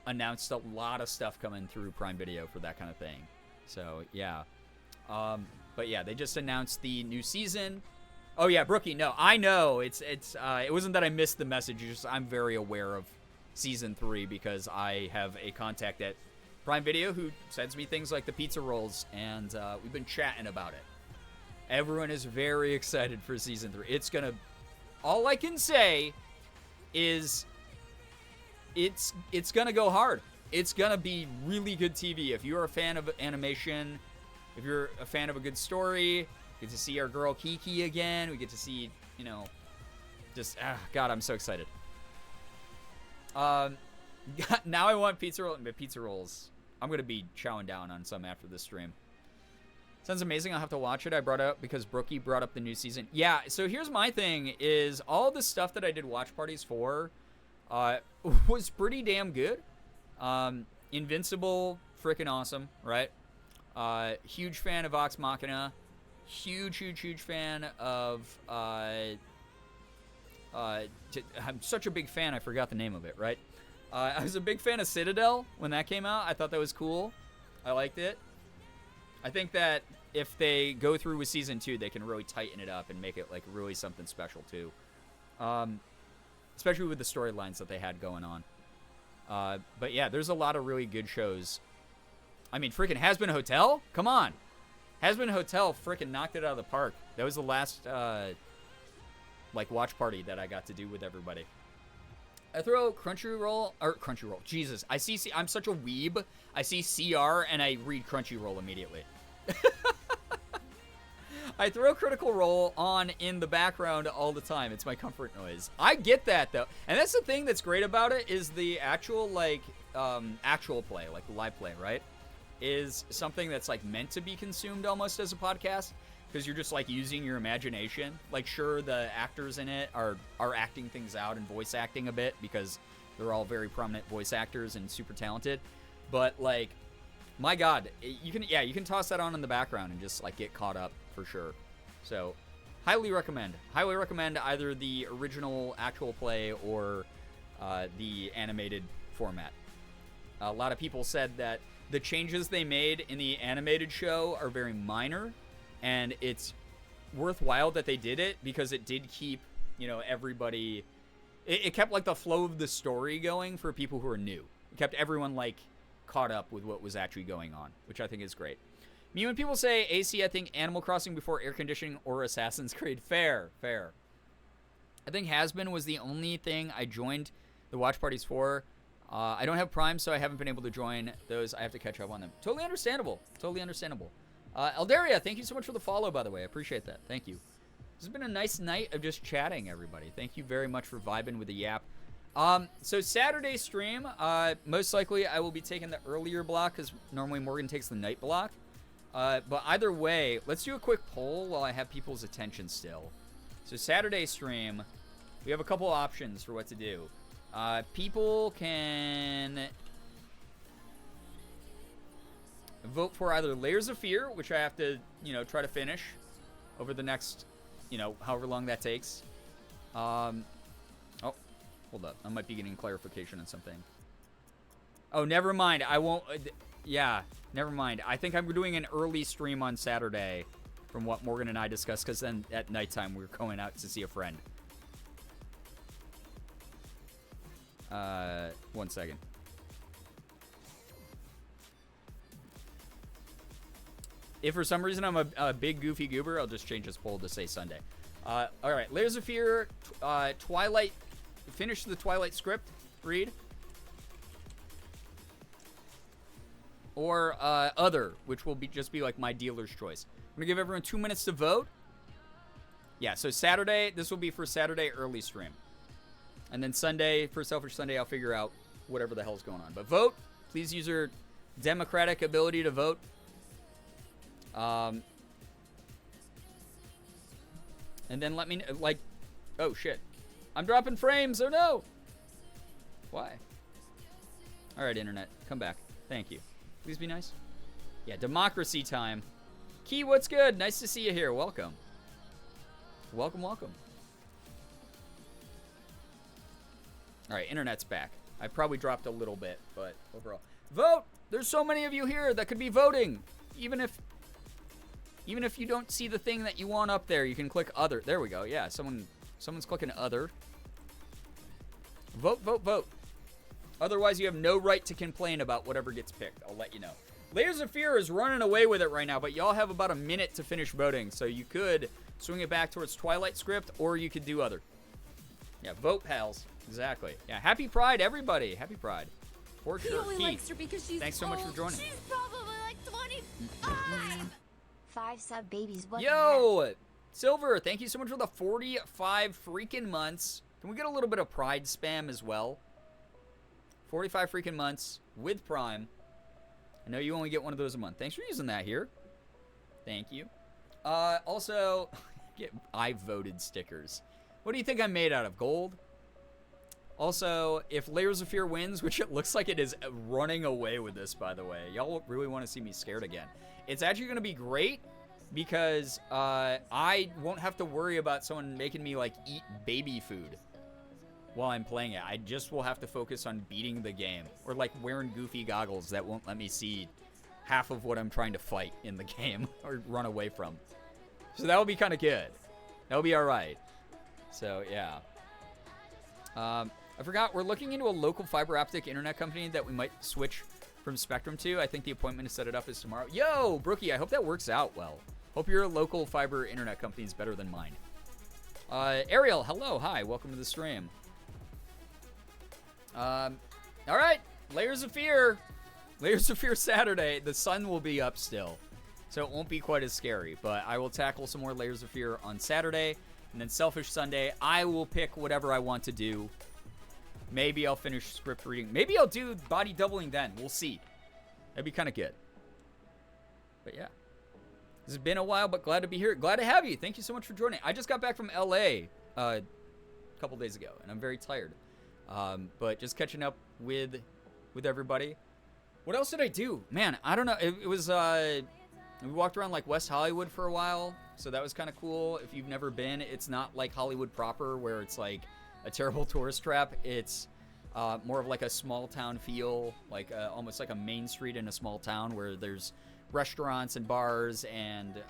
E: announced a lot of stuff coming through Prime Video for that kind of thing. So, yeah. But yeah, they just announced the new season. Oh yeah, Brookie, no, I know. It wasn't that I missed the message, it's just I'm very aware of season 3 because I have a contact at Prime Video who sends me things like the pizza rolls, and we've been chatting about it. Everyone is very excited for season 3. It's gonna, all I can say is it's gonna go hard. It's gonna be really good TV. If you're a fan of animation, if you're a fan of a good story, get to see our girl Kiki again. We get to see, you know, just, God, I'm so excited. Now I want pizza rolls. I'm gonna be chowing down on some after this stream. Sounds amazing. I'll have to watch it. I brought it up because Brookie brought up the new season. Yeah, so here's my thing is all the stuff that I did watch parties for was pretty damn good. Invincible, freaking awesome, right? Huge fan of Vox Machina. Huge fan of I'm such a big fan, I forgot the name of it, right? I was a big fan of Citadel when that came out. I thought that was cool. I liked it. I think that if they go through with season 2, they can really tighten it up and make it like really something special too. Especially with the storylines that they had going on. But yeah, there's a lot of really good shows. I mean, freaking Has Been Hotel? Come on. Has Been Hotel freaking knocked it out of the park. That was the last like watch party that I got to do with everybody. I throw Crunchyroll. Jesus, I'm such a weeb. I see CR and I read Crunchyroll immediately. I throw Critical Role on in the background all the time. It's my comfort noise. I get that though, and that's the thing that's great about it is the actual like actual play, like the live play, right? Is something that's like meant to be consumed almost as a podcast because you're just like using your imagination. Like sure, the actors in it are acting things out and voice acting a bit because they're all very prominent voice actors and super talented. But like, my God, you can toss that on in the background and just like get caught up for sure. So, highly recommend either the original actual play or the animated format. A lot of people said that the changes they made in the animated show are very minor, and it's worthwhile that they did it because it did keep, you know, everybody. It kept like the flow of the story going for people who are new. It kept everyone like caught up with what was actually going on, which I think is great. Me, when people say AC, I think Animal Crossing before air conditioning or Assassin's Creed. Fair. I think Has Been was the only thing I joined the watch parties for. I don't have Prime, so I haven't been able to join those. I have to catch up on them. Totally understandable. Eldaria, thank you so much for the follow, by the way. I appreciate that. Thank you. This has been a nice night of just chatting, everybody. Thank you very much for vibing with the yap. So Saturday stream, most likely I will be taking the earlier block because normally Morgan takes the night block. But either way, let's do a quick poll while I have people's attention still. So Saturday stream, we have a couple options for what to do. People can vote for either Layers of Fear, which I have to, you know, try to finish over the next, you know, however long that takes. Oh, hold up. I might be getting clarification on something. Oh, never mind. I won't. Yeah, never mind. I think I'm doing an early stream on Saturday from what Morgan and I discussed, because then at nighttime we're going out to see a friend. 1 second. If for some reason I'm a big goofy goober, I'll just change this poll to say Sunday. All right, Layers of Fear, Twilight. Finish the Twilight script. Read. Or other, which will just be like my dealer's choice. I'm gonna give everyone 2 minutes to vote. Yeah, so Saturday, this will be for Saturday early stream. And then Sunday, for Selfish Sunday, I'll figure out whatever the hell's going on. But vote. Please use your democratic ability to vote. And then let me, like, oh shit. I'm dropping frames, oh no! Why? All right, internet, come back. Thank you. Please be nice. Yeah, democracy time. Key, what's good? Nice to see you here. Welcome. Welcome, welcome. All right, internet's back. I probably dropped a little bit, but overall. Vote! There's so many of you here that could be voting. Even if you don't see the thing that you want up there, you can click other. There we go. Yeah, someone's clicking other. Vote, vote, vote. Otherwise, you have no right to complain about whatever gets picked. I'll let you know. Layers of Fear is running away with it right now, but y'all have about a minute to finish voting, so you could swing it back towards Twilight Script, or you could do other. Yeah, vote, pals. Exactly. Yeah, happy Pride, everybody. Happy Pride. For
B: He
E: sure.
B: only likes her because she's
E: Thanks so much for
B: old.
E: joining.
B: She's probably like 25.
D: 5 sub babies. What the
E: Yo, Silver, thank you so much for the 45 freaking months. Can we get a little bit of Pride spam as well? 45 freaking months with Prime. I know you only get one of those a month. Thanks for using that here. Thank you. Also, I voted stickers. What do you think I'm made out of? Gold? Also, if Layers of Fear wins, which it looks like it is running away with this, by the way. Y'all really want to see me scared again. It's actually going to be great because I won't have to worry about someone making me, like, eat baby food while I'm playing it. I just will have to focus on beating the game. Or, like, wearing goofy goggles that won't let me see half of what I'm trying to fight in the game or run away from. So that will be kind of good. That will be all right. So, yeah. I forgot, we're looking into a local fiber optic internet company that we might switch from Spectrum to. I think the appointment to set it up is tomorrow. Yo, Brookie, I hope that works out well. Hope your local fiber internet company is better than mine. Ariel, hello, hi, welcome to the stream. All right, Layers of Fear. Layers of Fear Saturday. The sun will be up still, so it won't be quite as scary, but I will tackle some more Layers of Fear on Saturday, and then Selfish Sunday, I will pick whatever I want to do. Maybe I'll finish script reading. Maybe I'll do body doubling then. We'll see. That'd be kind of good. But yeah. This has been a while, but glad to be here. Glad to have you. Thank you so much for joining. I just got back from LA a couple days ago, and I'm very tired. But just catching up with everybody. What else did I do? Man, I don't know. It was, we walked around like West Hollywood for a while, so that was kind of cool. If you've never been, it's not like Hollywood proper where it's like a terrible tourist trap. It's more of like a small town feel, like almost like a main street in a small town where there's restaurants and bars and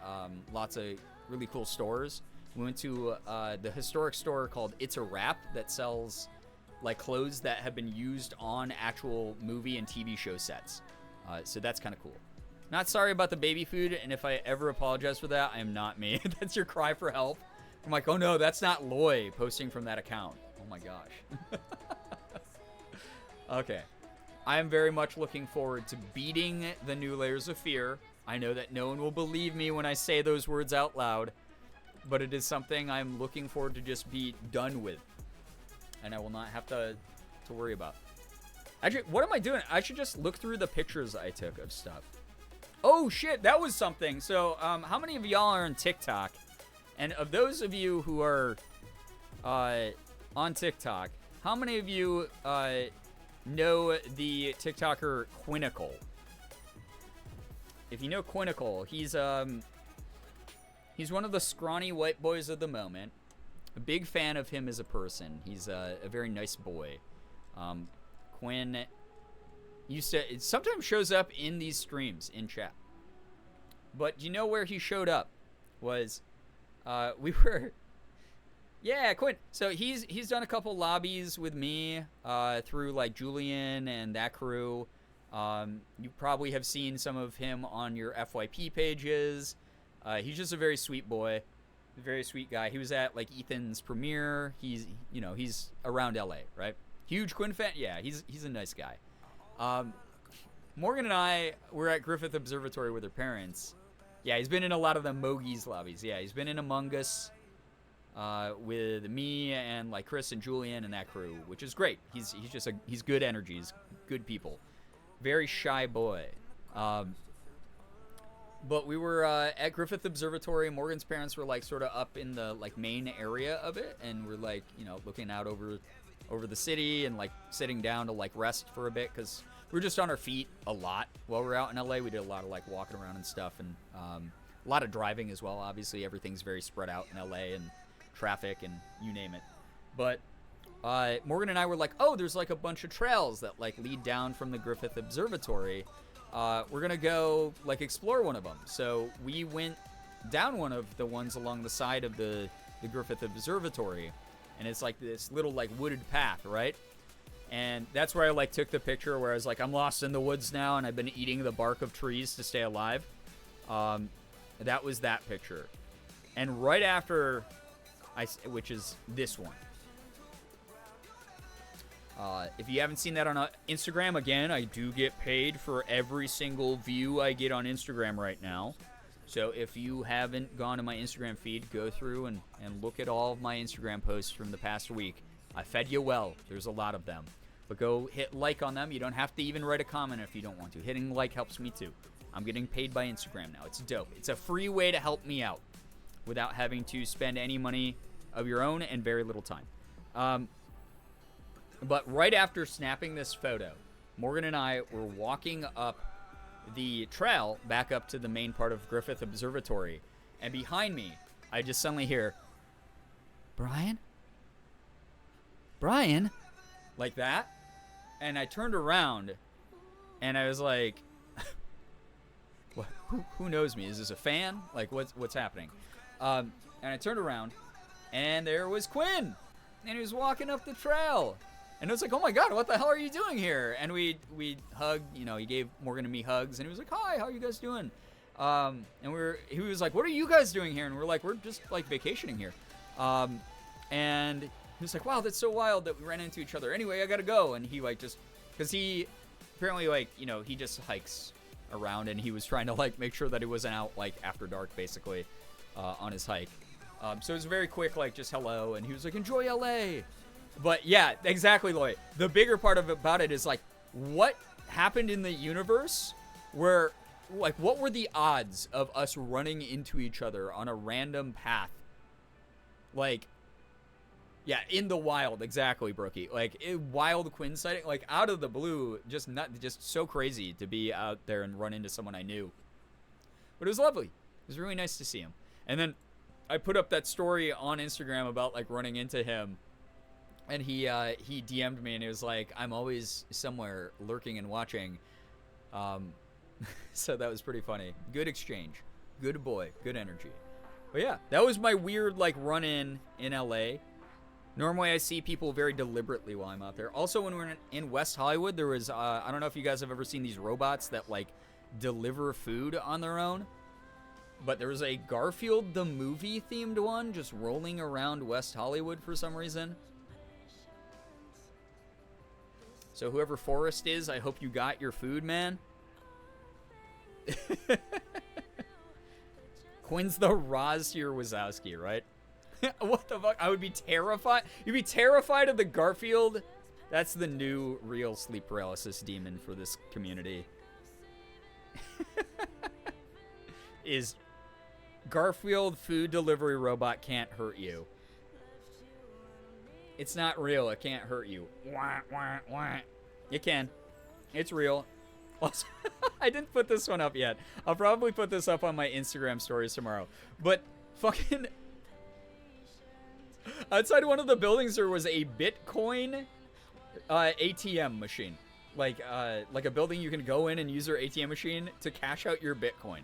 E: lots of really cool stores. We went to the historic store called It's a Wrap that sells like clothes that have been used on actual movie and TV show sets. So that's kind of cool. Not sorry about the baby food, and if I ever apologize for that, I am not me. That's your cry for help. I'm like, oh no, that's not Loy posting from that account. Oh my gosh. Okay. I am very much looking forward to beating the new Layers of Fear. I know that no one will believe me when I say those words out loud, but it is something I'm looking forward to just be done with. And I will not have to worry about. Actually, what am I doing? I should just look through the pictures I took of stuff. Oh shit, that was something. So, how many of y'all are on TikTok? And of those of you who are on TikTok, how many of you know the TikToker Quinnicle? If you know Quinnicle, he's one of the scrawny white boys of the moment. A big fan of him as a person. He's a very nice boy. Quinn sometimes shows up in these streams in chat. But you know where he showed up? Was yeah, Quinn. So he's done a couple lobbies with me through like Julian and that crew. You probably have seen some of him on your FYP pages. He's just a very sweet boy, a very sweet guy. He was at like Ethan's premiere. He's around LA, right? Huge Quinn fan. Yeah, he's a nice guy. Morgan and I were at Griffith Observatory with her parents. Yeah, he's been in a lot of the Mogies lobbies. Yeah, he's been in Among Us with me and like Chris and Julian and that crew, which is great. He's good energy. He's good people. Very shy boy. But we were at Griffith Observatory. Morgan's parents were like sort of up in the like main area of it, and we're like looking out over the city and like sitting down to like rest for a bit because we're just on our feet a lot while we're out in LA. We did a lot of like walking around and stuff, and a lot of driving as well. Obviously, everything's very spread out in LA and traffic and you name it. But Morgan and I were like, oh, there's like a bunch of trails that like lead down from the Griffith Observatory. We're gonna go like explore one of them. So we went down one of the ones along the side of the Griffith Observatory, and it's like this little like wooded path, right? And that's where I like took the picture where I was like, I'm lost in the woods now, and I've been eating the bark of trees to stay alive. That was that picture. And right after, which is this one. If you haven't seen that on Instagram, again, I do get paid for every single view I get on Instagram right now. So if you haven't gone to my Instagram feed, go through and look at all of my Instagram posts from the past week. I fed you well. There's a lot of them. But go hit like on them. You don't have to even write a comment if you don't want to. Hitting like helps me too. I'm getting paid by Instagram now. It's dope. It's a free way to help me out without having to spend any money of your own and very little time. But right after snapping this photo, Morgan and I were walking up the trail back up to the main part of Griffith Observatory. And behind me, I just suddenly hear, Brian? Brian? Like that. And I turned around, and I was like, what, who knows me? Is this a fan? Like, what's happening? And I turned around, and there was Quinn. And he was walking up the trail. And it was like, oh my God, what the hell are you doing here? And we hugged, you know, he gave Morgan and me hugs, and he was like, hi, how are you guys doing? And he was like, what are you guys doing here? And we're like, we're just like vacationing here. And he was like, wow, that's so wild that we ran into each other. Anyway, I gotta go. And he like just, cause he apparently like, you know, he just hikes around, and he was trying to like make sure that he wasn't out like after dark basically, on his hike. So it was very quick, like just hello. And he was like, enjoy LA. But yeah, exactly, Lloyd. The bigger part about it is like, what happened in the universe where, like, what were the odds of us running into each other on a random path? Like, yeah, in the wild, exactly, Brookie. Like, wild Quinn sighting, like, out of the blue, just so crazy to be out there and run into someone I knew. But it was lovely. It was really nice to see him. And then I put up that story on Instagram about, like, running into him. And he DM'd me, and he was like, I'm always somewhere lurking and watching. So that was pretty funny. Good exchange. Good boy. Good energy. But yeah, that was my weird, like, run-in LA. Normally I see people very deliberately while I'm out there. Also, when we were in West Hollywood, there was, I don't know if you guys have ever seen these robots that, like, deliver food on their own. But there was a Garfield the Movie themed one just rolling around West Hollywood for some reason. So whoever Forrest is, I hope you got your food, man. Quinn's the Roz here, Wazowski, right? What the fuck? I would be terrified. You'd be terrified of the Garfield. That's the new real sleep paralysis demon for this community. Is Garfield food delivery robot can't hurt you. It's not real. It can't hurt you. Wah, wah, wah. It can. It's real. Also, I didn't put this one up yet. I'll probably put this up on my Instagram stories tomorrow. But fucking outside one of the buildings, there was a Bitcoin ATM machine. Like a building you can go in and use your ATM machine to cash out your Bitcoin.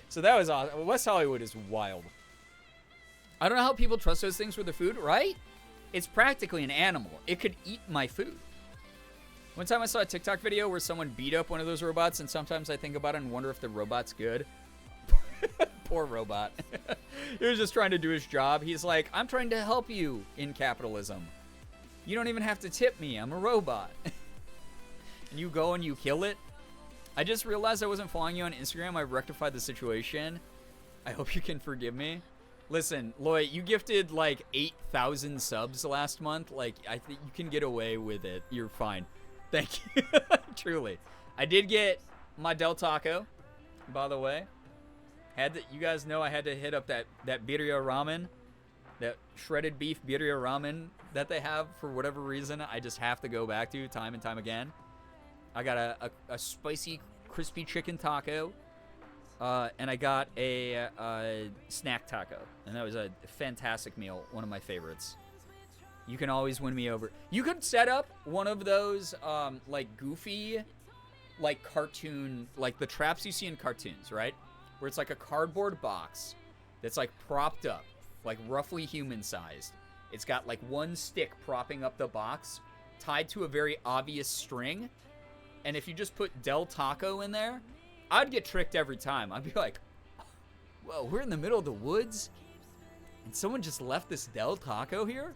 E: So that was awesome. West Hollywood is wild. I don't know how people trust those things with their food, right? It's practically an animal. It could eat my food. One time I saw a TikTok video where someone beat up one of those robots, and sometimes I think about it and wonder if the robot's good. Poor robot. He was just trying to do his job. He's like, I'm trying to help you in capitalism. You don't even have to tip me. I'm a robot. And you go and you kill it. I just realized I wasn't following you on Instagram. I rectified the situation. I hope you can forgive me. Listen, Lloyd, you gifted like 8,000 subs last month. Like, I think you can get away with it. You're fine. Thank you. Truly. I did get my Del Taco, by the way. You guys know I had to hit up that birria ramen. That shredded beef birria ramen that they have for whatever reason, I just have to go back to time and time again. I got a spicy, crispy chicken taco, and I got a snack taco, and that was a fantastic meal, one of my favorites. You can always win me over. You could set up one of those, like, goofy, like, cartoon, like the traps you see in cartoons, right? Where it's like a cardboard box that's, like, propped up. Like roughly human sized. It's got like one stick propping up the box tied to a very obvious string. And if you just put Del Taco in there, I'd get tricked every time. I'd be like, whoa, we're in the middle of the woods and someone just left this Del Taco here?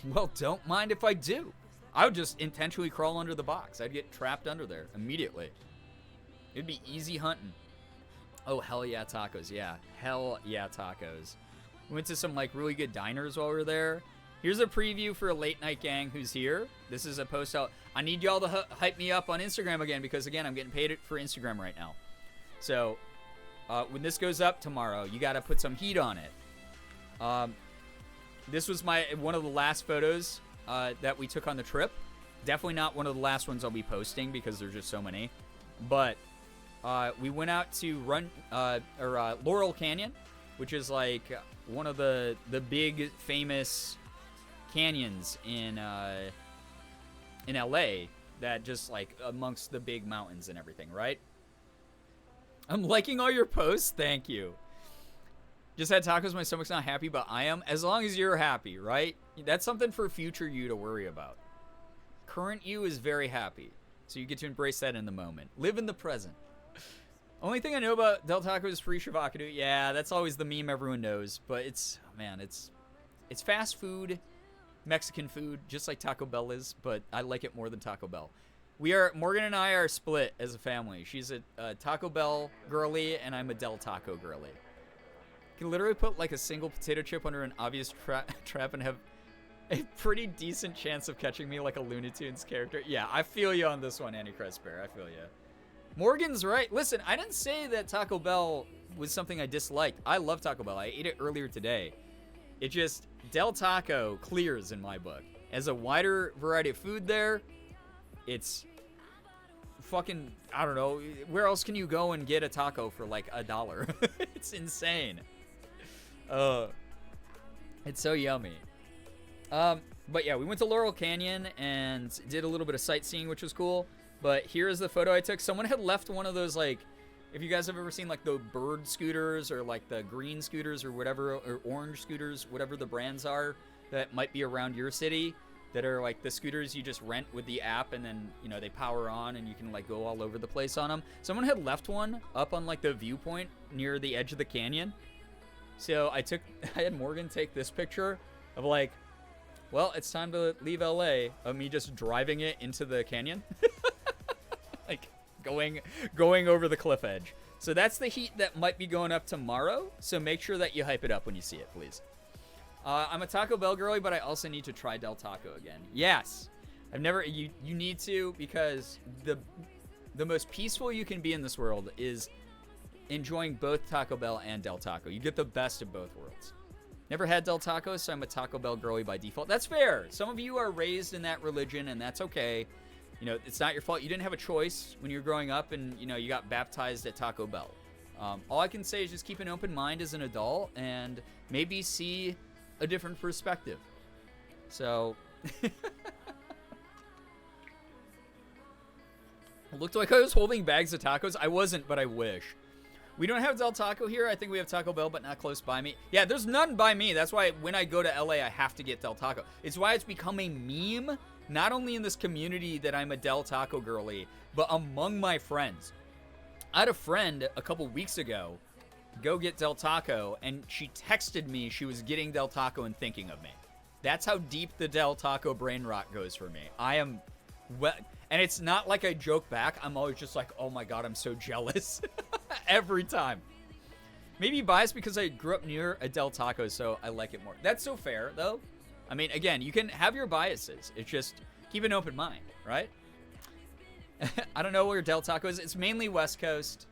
E: Well, don't mind if I do. I would just intentionally crawl under the box. I'd get trapped under there immediately. It'd be easy hunting. Oh, hell yeah, tacos. Yeah, hell yeah, tacos. We went to some, like, really good diners while we were there. Here's a preview for a late night gang who's here. This is a post out. I need y'all to hype me up on Instagram again because, again, I'm getting paid for Instagram right now. So, when this goes up tomorrow, you got to put some heat on it. This was one of the last photos that we took on the trip. Definitely not one of the last ones I'll be posting because there's just so many. But we went out to Laurel Canyon, which is like one of the big famous canyons in LA that just like amongst the big mountains and everything, right? I'm liking all your posts. Thank you. Just had tacos. My stomach's not happy, but I am. As long as you're happy, right? That's something for future you to worry about. Current you is very happy. So you get to embrace that in the moment. Live in the present. Only thing I know about Del Taco is free shavacadu. Yeah, that's always the meme everyone knows. But it's fast food, Mexican food, just like Taco Bell is. But I like it more than Taco Bell. Morgan and I are split as a family. She's a Taco Bell girly, and I'm a Del Taco girly. You can literally put like a single potato chip under an obvious trap and have a pretty decent chance of catching me like a Looney Tunes character. Yeah, I feel you on this one, Andy Cresper. I feel you. Morgan's right. Listen, I didn't say that Taco Bell was something I disliked. I love Taco Bell. I ate it earlier today. It just, Del Taco clears in my book. As a wider variety of food there, it's fucking, I don't know, where else can you go and get a taco for like $1? It's insane. It's so yummy. But yeah, we went to Laurel Canyon and did a little bit of sightseeing, which was cool. But here's the photo I took. Someone had left one of those, like, if you guys have ever seen, like, the bird scooters or, like, the green scooters or whatever, or orange scooters, whatever the brands are that might be around your city, that are, like, the scooters you just rent with the app and then, you know, they power on and you can, like, go all over the place on them. Someone had left one up on, like, the viewpoint near the edge of the canyon. So I had Morgan take this picture of, like, well, it's time to leave LA, of me just driving it into the canyon. Like, going over the cliff edge. So that's the heat that might be going up tomorrow. So make sure that you hype it up when you see it, please. I'm a Taco Bell girly, but I also need to try Del Taco again. Yes. I've never, you need to, because the most peaceful you can be in this world is enjoying both Taco Bell and Del Taco. You get the best of both worlds. Never had Del Taco, so I'm a Taco Bell girly by default. That's fair. Some of you are raised in that religion, and that's okay. You know, it's not your fault. You didn't have a choice when you were growing up and, you know, you got baptized at Taco Bell. All I can say is just keep an open mind as an adult and maybe see a different perspective. So, it looked like I was holding bags of tacos. I wasn't, but I wish. We don't have Del Taco here. I think we have Taco Bell, but not close by me. Yeah, there's none by me. That's why when I go to LA, I have to get Del Taco. It's why it's become a meme, not only in this community that I'm a Del Taco girly, but among my friends. I had a friend a couple weeks ago go get Del Taco, and she texted me she was getting Del Taco and thinking of me. That's how deep the Del Taco brain rot goes for me. I am and it's not like I joke back. I'm always just like, oh my God, I'm so jealous. Every time. Maybe biased because I grew up near a Del Taco, so I like it more. That's so fair, though. I mean, again, you can have your biases. It's just keep an open mind, right? I don't know where Del Taco is. It's mainly West Coast.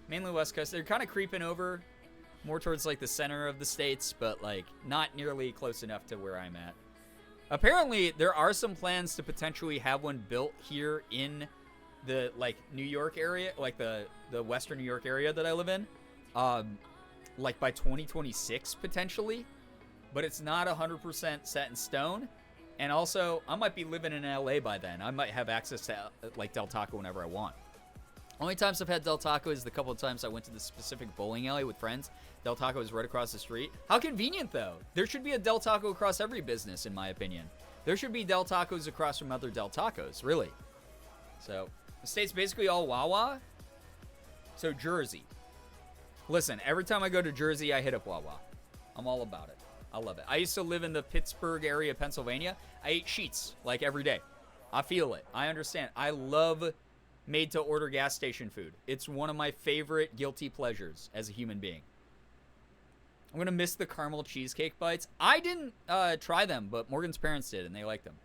E: Mainly West Coast. They're kind of creeping over more towards like the center of the states, but like not nearly close enough to where I'm at. Apparently, there are some plans to potentially have one built here in the like New York area, like the Western New York area that I live in, like by 2026 potentially, but it's not 100% set in stone. And also, I might be living in LA by then. I might have access to like Del Taco whenever I want. Only times I've had Del Taco is the couple of times I went to the specific bowling alley with friends. Del Taco is right across the street. How convenient, though. There should be a Del Taco across every business, in my opinion. There should be Del Tacos across from other Del Tacos, really. So, the state's basically all Wawa. So, Jersey. Listen, every time I go to Jersey, I hit up Wawa. I'm all about it. I love it. I used to live in the Pittsburgh area, Pennsylvania. I ate Sheetz, like, every day. I feel it. I understand. I love made-to-order gas station food. It's one of my favorite guilty pleasures as a human being. I'm going to miss the caramel cheesecake bites. I didn't try them, but Morgan's parents did, and they liked them.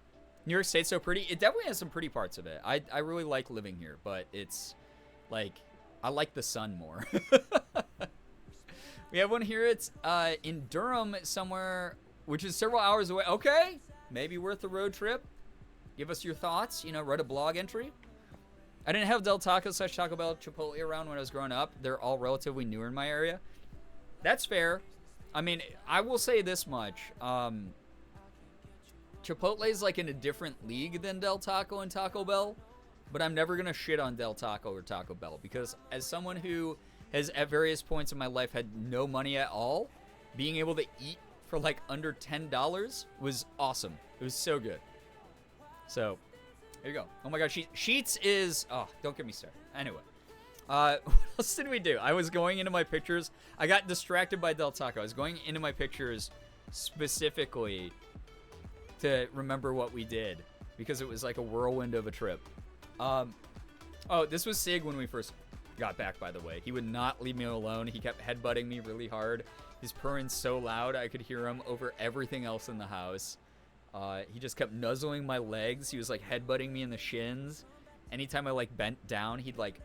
E: New York State's so pretty. It definitely has some pretty parts of it. I really like living here, but it's, like, I like the sun more. We have one here. It's in Durham somewhere, which is several hours away. Okay, maybe worth the road trip. Give us your thoughts. You know, write a blog entry. I didn't have Del Taco / Taco Bell Chipotle around when I was growing up. They're all relatively newer in my area. That's fair. I mean, I will say this much. Chipotle is like in a different league than Del Taco and Taco Bell. But I'm never going to shit on Del Taco or Taco Bell. Because as someone who has at various points in my life had no money at all, being able to eat for like under $10 was awesome. It was so good. So, there you go. Oh my god, Sheetz is... Oh, don't get me started. Anyway. What else did we do? I was going into my pictures. I got distracted by Del Taco. I was going into my pictures specifically to remember what we did. Because it was like a whirlwind of a trip. Oh, this was Sig when we first got back, by the way. He would not leave me alone. He kept headbutting me really hard. His purring so loud I could hear him over everything else in the house. He just kept nuzzling my legs. He was like headbutting me in the shins. Anytime I like bent down, he'd like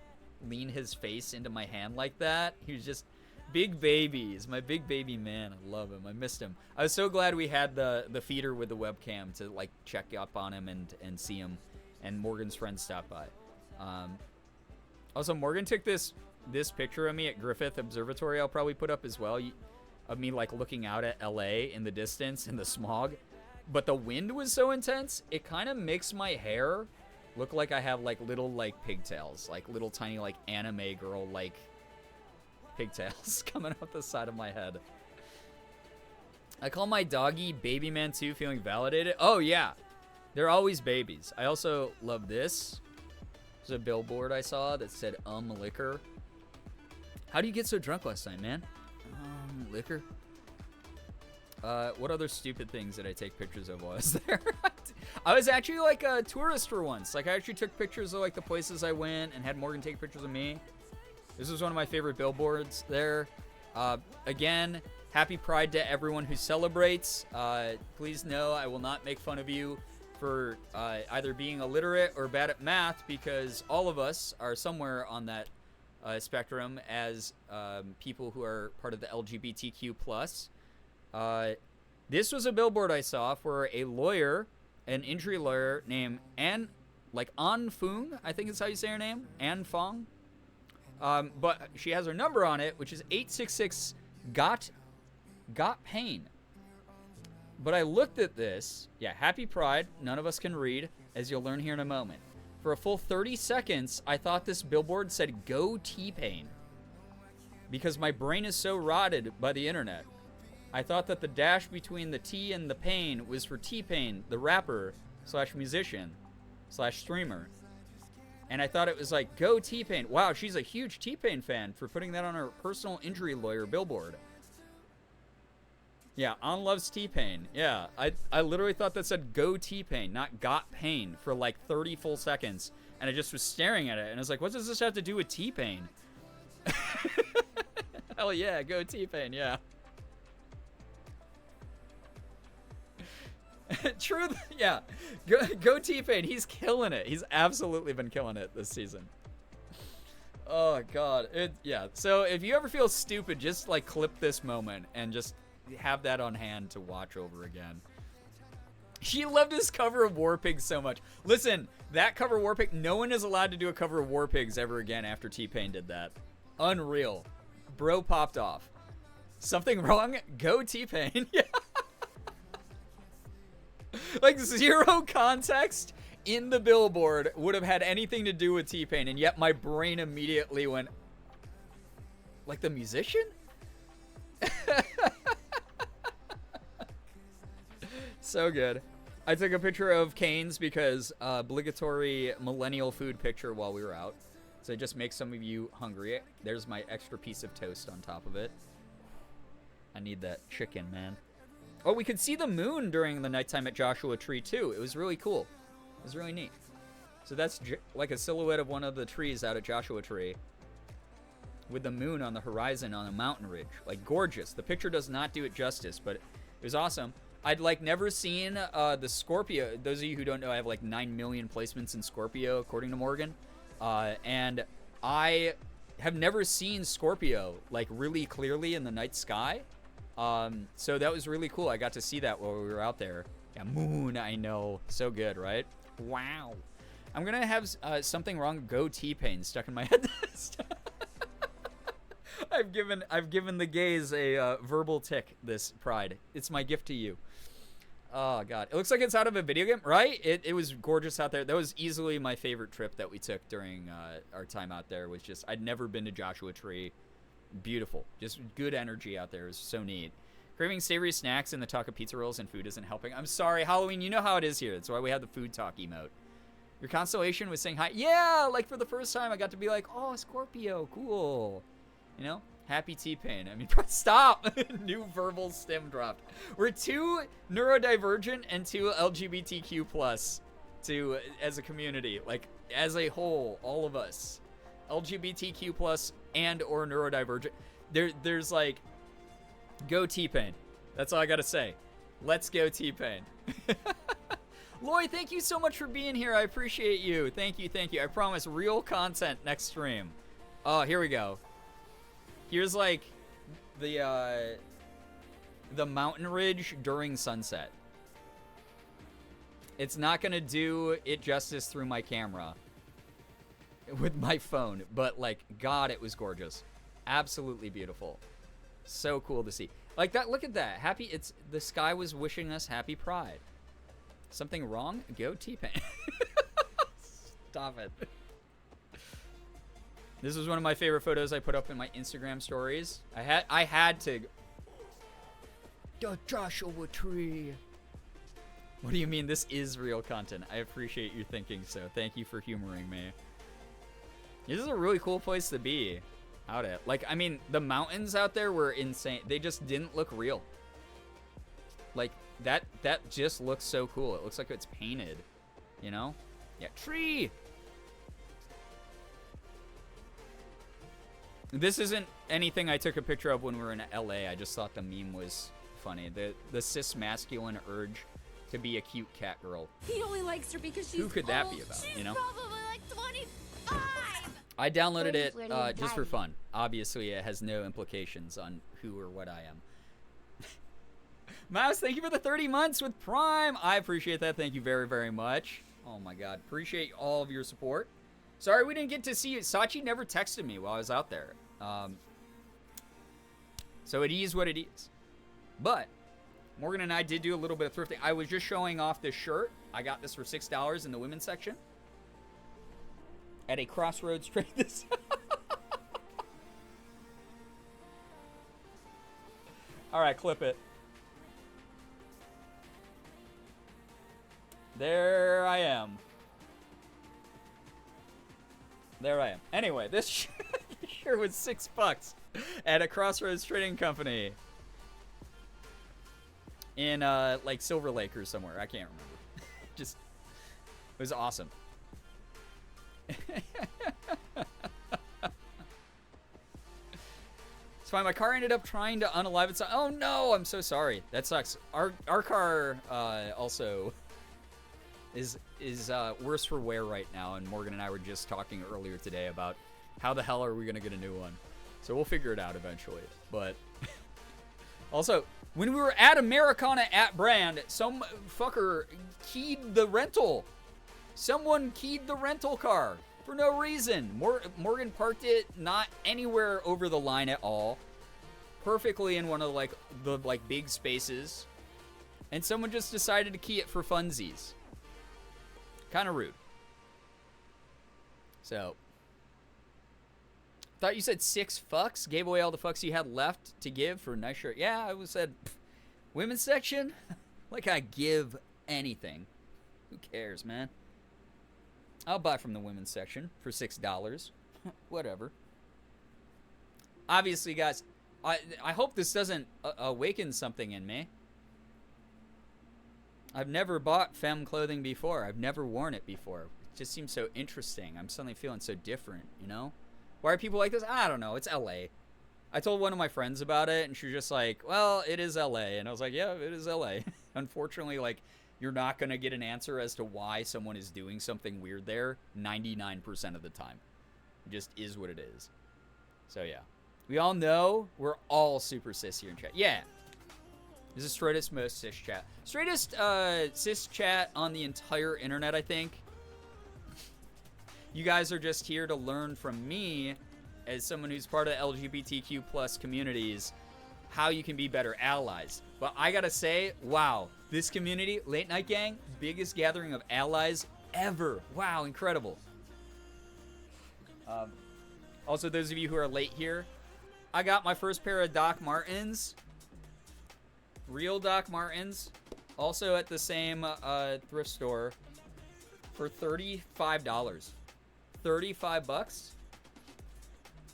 E: lean his face into my hand like that. He was just big baby. He's my big baby man. I love him. I missed him. I was so glad we had the feeder with the webcam to like check up on him and see him. And Morgan's friends stopped by. Also, Morgan took this picture of me at Griffith Observatory. I'll probably put up as well. Of me like looking out at LA in the distance in the smog. But the wind was so intense, it kind of makes my hair look like I have like little like pigtails, like little tiny like anime girl like pigtails coming up the side of my head. I call my doggy Baby Man 2, feeling validated. Oh yeah, they're always babies. I also love this. There's a billboard I saw that said liquor. How do you get so drunk last night, man? Liquor. What other stupid things did I take pictures of while I was there? I was actually like a tourist for once. Like I actually took pictures of like the places I went and had Morgan take pictures of me. This was one of my favorite billboards there. Again, happy Pride to everyone who celebrates. Please know I will not make fun of you for either being illiterate or bad at math, because all of us are somewhere on that spectrum as people who are part of the LGBTQ+. This was a billboard I saw for a lawyer, an injury lawyer named An Fung, I think is how you say her name, An Fong. But she has her number on it, which is 866 got pain. But I looked at this. Yeah, happy Pride. None of us can read, as you'll learn here in a moment. For a full 30 seconds, I thought this billboard said go T-Pain. Because my brain is so rotted by the internet. I thought that the dash between the T and the pain was for T-Pain, the rapper / musician / streamer. And I thought it was like, go T-Pain. Wow, she's a huge T-Pain fan for putting that on her personal injury lawyer billboard. Yeah, On loves T-Pain. Yeah, I literally thought that said go T-Pain, not got pain, for like 30 full seconds. And I just was staring at it, and I was like, what does this have to do with T-Pain? Hell yeah, go T-Pain, yeah. True, yeah. Go T-Pain. He's killing it. He's absolutely been killing it this season. Oh god. Yeah. So if you ever feel stupid, just like clip this moment and just have that on hand to watch over again. She loved his cover of War Pigs so much. Listen, that cover of War Pigs, no one is allowed to do a cover of War Pigs ever again after T-Pain did that. Unreal. Bro popped off. Something wrong? Go T-Pain. Yeah. Like zero context in the billboard would have had anything to do with T-Pain, and yet my brain immediately went, like the musician? So good. I took a picture of Cane's because obligatory millennial food picture while we were out. So it just makes some of you hungry. There's my extra piece of toast on top of it. I need that chicken, man. Oh, we could see the moon during the nighttime at Joshua Tree, too. It was really cool. It was really neat. So that's like a silhouette of one of the trees out at Joshua Tree with the moon on the horizon on a mountain ridge. Like, gorgeous. The picture does not do it justice, but it was awesome. I'd, like, never seen the Scorpio. Those of you who don't know, I have, like, 9 million placements in Scorpio, according to Morgan. And I have never seen Scorpio, like, really clearly in the night sky. So that was really cool. I got to see that while we were out there. Yeah, moon, I know. So good, right? Wow. I'm gonna have something wrong. Go T-Pain stuck in my head. I've given the gays a verbal tick this Pride. It's my gift to you. Oh god, it looks like it's out of a video game, right? It was gorgeous out there. That was easily my favorite trip that we took during our time out there. Was just I'd never been to Joshua Tree. Beautiful, just good energy out there. It was so neat. Craving savory snacks and the talk of pizza rolls and food isn't helping. I'm sorry, Halloween. You know how it is here. That's why we have the food talk emote. Your constellation was saying hi. Yeah, like for the first time, I got to be like, oh, Scorpio, cool. You know, happy T-Pain. I mean, stop. New verbal stem dropped. We're too neurodivergent and too LGBTQ plus to as a community, like as a whole, all of us, LGBTQ plus and or neurodivergent. There's like, go T-Pain. That's all I gotta say. Let's go T-Pain. Lloyd, thank you so much for being here. I appreciate you. Thank you, thank you. I promise real content next stream. Oh, here we go. Here's like the mountain ridge during sunset. It's not gonna do it justice through my camera with my phone, but like, God, it was gorgeous. Absolutely beautiful. So cool to see. Like that, look at that. Happy, it's, the sky was wishing us happy Pride. Something wrong? Go T-Pain. Stop it. This was one of my favorite photos I put up in my Instagram stories. I had to. The Joshua Tree. What do you mean? This is real content. I appreciate you thinking so. Thank you for humoring me. This is a really cool place to be out at. Like, I mean, the mountains out there were insane. They just didn't look real. Like, that just looks so cool. It looks like it's painted, you know? Yeah, tree! This isn't anything I took a picture of when we were in LA. I just thought the meme was funny. The cis masculine urge to be a cute cat girl.
B: He only likes her because she's
E: Who could that
B: old.
E: be about,
B: She's
E: you know?
B: probably like 25.
E: I downloaded it
D: Where do you
E: just for
D: drive?
E: fun. Obviously, it has no implications on who or what I am. Mouse, thank you for the 30 months with Prime. I appreciate that. Thank you very, very much. Oh my God. Appreciate all of your support. Sorry we didn't get to see you. Sachi never texted me while I was out there. So it is what it is. But Morgan and I did do a little bit of thrifting. I was just showing off this shirt. I got this for $6 in the women's section. At a Crossroads trade this. All right, clip it. There I am. There I am. Anyway, this shirt was $6 at a Crossroads Trading Company in like Silver Lake or somewhere. I can't remember. Just, it was awesome. It's fine. My car ended up trying to unalive itself. Oh no, I'm so sorry. That sucks. Our car also is worse for wear right now, and Morgan and I were just talking earlier today about How the hell are we gonna get a new one? So we'll figure it out eventually. But also, when we were at Americana at Brand, some fucker keyed the rental. Someone keyed the rental car for no reason. Morgan parked it not anywhere over the line at all. Perfectly in one of the big spaces. And someone just decided to key it for funsies. Kind of rude. So, thought you said 6 fucks? Gave away all the fucks you had left to give for a nice shirt. Yeah, I said, women's section? Like I give anything. Who cares, man? I'll buy from the women's section for $6. Whatever. Obviously, guys, I hope this doesn't awaken something in me. I've never bought femme clothing before. I've never worn it before. It just seems so interesting. I'm suddenly feeling so different, you know? Why are people like this? I don't know. It's LA. I told one of my friends about it, and she was just like, well, it is LA. And I was like, yeah, it is LA. Unfortunately, you're not going to get an answer as to why someone is doing something weird there 99% of the time. It just is what it is. So, yeah. We all know we're all super cis here in chat. Yeah. This is straightest, most cis chat. Straightest cis chat on the entire internet, I think. You guys are just here to learn from me, as someone who's part of LGBTQ plus communities, how you can be better allies. But I gotta say, wow, this community, Late Night Gang, biggest gathering of allies ever. Wow, incredible. Also, those of you who are late here, I got my first pair of Doc Martens. Real Doc Martens. Also at the same thrift store for $35. 35 bucks.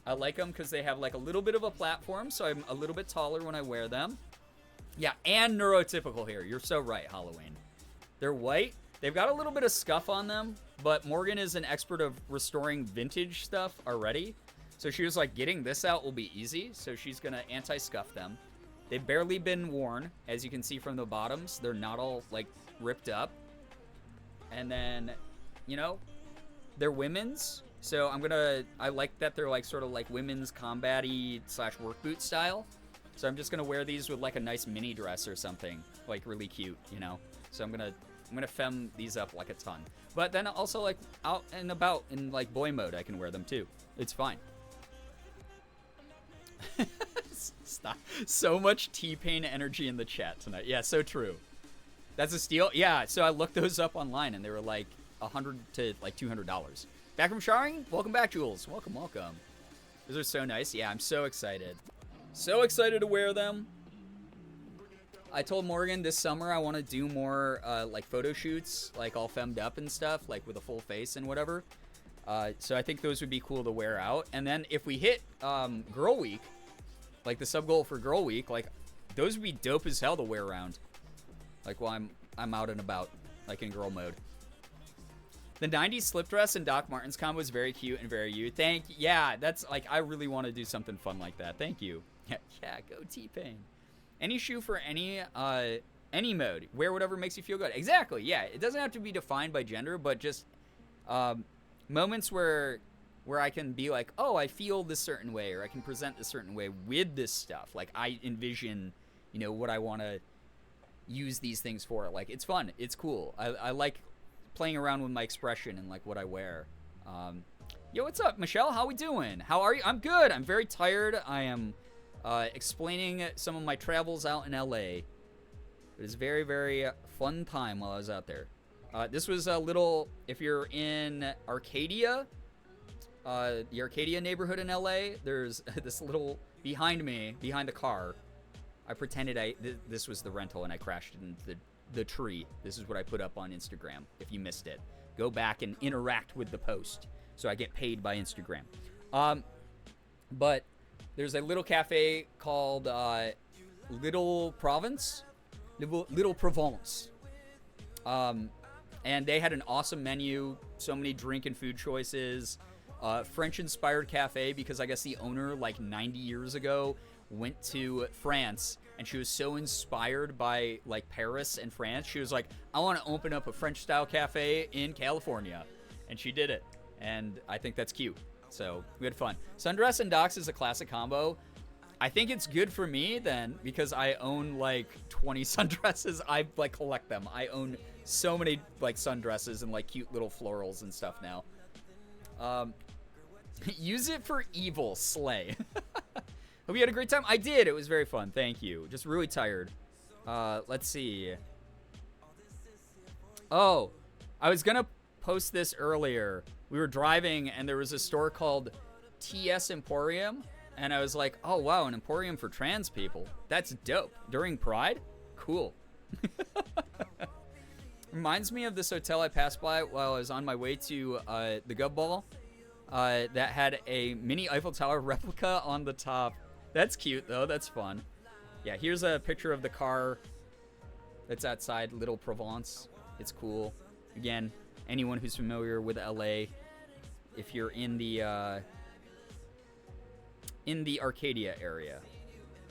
E: I like them because they have a little bit of a platform, so I'm a little bit taller when I wear them. Yeah, and neurotypical here. You're so right, Halloween. They're white. They've got a little bit of scuff on them, but Morgan is an expert of restoring vintage stuff already. So she was like, getting this out will be easy, so she's going to anti-scuff them. They've barely been worn, as you can see from the bottoms. They're not all, ripped up. And then, they're women's. So I like that they're, sort of women's combat-y / work boot style. So I'm just going to wear these with, a nice mini dress or something. Really cute, So I'm going to femme these up a ton. But then also, out and about in, boy mode, I can wear them, too. It's fine. Stop. So much T-Pain energy in the chat tonight. Yeah, so true. That's a steal? Yeah, so I looked those up online, and they were $100 to $200. Back from showering? Welcome back, Jules. Welcome, welcome. Those are so nice. Yeah, I'm so excited. So excited to wear them. I told Morgan this summer I want to do more, photo shoots, all femmed up and stuff, with a full face and whatever. So I think those would be cool to wear out. And then if we hit Girl Week, the sub goal for Girl Week, those would be dope as hell to wear around. While I'm out and about, in girl mode. The 90s slip dress and Doc Martens combo is very cute and very you. Yeah, that's I really want to do something fun like that. Thank you. Yeah, go T-Pain. Any shoe for any mode. Wear whatever makes you feel good. Exactly. Yeah, it doesn't have to be defined by gender, but just moments where I can be oh, I feel this certain way, or I can present this certain way with this stuff. I envision, what I want to use these things for. It's fun. It's cool. I like playing around with my expression and what I wear. Yo, what's up, Michelle? How we doing? How are you? I'm good. I'm very tired. I am explaining some of my travels out in LA. It was a very, very fun time while I was out there. This was a little, if you're in Arcadia, the Arcadia neighborhood in LA, there's this little, behind me, behind the car, I pretended this was the rental and I crashed into the tree. This is what I put up on Instagram, if you missed it. Go back and interact with the post, so I get paid by Instagram. But there's a little cafe called Little Provence. Little Provence. And they had an awesome menu, so many drink and food choices. French-inspired cafe, because I guess the owner, 90 years ago, went to France, and she was so inspired by, Paris and France. She was like, I want to open up a French-style cafe in California. And she did it. And I think that's cute. So we had fun. Sundress and Docs is a classic combo. I think it's good for me then because I own like 20 sundresses. I like collect them. I own so many like sundresses and like cute little florals and stuff now. Use it for evil, slay. Hope you had a great time. I did. It was very fun. Thank you. Just really tired. Let's see. Oh, I was gonna post this earlier. We were driving and there was a store called TS Emporium. And I was like, oh, wow, an emporium for trans people. That's dope. During Pride? Cool. Reminds me of this hotel I passed by while I was on my way to the Gub Ball that had a mini Eiffel Tower replica on the top. That's cute, though. That's fun. Yeah, here's a picture of the car that's outside Little Provence. It's cool. Again, anyone who's familiar with LA, if you're in the Arcadia area.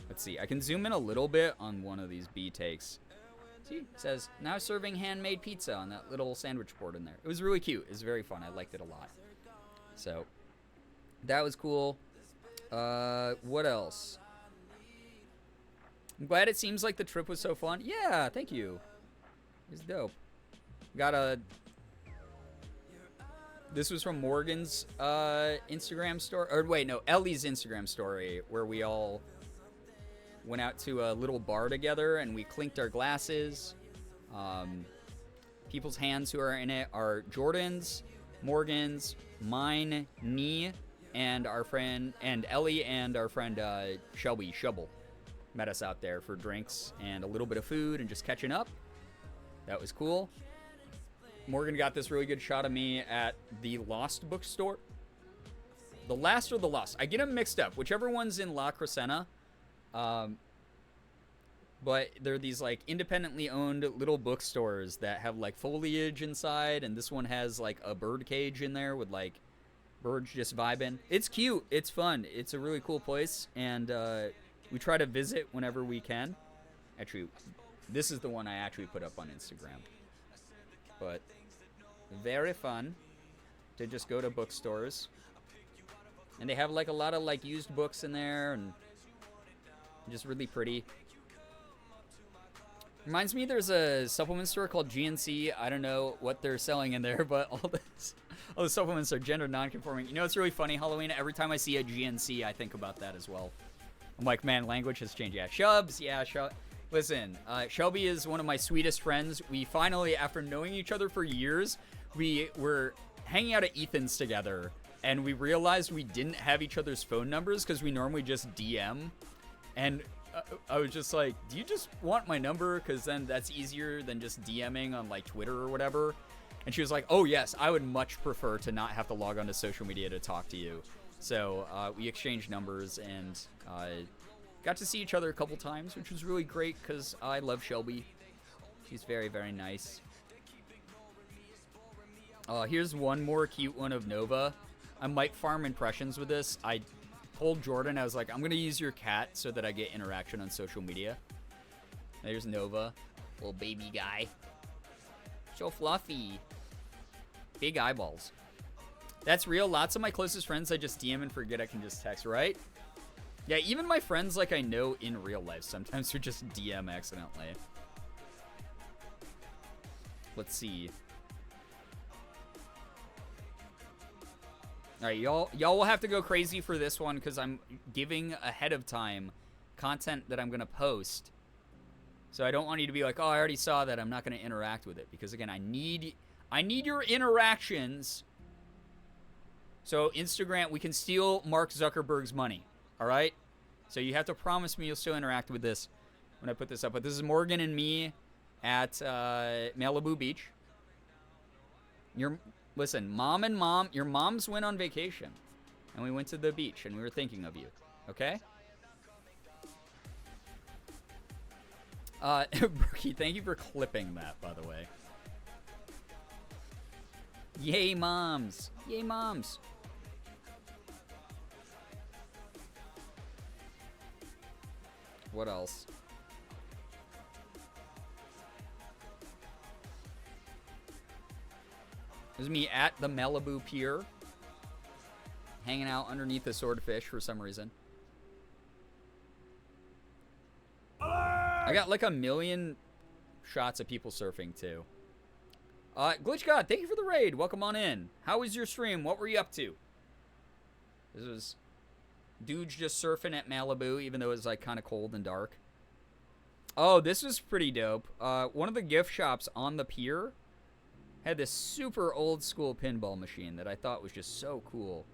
E: Let's see. I can zoom in a little bit on one of these B takes. See, it says, now serving handmade pizza on that little sandwich board in there. It was really cute. It was very fun. I liked it a lot. So, that was cool. What else? I'm glad it seems like the trip was so fun. Yeah, thank you. It's dope. Got a... This was from Morgan's Instagram story. Or wait, no, Ellie's Instagram story, where we all went out to a little bar together and we clinked our glasses. People's hands who are in it are Jordan's, Morgan's, mine, Nee, and our friend, and Ellie and our friend Shelby Shubble met us out there for drinks and a little bit of food and just catching up. That was cool. Morgan got this really good shot of me at the Lost bookstore. The Last or the Lost? I get them mixed up. Whichever one's in La Crescenta. But they're these like independently owned little bookstores that have like foliage inside. And this one has like a bird cage in there with like birds just vibing. It's cute. It's fun. It's a really cool place. And we try to visit whenever we can. Actually, this is the one I actually put up on Instagram. But very fun to just go to bookstores. And they have like a lot of like used books in there and just really pretty. Reminds me there's a supplement store called GNC. I don't know what they're selling in there, but all the supplements are gender non-conforming. You know, it's really funny, Halloween, every time I see a GNC, I think about that as well. I'm like, man, language has changed. Yeah, Shubs, yeah, Shubs. Listen, Shelby is one of my sweetest friends. We finally, after knowing each other for years, we were hanging out at Ethan's together, and we realized we didn't have each other's phone numbers because we normally just DM. And I was just like, do you just want my number? Because then that's easier than just DMing on like Twitter or whatever. And she was like, oh yes, I would much prefer to not have to log on to social media to talk to you. So we exchanged numbers and got to see each other a couple times, which was really great because I love Shelby. She's very, very nice. Here's one more cute one of Nova. I might farm impressions with this. I told Jordan, I was like, I'm going to use your cat so that I get interaction on social media. There's Nova. Little baby guy. So fluffy. Big eyeballs. That's real. Lots of my closest friends I just DM and forget I can just text, right? Yeah, even my friends like I know in real life sometimes who just DM accidentally. Let's see. All right, y'all will have to go crazy for this one because I'm giving ahead of time content that I'm going to post. So I don't want you to be like, oh, I already saw that. I'm not going to interact with it. Because, again, I need your interactions. So Instagram, we can steal Mark Zuckerberg's money. All right? So you have to promise me you'll still interact with this when I put this up. But this is Morgan and me at Malibu Beach. Listen, your moms went on vacation. And we went to the beach and we were thinking of you. Okay? Brookie, thank you for clipping that, by the way. Yay, moms. Yay, moms. What else? This is me at the Malibu Pier. hanging out underneath the swordfish for some reason. I got like 1 million shots of people surfing too. Glitch God, thank you for the raid. Welcome on in. How was your stream? What were you up to? This was dudes just surfing at Malibu, even though it was like kind of cold and dark. Oh, this was pretty dope. One of the gift shops on the pier had this super old school pinball machine that I thought was just so cool.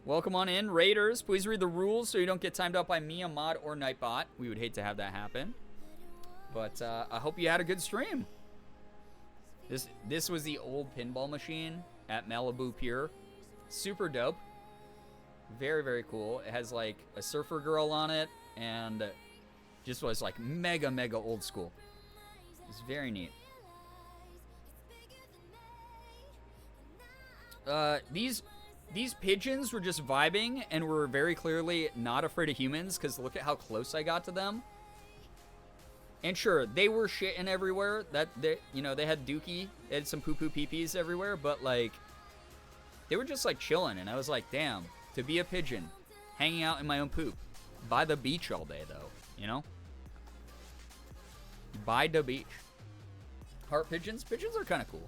E: Welcome on in, Raiders. Please read the rules so you don't get timed out by me, a mod, or Nightbot. We would hate to have that happen. But I hope you had a good stream. This was the old pinball machine at Malibu Pier. Super dope. Very, very cool. It has like a surfer girl on it and just was like mega, mega old school. It's very neat. These pigeons were just vibing and were very clearly not afraid of humans because look at how close I got to them. And sure, they were shitting everywhere. They had dookie, they had some poo-poo pee-pees everywhere, but like they were just like chilling and I was like, damn, to be a pigeon hanging out in my own poop by the beach all day though, you know? By the beach. Heart pigeons? Pigeons are kind of cool.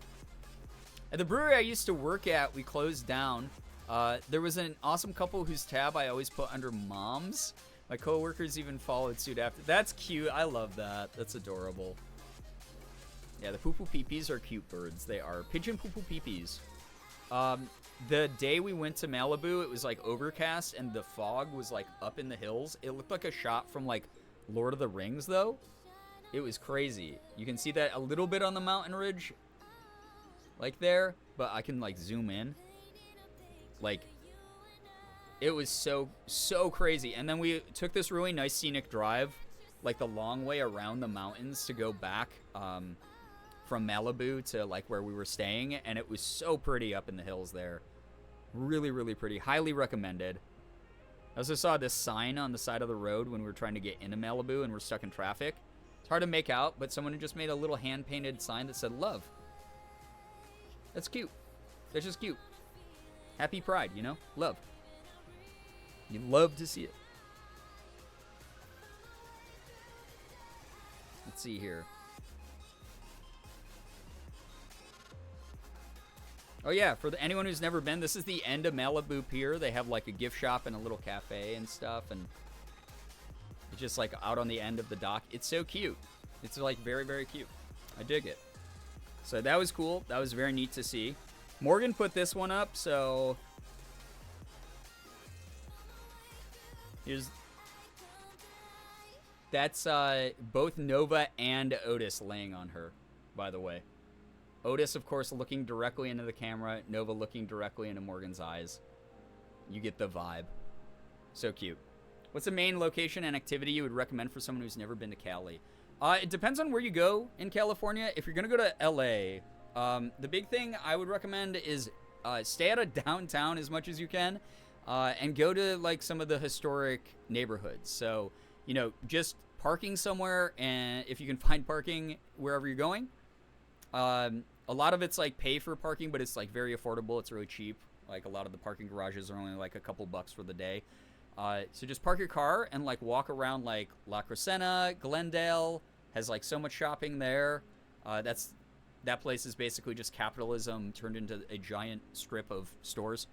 E: At the brewery I used to work at, we closed down. There was an awesome couple whose tab I always put under moms. My coworkers even followed suit after. That's cute. I love that. That's adorable. Yeah, the poo-poo peepees are cute birds. They are. Pigeon poo-poo peepees. The day we went to Malibu, it was like overcast and the fog was like up in the hills. It looked like a shot from like Lord of the Rings though. It was crazy. You can see that a little bit on the mountain ridge like there, but I can like zoom in. Like it was so crazy. And then we took this really nice scenic drive, like the long way around the mountains to go back from Malibu to like where we were staying. And it was so pretty up in the hills there. Really, really pretty. Highly recommended. I also saw this sign on the side of the road when we were trying to get into Malibu and we're stuck in traffic. It's hard to make out, but someone had just made a little hand-painted sign that said love. That's cute. That's just cute. Happy Pride, you know? Love. You love to see it. Let's see here. Oh yeah, for anyone who's never been, this is the end of Malibu Pier. They have like a gift shop and a little cafe and stuff, and it's just like out on the end of the dock. It's so cute. It's like very, very cute. I dig it. So that was cool. That was very neat to see. Morgan put this one up, so that's both Nova and Otis laying on her, by the way. Otis, of course, looking directly into the camera. Nova looking directly into Morgan's eyes. You get the vibe. So cute. What's the main location and activity you would recommend for someone who's never been to Cali? It depends on where you go in California. If you're going to go to LA, the big thing I would recommend is stay out of downtown as much as you can and go to like some of the historic neighborhoods. So, you know, just parking somewhere, and if you can find parking wherever you're going. A lot of it's like pay for parking, but it's like very affordable. It's really cheap. Like a lot of the parking garages are only like a couple bucks for the day. So just park your car and like walk around like La Crescenta, Glendale has like so much shopping there. That place is basically just capitalism turned into a giant strip of stores.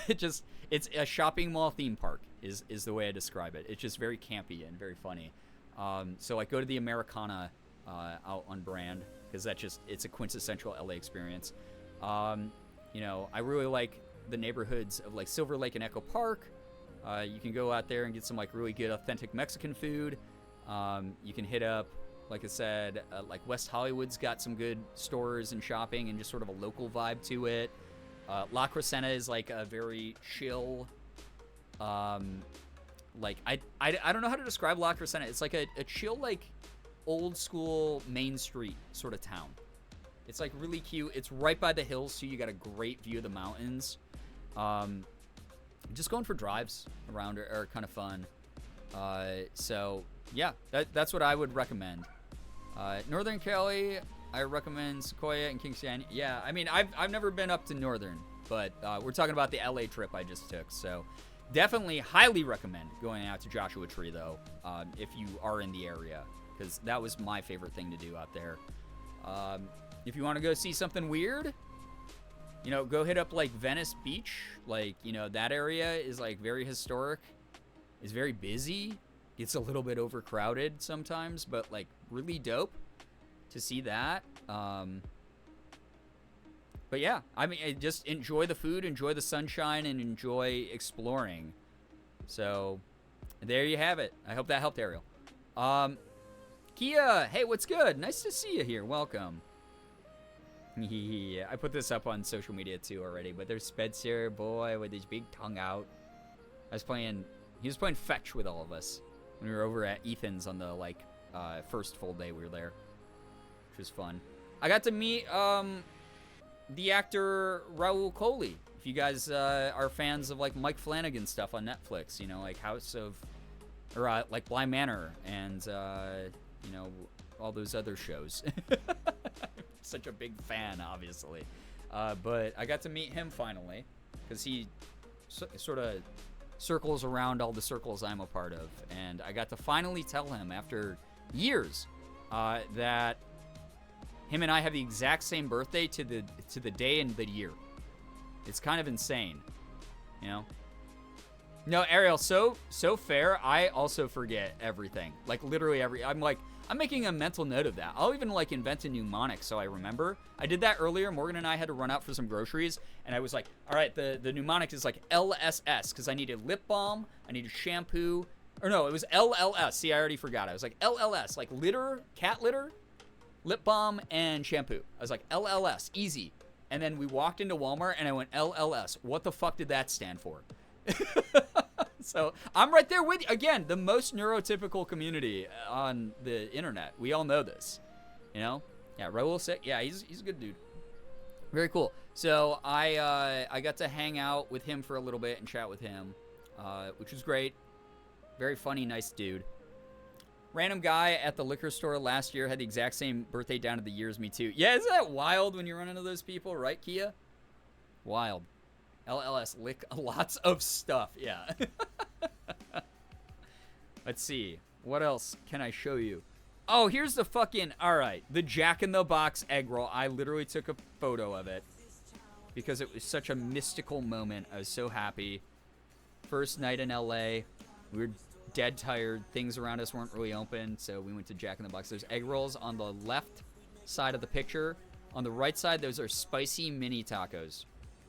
E: It's a shopping mall theme park is the way I describe it. It's just very campy and very funny. So like go to the Americana out on Brand, because it's a quintessential LA experience. You know, I really like the neighborhoods of like Silver Lake and Echo Park. You can go out there and get some like really good authentic Mexican food. You can hit up, like I said, like West Hollywood's got some good stores and shopping and just sort of a local vibe to it. La Crescenta is like a very chill, like I don't know how to describe La Crescenta. It's like a chill, like old school Main Street sort of town. It's like really cute. It's right by the hills, so you got a great view of the mountains. Just going for drives around are kind of fun. So yeah, that's what I would recommend. Northern Cali, I recommend Sequoia and Kings Canyon. Yeah, I mean, I've never been up to Northern. but we're talking about the LA trip I just took. So definitely highly recommend going out to Joshua Tree, though, if you are in the area, because that was my favorite thing to do out there. If you want to go see something weird, you know, go hit up like Venice Beach. Like, you know, that area is like very historic. It's very busy. It's a little bit overcrowded sometimes, but like really dope to see that. But yeah, I mean, just enjoy the food, enjoy the sunshine, and enjoy exploring. So there you have it. I hope that helped, Ariel. Kia, hey, what's good? Nice to see you here. Welcome. Yeah, I put this up on social media too already, but there's Spencer, boy, with his big tongue out. He was playing fetch with all of us when we were over at Ethan's on the, like, first full day we were there, which was fun. I got to meet, the actor Raul Coley. If you guys, are fans of, like, Mike Flanagan stuff on Netflix, you know, like like Bly Manor and, you know, all those other shows. Such a big fan, obviously. But I got to meet him finally, because he sort of circles around all the circles I'm a part of. And I got to finally tell him after years that him and I have the exact same birthday to the day and the year. It's kind of insane, you know? No, Ariel, so fair. I also forget everything. Like, literally I'm making a mental note of that. I'll even, like, invent a mnemonic so I remember. I did that earlier. Morgan and I had to run out for some groceries, and I was like, all right, the mnemonic is, like, LSS, because I needed lip balm, I needed shampoo. Or no, it was LLS. See, I already forgot. I was like, LLS, like litter, cat litter, lip balm, and shampoo. I was like, LLS, easy. And then we walked into Walmart, and I went, LLS. What the fuck did that stand for? So I'm right there with you. Again, the most neurotypical community on the internet. We all know this, you know? Yeah, Raul sick. Yeah, he's a good dude. Very cool. So I got to hang out with him for a little bit and chat with him, which was great. Very funny, nice dude. Random guy at the liquor store last year had the exact same birthday down to the year as me too. Yeah, isn't that wild when you run into those people, right, Kia? Wild. LLS, lick lots of stuff. Yeah. Let's see. What else can I show you? Oh, here's the fucking... Alright. The Jack in the Box egg roll. I literally took a photo of it because it was such a mystical moment. I was so happy. First night in LA. We were dead tired. Things around us weren't really open, so we went to Jack in the Box. There's egg rolls on the left side of the picture. On the right side, those are spicy mini tacos.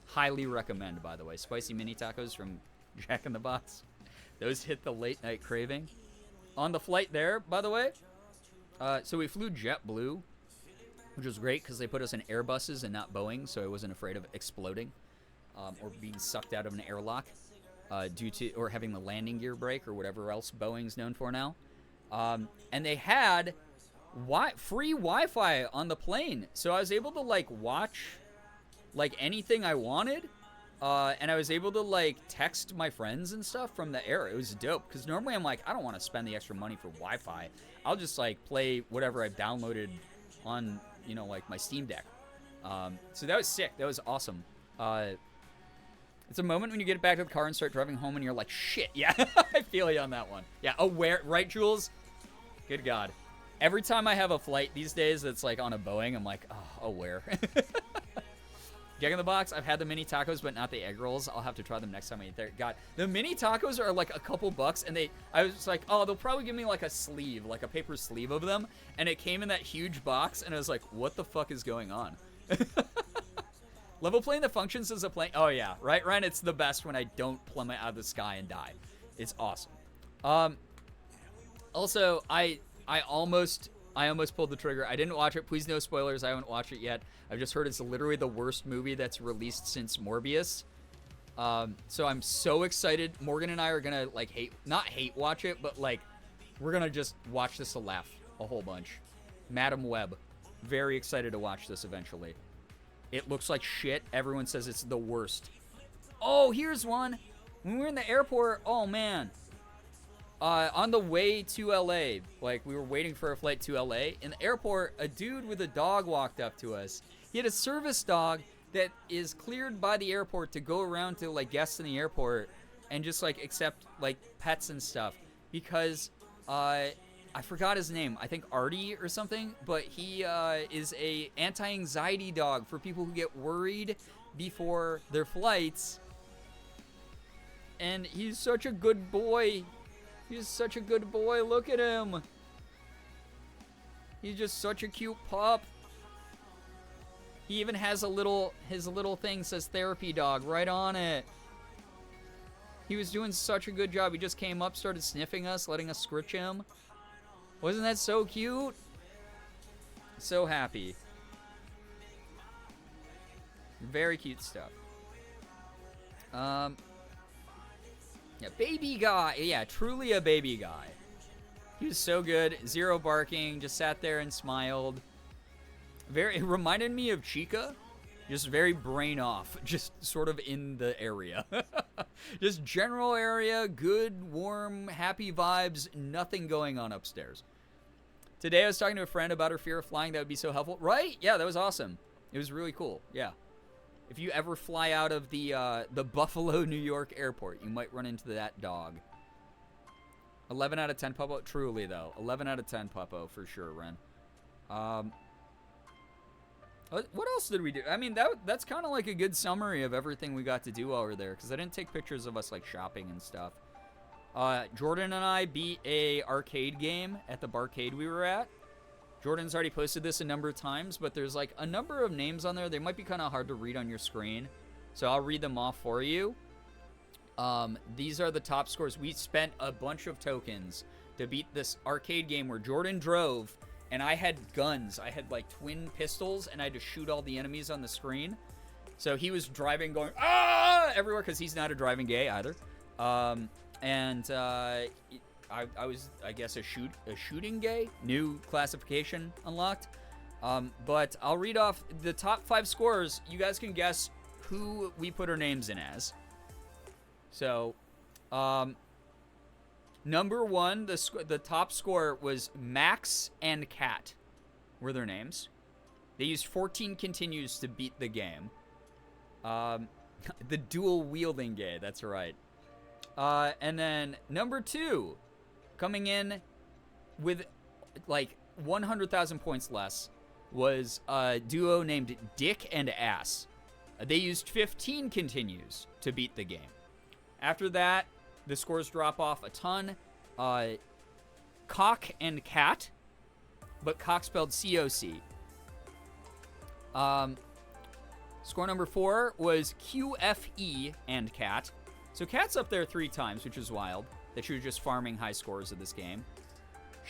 E: Highly recommend, by the way. Spicy mini tacos from Jack in the Box. Those hit the late night craving. On the flight there, by the way, so we flew JetBlue, which was great because they put us in Airbuses and not Boeing, so I wasn't afraid of exploding or being sucked out of an airlock due to or having the landing gear break or whatever else Boeing's known for now. And they had free Wi-Fi on the plane, so I was able to like watch like anything I wanted. And I was able to, like, text my friends and stuff from the air. It was dope. Because normally I'm like, I don't want to spend the extra money for Wi-Fi. I'll just, like, play whatever I've downloaded on, you know, like, my Steam Deck. So that was sick. That was awesome. It's a moment when you get back to the car and start driving home and you're like, shit. Yeah, I feel you on that one. Yeah, aware. Right, Jules? Good God. Every time I have a flight these days that's, like, on a Boeing, I'm like, oh, aware. Jack in the Box, I've had the mini tacos, but not the egg rolls. I'll have to try them next time I eat there. God, the mini tacos are like a couple bucks, and I was like, oh, they'll probably give me like a sleeve, like a paper sleeve of them, and it came in that huge box, and I was like, what the fuck is going on? Level plane that functions as a plane. Oh yeah, right, Ryan? It's the best when I don't plummet out of the sky and die. It's awesome. Also, I almost pulled the trigger. I didn't watch it. Please no spoilers. I haven't watched it yet. I've just heard it's literally the worst movie that's released since Morbius. So I'm so excited. Morgan and I are going to, like, not hate watch it, but, like, we're going to just watch this to laugh a whole bunch. Madam Web. Very excited to watch this eventually. It looks like shit. Everyone says it's the worst. Oh, here's one. When we were in the airport, oh, man. On the way to LA, like, we were waiting for a flight to LA. In the airport, a dude with a dog walked up to us. He had a service dog that is cleared by the airport to go around to like guests in the airport and just like accept like pets and stuff, because I forgot his name. I think Artie or something, but he is a anti-anxiety dog for people who get worried before their flights. And he's such a good boy. He's such a good boy. Look at him. He's just such a cute pup. He even has his little thing says therapy dog right on it. He was doing such a good job. He just came up, started sniffing us, letting us scritch him. Wasn't that so cute? So happy. Very cute stuff. Yeah, baby guy. Yeah, truly a baby guy. He was so good. Zero barking. Just sat there and smiled. It reminded me of Chica. Just very brain off. Just sort of in the area. Just general area. Good, warm, happy vibes. Nothing going on upstairs. Today I was talking to a friend about her fear of flying. That would be so helpful. Right? Yeah, that was awesome. It was really cool. Yeah. If you ever fly out of the Buffalo, New York airport, you might run into that dog. 11 out of 10 Puppo. Truly, though. 11 out of 10 Puppo, for sure, Ren. What else did we do? I mean, that's kind of like a good summary of everything we got to do over there, because I didn't take pictures of us, like, shopping and stuff. Jordan and I beat a arcade game at the barcade we were at. Jordan's already posted this a number of times, but there's like a number of names on there. They might be kind of hard to read on your screen, so I'll read them off for you. These are the top scores. We spent a bunch of tokens to beat this arcade game where Jordan drove, and I had guns. I had like twin pistols, and I had to shoot all the enemies on the screen. So he was driving, going, ah, everywhere, because he's not a driving gay either. I was, I guess, a shooting gay. New classification unlocked. But I'll read off the top 5 scores. You guys can guess who we put our names in as. So, number 1, the top score was Max and Kat were their names. They used 14 continues to beat the game. The dual wielding gay, that's right. And then number 2, coming in with like 100,000 points less, was a duo named Dick and Ass. They used 15 continues to beat the game. After that, the scores drop off a ton. Cock and Cat, but cock spelled C-O-C. Score number 4 was QFE and Cat. So Cat's up there 3 times, which is wild, that she was just farming high scores of this game.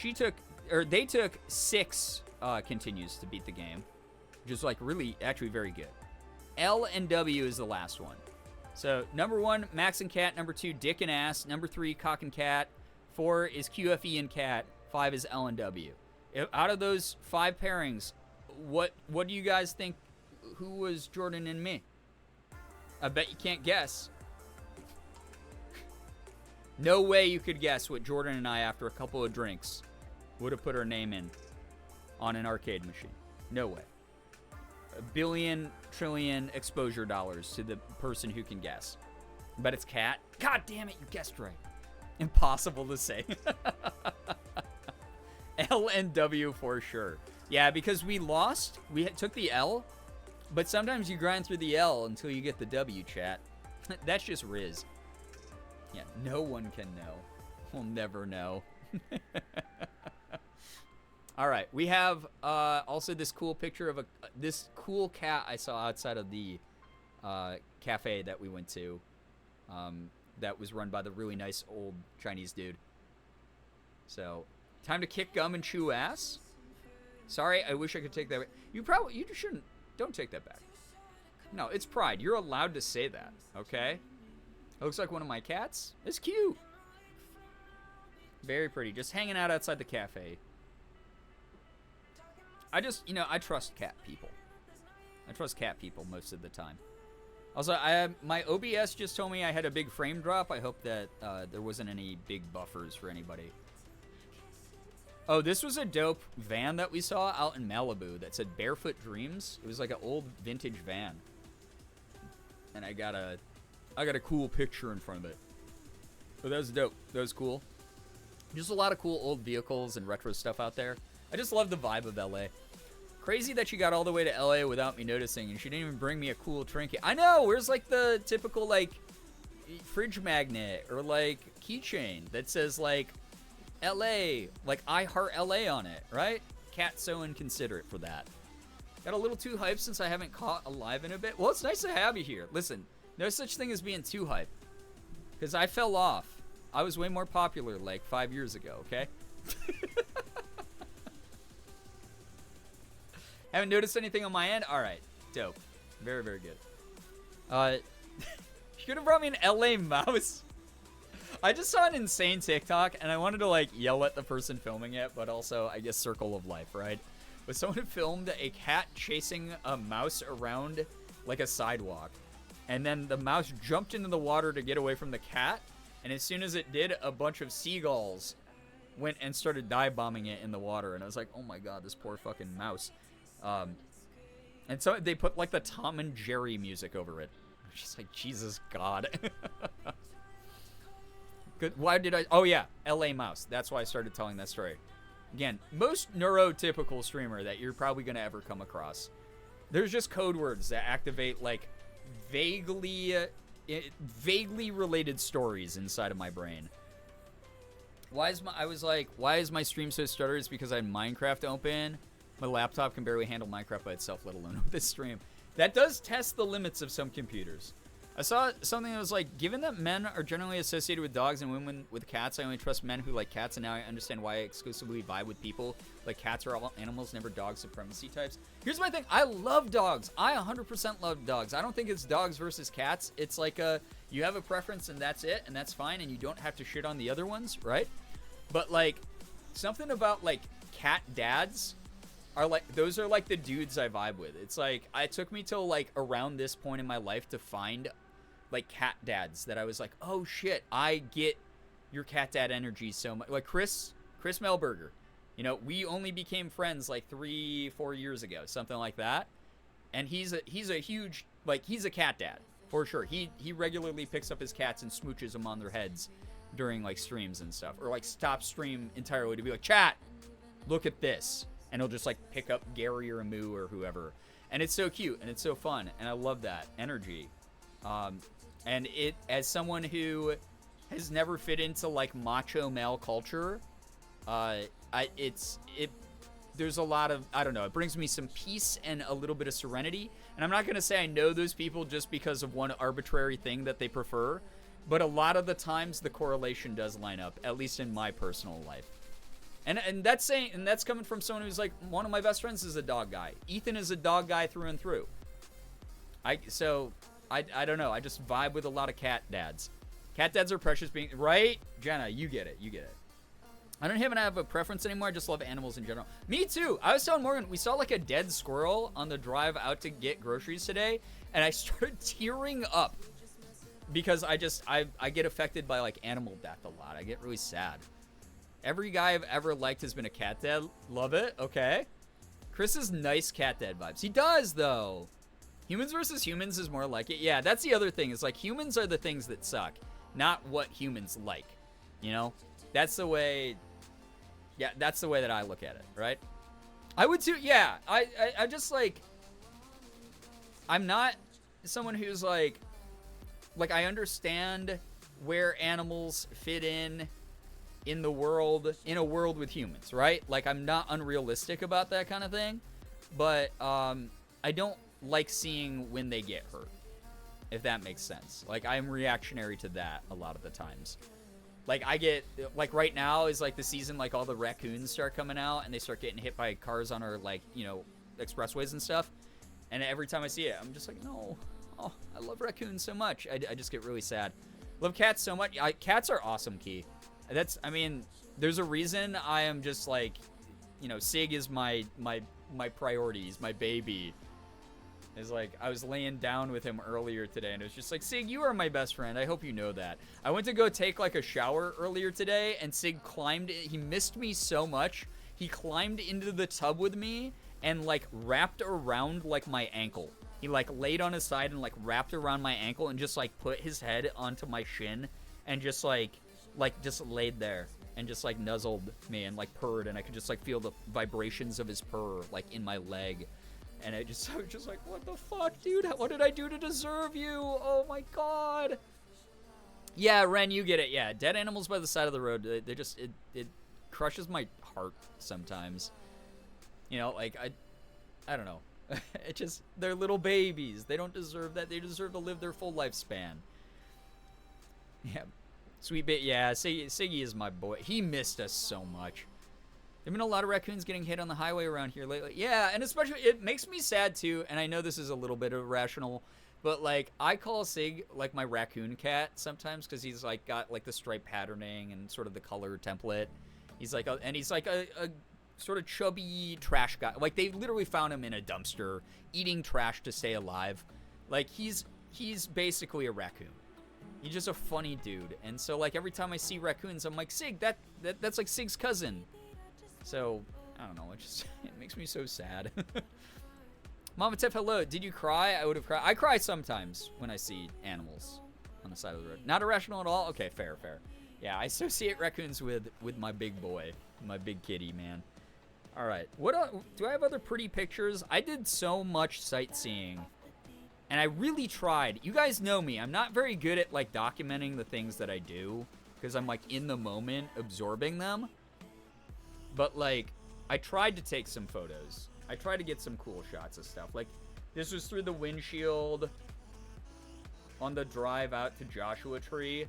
E: They took 6 continues to beat the game, which is like really, actually very good. L and W is the last one. So number 1, Max and Cat. Number 2, Dick and Ass. Number 3, Cock and Cat. 4 is QFE and Cat. 5 is L and W. Out of those 5 pairings, what do you guys think? Who was Jordan and me? I bet you can't guess. No way you could guess what Jordan and I, after a couple of drinks, would have put our name in on an arcade machine. No way. A billion, trillion exposure dollars to the person who can guess. But it's Cat. God damn it, you guessed right. Impossible to say. L and W for sure. Yeah, because we lost. We took the L, but sometimes you grind through the L until you get the W, chat. That's just Riz. Yeah, no one can know. We'll never know. All right, we have also this cool picture of this cool cat I saw outside of the cafe that we went to. That was run by the really nice old Chinese dude. So, time to kick gum and chew ass. Sorry, I wish I could take that back. You shouldn't. Don't take that back. No, it's pride. You're allowed to say that, okay? It looks like one of my cats. It's cute. Very pretty. Just hanging out outside the cafe. I trust cat people. I trust cat people most of the time. Also, my OBS just told me I had a big frame drop. I hope that there wasn't any big buffers for anybody. Oh, this was a dope van that we saw out in Malibu that said Barefoot Dreams. It was like an old vintage van. and I got a cool picture in front of it. But that was dope. That was cool. Just a lot of cool old vehicles and retro stuff out there. I just love the vibe of LA. Crazy that she got all the way to LA without me noticing, and she didn't even bring me a cool trinket. I know, where's like the typical like fridge magnet or like keychain that says like LA, like I heart LA on it, right? Cat's so inconsiderate for that. Got a little too hyped since I haven't caught a live in a bit. Well, it's nice to have you here. Listen, no such thing as being too hyped, because I fell off. I was way more popular like 5 years ago, okay? Haven't noticed anything on my end? Alright, dope. Very, very good. You could have brought me an LA mouse. I just saw an insane TikTok, and I wanted to like yell at the person filming it, but also, I guess, circle of life, right? But someone had filmed a cat chasing a mouse around like a sidewalk, and then the mouse jumped into the water to get away from the cat, and as soon as it did, a bunch of seagulls went and started dive bombing it in the water, and I was like, oh my god, this poor fucking mouse. And so they put like the Tom and Jerry music over it. She's like, Jesus God. Good. Why did I? Oh yeah, LA Mouse. That's why I started telling that story. Again, most neurotypical streamer that you're probably gonna ever come across. There's just code words that activate like vaguely related stories inside of my brain. Why is my stream so stuttered? It's because I had Minecraft open. My laptop can barely handle Minecraft by itself, let alone with this stream. That does test the limits of some computers. I saw something that was like, given that men are generally associated with dogs and women with cats, I only trust men who like cats, and now I understand why I exclusively vibe with people like cats are all animals, never dog supremacy types. Here's my thing. I love dogs. I 100% love dogs. I don't think it's dogs versus cats. It's like you have a preference and that's it, and that's fine, and you don't have to shit on the other ones, right? But like, something about like cat dads are like, those are like the dudes I vibe with. It's like, it took me till like around this point in my life to find like cat dads that I was like, oh shit, I get your cat dad energy so much. Like Chris Melberger, you know, we only became friends like 3-4 years ago, something like that. And he's a huge, like, he's a cat dad for sure. He regularly picks up his cats and smooches them on their heads during like streams and stuff, or like stop stream entirely to be like, chat, look at this. And he'll just like pick up Gary or Amu or whoever. And it's so cute and it's so fun. And I love that energy. And it, as someone who has never fit into like macho male culture, there's a lot of, I don't know, it brings me some peace and a little bit of serenity. And I'm not going to say I know those people just because of one arbitrary thing that they prefer, but a lot of the times the correlation does line up, at least in my personal life. And that's coming from someone who's like, one of my best friends is a dog guy. Ethan is a dog guy through and through. I don't know. I just vibe with a lot of cat dads. Cat dads are precious beings, right? Jenna, you get it. I don't even have a preference anymore. I just love animals in general. Me too. I was telling Morgan, we saw like a dead squirrel on the drive out to get groceries today, and I started tearing up because I get affected by like animal death a lot. I get really sad. Every guy I've ever liked has been a cat dad. Love it. Okay. Chris is nice cat dad vibes. He does, though. Humans versus humans is more like it. Yeah, that's the other thing. It's like humans are the things that suck, not what humans like. You know? That's the way... Yeah, that's the way that I look at it, right? I would too... Yeah, I just, like... I'm not someone who's, like... Like, I understand where animals fit in the world, in a world with humans, right? Like, I'm not unrealistic about that kind of thing, but I don't like seeing when they get hurt, if that makes sense. Like, I'm reactionary to that a lot of the times. Like, I get, like, right now is, like, the season, like, all the raccoons start coming out, and they start getting hit by cars on our, like, you know, expressways and stuff, and every time I see it, I'm just like, no, oh, I love raccoons so much. I just get really sad. Love cats so much. Cats are awesome, Key. I mean, there's a reason I am just like, you know, Sig is my priorities, my baby. It's like, I was laying down with him earlier today, and it was just like, Sig, you are my best friend. I hope you know that. I went to go take like a shower earlier today, and Sig he missed me so much. He climbed into the tub with me and like wrapped around like my ankle He like laid on his side and like wrapped around my ankle and just like put his head onto my shin and just like just laid there and just like nuzzled me and like purred, and I could just like feel the vibrations of his purr like in my leg. And I was just like, what the fuck, dude? What did I do to deserve you? Oh my god. Yeah, Ren, you get it. Yeah, dead animals by the side of the road, they just, it crushes my heart sometimes. You know, like, I don't know. It just, they're little babies. They don't deserve that. They deserve to live their full lifespan. Yeah, sweet bit. Yeah, Siggy is my boy. He missed us so much. There've been a lot of raccoons getting hit on the highway around here lately. Yeah, and especially, it makes me sad too, and I know this is a little bit irrational, but like, I call Sig like my raccoon cat sometimes because he's like got like the stripe patterning and sort of the color template. He's like a sort of chubby trash guy. Like, they literally found him in a dumpster eating trash to stay alive. Like, he's basically a raccoon. He's just a funny dude. And so like every time I see raccoons, I'm like, Sig, that's like Sig's cousin. So I don't know, it makes me so sad. Mama Tiff, hello. Did you cry? I would have cried. I cry sometimes when I see animals on the side of the road. Not irrational at all? Okay, fair. Yeah, I associate raccoons with my big boy, my big kitty, man. All right. Do I have other pretty pictures? I did so much sightseeing, and I really tried. You guys know me. I'm not very good at like documenting the things that I do because I'm like in the moment absorbing them. But like, I tried to take some photos. I tried to get some cool shots of stuff. Like, this was through the windshield on the drive out to Joshua Tree.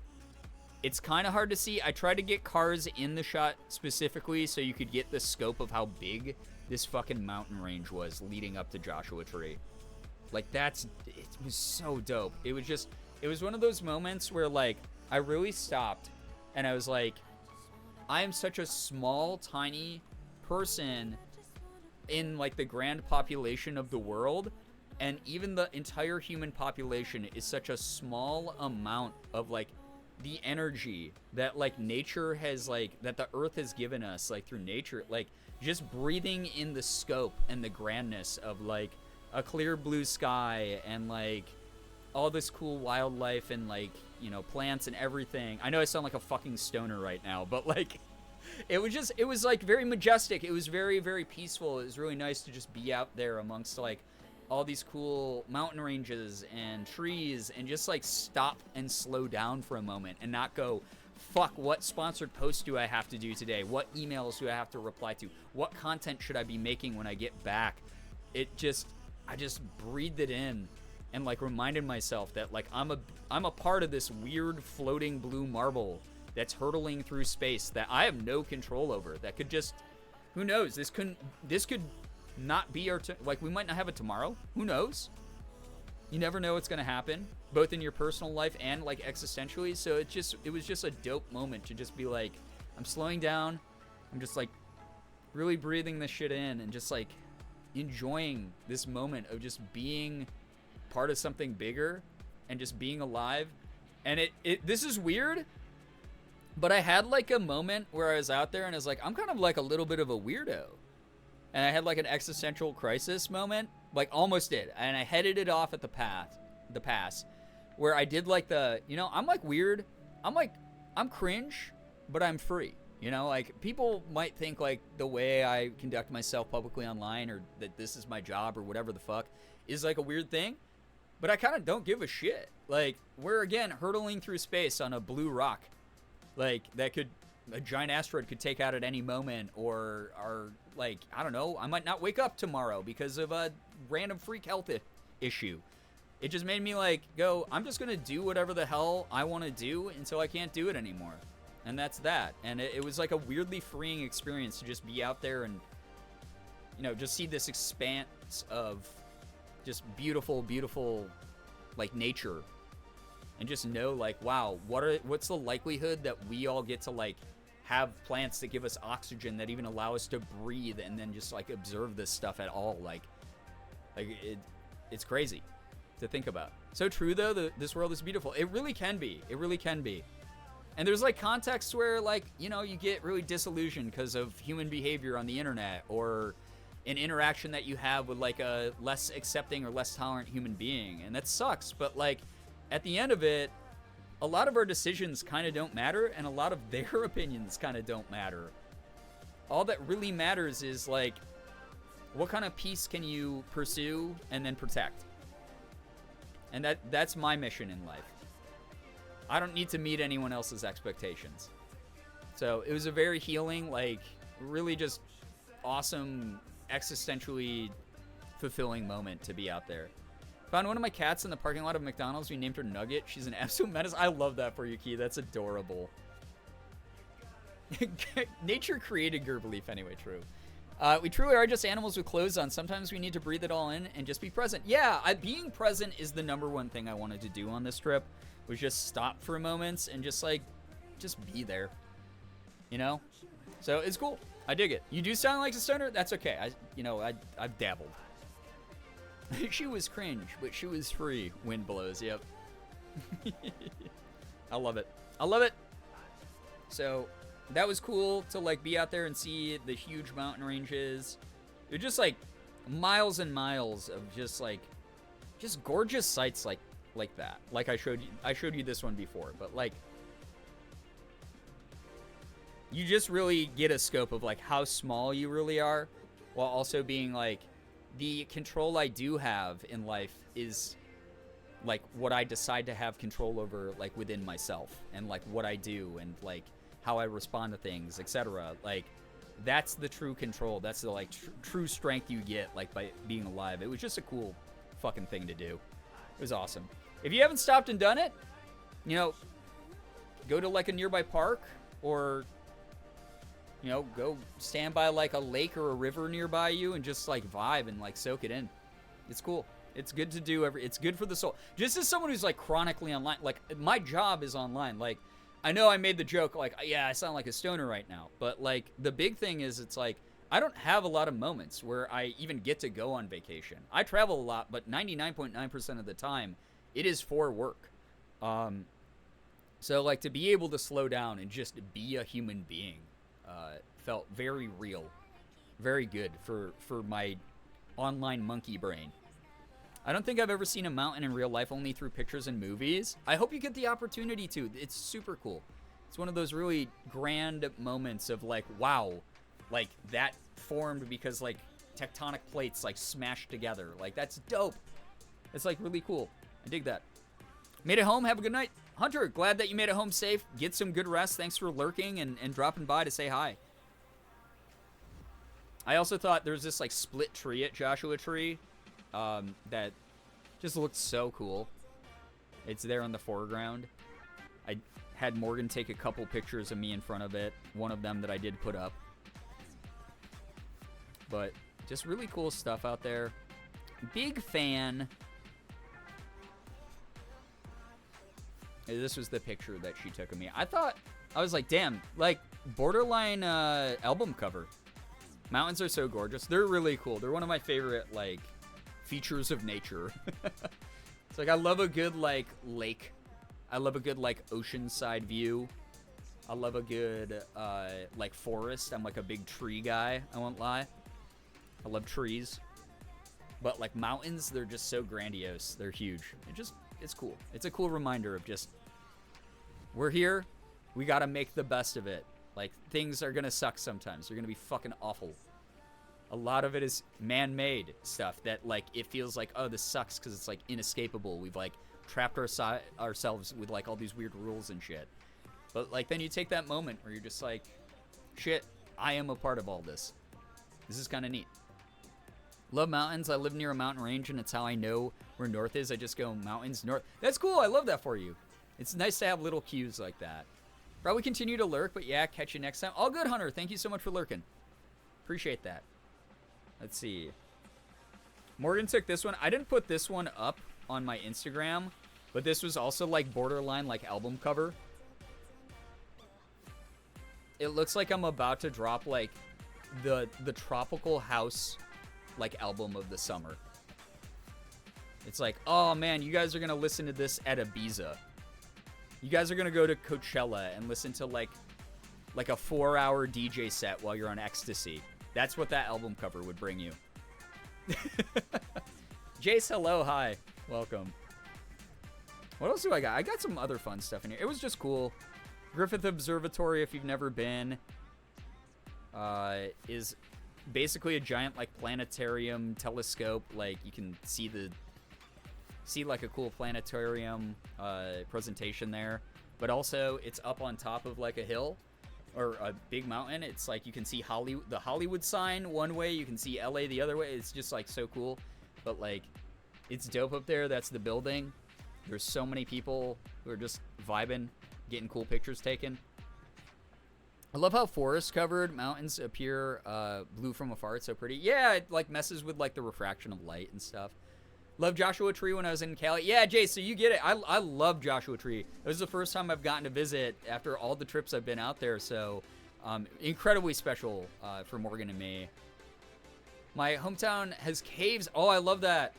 E: It's kind of hard to see. I tried to get cars in the shot specifically so you could get the scope of how big this fucking mountain range was leading up to Joshua Tree. Like, it was so dope. It was one of those moments where like, I really stopped and I was like, I am such a small, tiny person in like the grand population of the world, and even the entire human population is such a small amount of like the energy that like nature has, like that the earth has given us, like through nature, like just breathing in the scope and the grandness of like a clear blue sky and like all this cool wildlife and like, you know, plants and everything. I know I sound like a fucking stoner right now, but like, it was like very majestic. It was very, very peaceful. It was really nice to just be out there amongst like all these cool mountain ranges and trees and just like stop and slow down for a moment and not go, fuck, what sponsored post do I have to do today? What emails do I have to reply to? What content should I be making when I get back? I just breathed it in and like reminded myself that like I'm a part of this weird floating blue marble that's hurtling through space that I have no control over. That could just, who knows? This could not be our like, we might not have it tomorrow. Who knows? You never know what's gonna happen, both in your personal life and like existentially. So it was just a dope moment to just be like, I'm slowing down. I'm just like really breathing this shit in and just like enjoying this moment of just being part of something bigger and just being alive. And this is weird, but I had like a moment where I was out there and I was like, I'm kind of like a little bit of a weirdo. And I had like an existential crisis moment, like almost did. And I headed it off at the pass, where I did like I'm like weird. I'm cringe, but I'm free. You know, like people might think like the way I conduct myself publicly online or that this is my job or whatever the fuck is like a weird thing. But I kind of don't give a shit. Like, we're again hurtling through space on a blue rock. Like, a giant asteroid could take out at any moment, or like, I don't know, I might not wake up tomorrow because of a random freak health issue. It just made me like, go, I'm just gonna do whatever the hell I want to do until I can't do it anymore. And that's that. And it was like a weirdly freeing experience to just be out there and, you know, just see this expanse of just beautiful, beautiful, like, nature. And just know, like, wow, what's the likelihood that we all get to, like, have plants that give us oxygen, that even allow us to breathe, and then just, like, observe this stuff at all. Like it's crazy to think about. So true, though, this world is beautiful. It really can be. It really can be. And there's, like, contexts where, like, you know, you get really disillusioned because of human behavior on the internet, or an interaction that you have with like a less accepting or less tolerant human being. And that sucks. But like at the end of it, a lot of our decisions kind of don't matter, and a lot of their opinions kind of don't matter. All that really matters is like, what kind of peace can you pursue and then protect? And that's my mission in life. I don't need to meet anyone else's expectations. So it was a very healing, like really just awesome, existentially fulfilling moment to be out there. Found one of my cats in the parking lot of McDonald's. We named her Nugget. She's an absolute menace. I love that for you, Key. That's adorable. Nature created Girbeagly, anyway, true. We truly are just animals with clothes on. Sometimes we need to breathe it all in and just be present. Yeah, being present is the #1 thing I wanted to do on this trip, was just stop for moments and just be there, you know? So it's cool. I dig it. You do sound like a stoner? That's okay. I've dabbled. She was cringe, but she was free. Wind blows, yep. I love it. I love it. So that was cool to like be out there and see the huge mountain ranges. They're just like miles and miles of just gorgeous sights like that. Like I showed you this one before, but like you just really get a scope of like how small you really are, while also being like the control I do have in life is like what I decide to have control over, like within myself, and like what I do and like how I respond to things, etc. Like that's the true control. That's the like true strength you get like by being alive. It was just a cool fucking thing to do. It was awesome. If you haven't stopped and done it, you know, go to like a nearby park, or you know, go stand by like a lake or a river nearby you and just like vibe and like soak it in. It's cool. It's good to do it's good for the soul. Just as someone who's like chronically online, like my job is online. Like I know I made the joke like, yeah, I sound like a stoner right now, but like the big thing is it's like I don't have a lot of moments where I even get to go on vacation. I travel a lot, but 99.9% of the time it is for work. So like to be able to slow down and just be a human being felt very real, very good for my online monkey brain. I don't think I've ever seen a mountain in real life, only through pictures and movies. I hope you get the opportunity to. It's super cool. It's one of those really grand moments of like, wow, like that formed because like tectonic plates like smashed together. Like that's dope. It's like really cool. I dig that. Made it home. Have a good night. Hunter, glad that you made it home safe. Get some good rest. Thanks for lurking and dropping by to say hi. I also thought there was this like split tree at Joshua Tree that just looked so cool. It's there in the foreground. I had Morgan take a couple pictures of me in front of it. One of them that I did put up. But just really cool stuff out there. Big fan. This was the picture that she took of me. I was like, damn, like borderline album cover. Mountains are so gorgeous. They're really cool. They're one of my favorite like features of nature. It's like I love a good like lake. I love a good like oceanside view. I love a good like forest. I'm like a big tree guy, I won't lie. I love trees. But like mountains, they're just so grandiose. They're huge. It's cool. It's a cool reminder of just, we're here, we gotta make the best of it. Like, things are gonna suck sometimes. They're gonna be fucking awful. A lot of it is man-made stuff that, like, it feels like, oh, this sucks because it's, like, inescapable. We've, like, trapped ourselves with, like, all these weird rules and shit. But, like, then you take that moment where you're just like, shit, I am a part of all this. This is kind of neat. Love mountains. I live near a mountain range, and it's how I know where north is. I just go mountains north. That's cool. I love that for you. It's nice to have little cues like that. Probably continue to lurk, but yeah, catch you next time. All good, Hunter. Thank you so much for lurking. Appreciate that. Let's see. Morgan took this one. I didn't put this one up on my Instagram, but this was also like borderline like album cover. It looks like I'm about to drop like the tropical house like album of the summer. It's like, oh man, you guys are gonna listen to this at Ibiza. You guys are gonna go to Coachella and listen to like a 4-hour DJ set while you're on ecstasy. That's what that album cover would bring you. Jace, hello, hi, welcome. What else do I got? I got some other fun stuff in here. It was just cool. Griffith Observatory, if you've never been, is basically a giant like planetarium telescope. Like you can see like a cool planetarium presentation there, but also it's up on top of like a hill or a big mountain. It's like you can see the Hollywood sign one way, you can see LA the other way. It's just like so cool. But like it's dope up there. That's the building. There's so many people who are just vibing, getting cool pictures taken. I love how forest covered mountains appear blue from afar. It's so pretty. Yeah, it like messes with like the refraction of light and stuff. Love Joshua Tree when I was in Cali. Yeah, Jay, so you get it. I love Joshua Tree. It was the first time I've gotten to visit after all the trips I've been out there. So incredibly special for Morgan and me. My hometown has caves. Oh, I love that.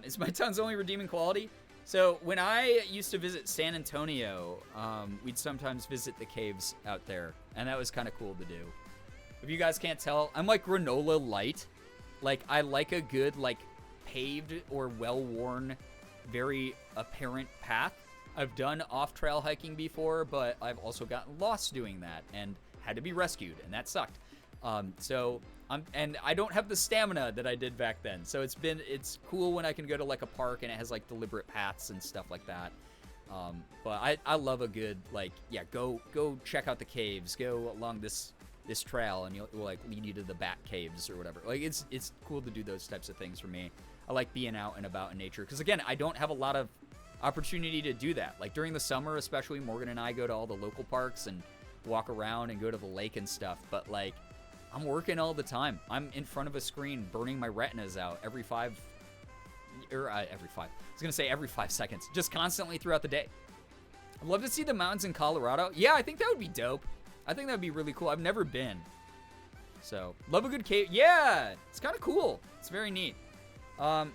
E: It's my town's only redeeming quality. So when I used to visit San Antonio, we'd sometimes visit the caves out there, and that was kind of cool to do. If you guys can't tell, I'm like granola light. Like I like a good like paved or well-worn, very apparent path. I've done off-trail hiking before, but I've also gotten lost doing that and had to be rescued, and that sucked. And I don't have the stamina that I did back then. So it's cool when I can go to like a park and it has like deliberate paths and stuff like that. But I love a good, like, yeah, go check out the caves, go along this trail and it will like lead you to the Bat Caves or whatever. Like it's cool to do those types of things for me. I like being out and about in nature. Cause again, I don't have a lot of opportunity to do that. Like during the summer, especially Morgan and I go to all the local parks and walk around and go to the lake and stuff. But like, I'm working all the time. I'm in front of a screen burning my retinas out every 5 seconds, just constantly throughout the day. I'd love to see the mountains in Colorado. Yeah, I think that would be dope. I think that would be really cool. I've never been. So, love a good cave. Yeah, it's kind of cool. It's very neat. What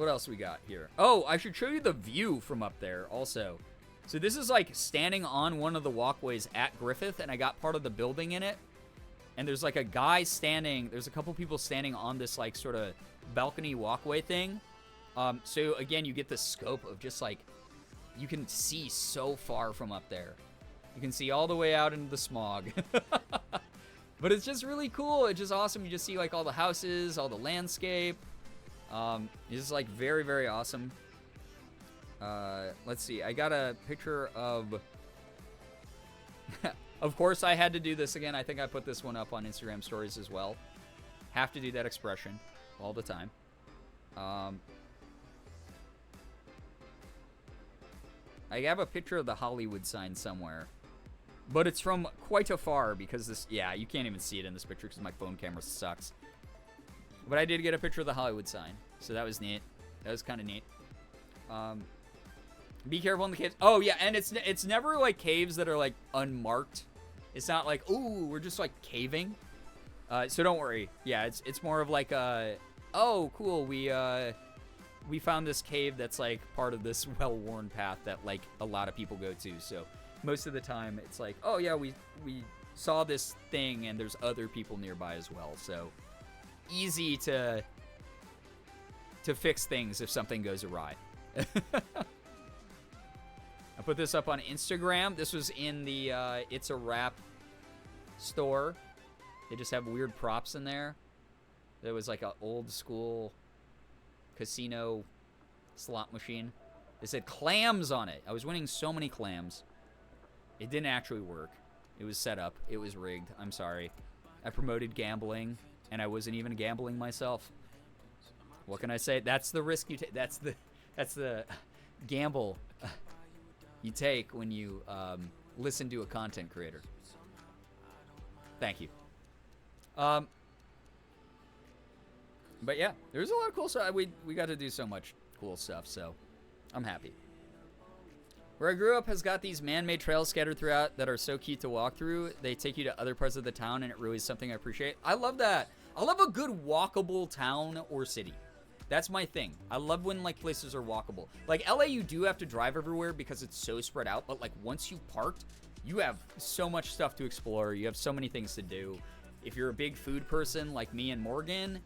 E: else we got here? Oh, I should show you the view from up there also. So this is like standing on one of the walkways at Griffith, and I got part of the building in it. And there's like a guy standing, there's a couple people standing on this like sort of balcony walkway thing. So again, you get the scope of just like, you can see so far from up there. You can see all the way out into the smog. But it's just really cool. It's just awesome. You just see like all the houses, all the landscape. It's just like very, very awesome. Let's see. I got a picture of... Of course, I had to do this again. I think I put this one up on Instagram stories as well. Have to do that expression all the time. I have a picture of the Hollywood sign somewhere. But it's from quite afar because this... Yeah, you can't even see it in this picture because my phone camera sucks. But I did get a picture of the Hollywood sign. So that was neat. That was kind of neat. Be careful in the caves. Oh, yeah, and it's never, like, caves that are, like, unmarked. It's not like, ooh, we're just, like, caving. So don't worry. Yeah, it's more of like, oh, cool, we found this cave that's, like, part of this well-worn path that, like, a lot of people go to. So most of the time, it's like, oh, yeah, we saw this thing, and there's other people nearby as well. So easy to fix things if something goes awry. I put this up on Instagram. This was in the It's a Wrap store. They just have weird props in there. There was like an old school casino slot machine. It said clams on it. I was winning so many clams. It didn't actually work. It was set up. It was rigged. I'm sorry. I promoted gambling, and I wasn't even gambling myself. What can I say? That's the risk you take. That's the gamble you take when you listen to a content creator. Thank you. But yeah, there's a lot of cool stuff. We got to do so much cool stuff, so I'm happy. Where I grew up has got these man-made trails scattered throughout that are so cute to walk through. They take you to other parts of the town, and it really is something I appreciate. I love that. I love a good walkable town or city. That's my thing. I love when, like, places are walkable. Like, LA, you do have to drive everywhere because it's so spread out. But, like, once you parked, you have so much stuff to explore. You have so many things to do. if you're a big food person like me and Morgan,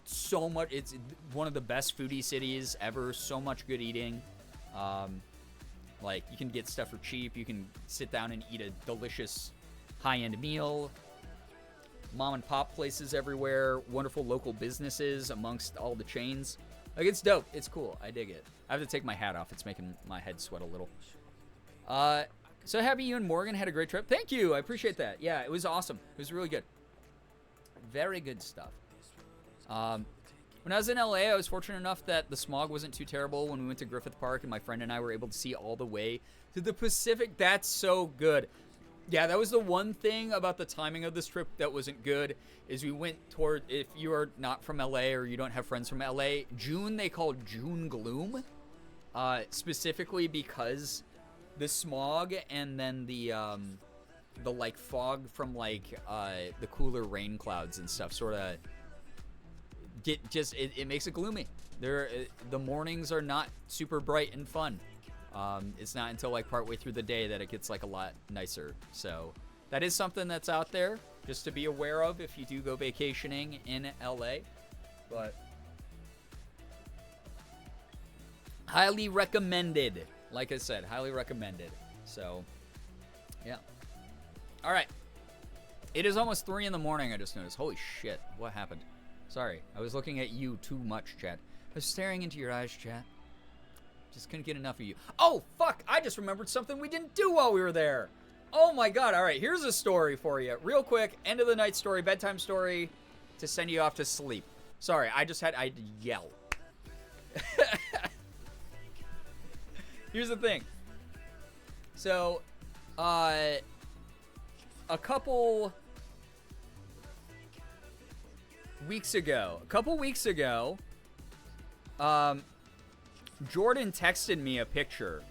E: so much. It's one of the best foodie cities ever. So much good eating. Like, you can get stuff for cheap. You can sit down and eat a delicious high-end meal. Mom and pop places everywhere. Wonderful local businesses amongst all the chains. Like, it's dope. It's cool. I dig it. I have to take my hat off. It's making my head sweat a little. So happy you and Morgan had a great trip. Thank you. I appreciate that. Yeah, it was awesome. It was really good. Very good stuff. When I was in LA, I was fortunate enough that the smog wasn't too terrible when we went to Griffith Park, and my friend and I were able to see all the way to the Pacific. That's so good. Yeah, that was the one thing about the timing of this trip that wasn't good, is we went toward, if you are not from LA or you don't have friends from LA, June they call June gloom, specifically because the smog and then the like fog from like the cooler rain clouds and stuff sort of it makes it gloomy. The mornings are not super bright and fun. It's not until like partway through the day that it gets like a lot nicer. So that is something that's out there just to be aware of if you do go vacationing in LA. But highly recommended. Like I said, highly recommended. So yeah. All right. It is almost 3 in the morning. I just noticed. Holy shit. What happened? Sorry. I was looking at you too much, chat. I was staring into your eyes, chat. Just couldn't get enough of you. Oh, fuck. I just remembered something we didn't do while we were there. Oh, my God. All right. Here's a story for you. Real quick. End of the night story. Bedtime story to send you off to sleep. Sorry. I had to yell. Here's the thing. So, a couple weeks ago, Jordan texted me a picture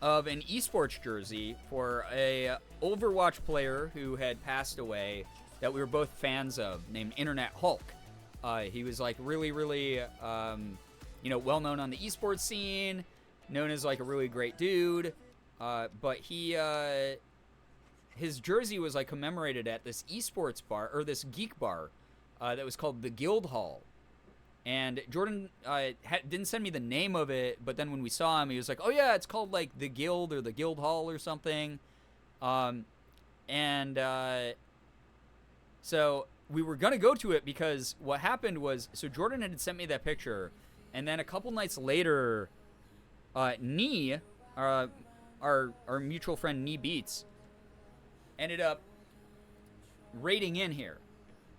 E: of an esports jersey for a Overwatch player who had passed away that we were both fans of, named Internet Hulk. He was like really, really, well known on the esports scene, known as like a really great dude. But his jersey was like commemorated at this esports bar, or this geek bar, that was called the Guild Hall. And Jordan didn't send me the name of it, but then when we saw him, he was like, oh yeah, it's called like the Guild or the Guild Hall or something. So we were going to go to it because what happened was, so Jordan had sent me that picture, and then a couple nights later, Nee, our mutual friend Nee Beats, ended up raiding in here.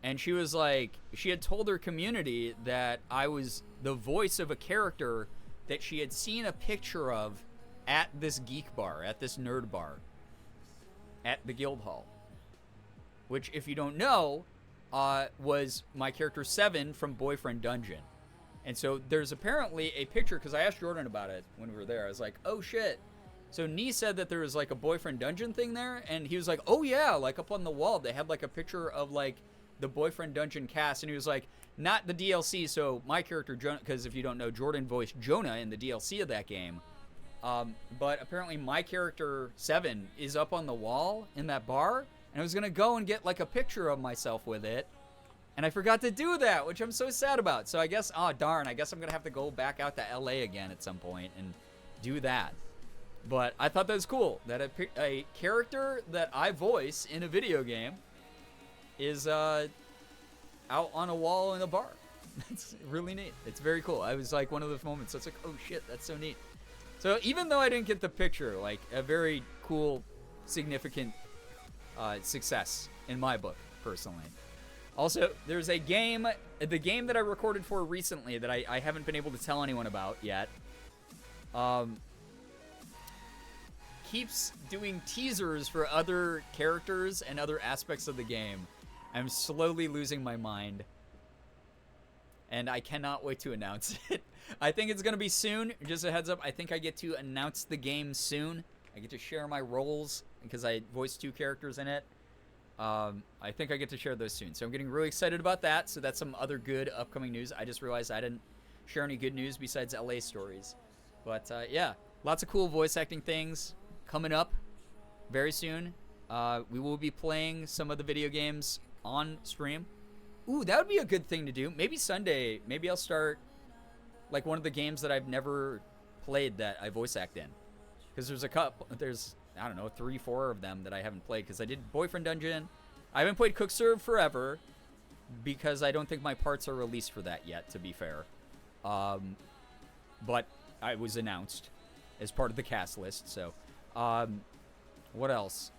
E: And she was like, she had told her community that I was the voice of a character that she had seen a picture of at this geek bar, at this nerd bar, at the Guild Hall. Which, if you don't know, was my character 7 from Boyfriend Dungeon. And so there's apparently a picture, because I asked Jordan about it when we were there. I was like, oh shit. So Nee said that there was like a Boyfriend Dungeon thing there, and he was like, oh yeah, like up on the wall they had like a picture of like the Boyfriend Dungeon cast, and he was like, not the DLC, so my character Jonah, because if you don't know, Jordan voiced Jonah in the DLC of that game, but apparently my character 7 is up on the wall in that bar, and I was gonna go and get like a picture of myself with it, and I forgot to do that, which I'm so sad about. So I guess, darn, I guess I'm gonna have to go back out to LA again at some point and do that. But I thought that was cool, that a character that I voice in a video game is out on a wall in a bar. It's really neat. It's very cool. I was like, one of those moments, it's like, oh shit, that's so neat. So even though I didn't get the picture, like a very cool, significant success in my book, personally. Also, there's a game, the game that I recorded for recently that I haven't been able to tell anyone about yet, keeps doing teasers for other characters and other aspects of the game. I'm slowly losing my mind, and I cannot wait to announce it. I think it's going to be soon. Just a heads up, I think I get to announce the game soon. I get to share my roles because I voiced 2 characters in it. I think I get to share those soon. So I'm getting really excited about that. So that's some other good upcoming news. I just realized I didn't share any good news besides LA stories. But yeah, lots of cool voice acting things coming up very soon. We will be playing some of the video games on stream. Ooh, that would be a good thing to do. Maybe Sunday, maybe I'll start like one of the games that I've never played that I voice act in. Because there's, I don't know, 3, 4 of them that I haven't played. Because I did Boyfriend Dungeon. I haven't played Cook Serve Forever because I don't think my parts are released for that yet, to be fair. But I was announced as part of the cast list, so. What else?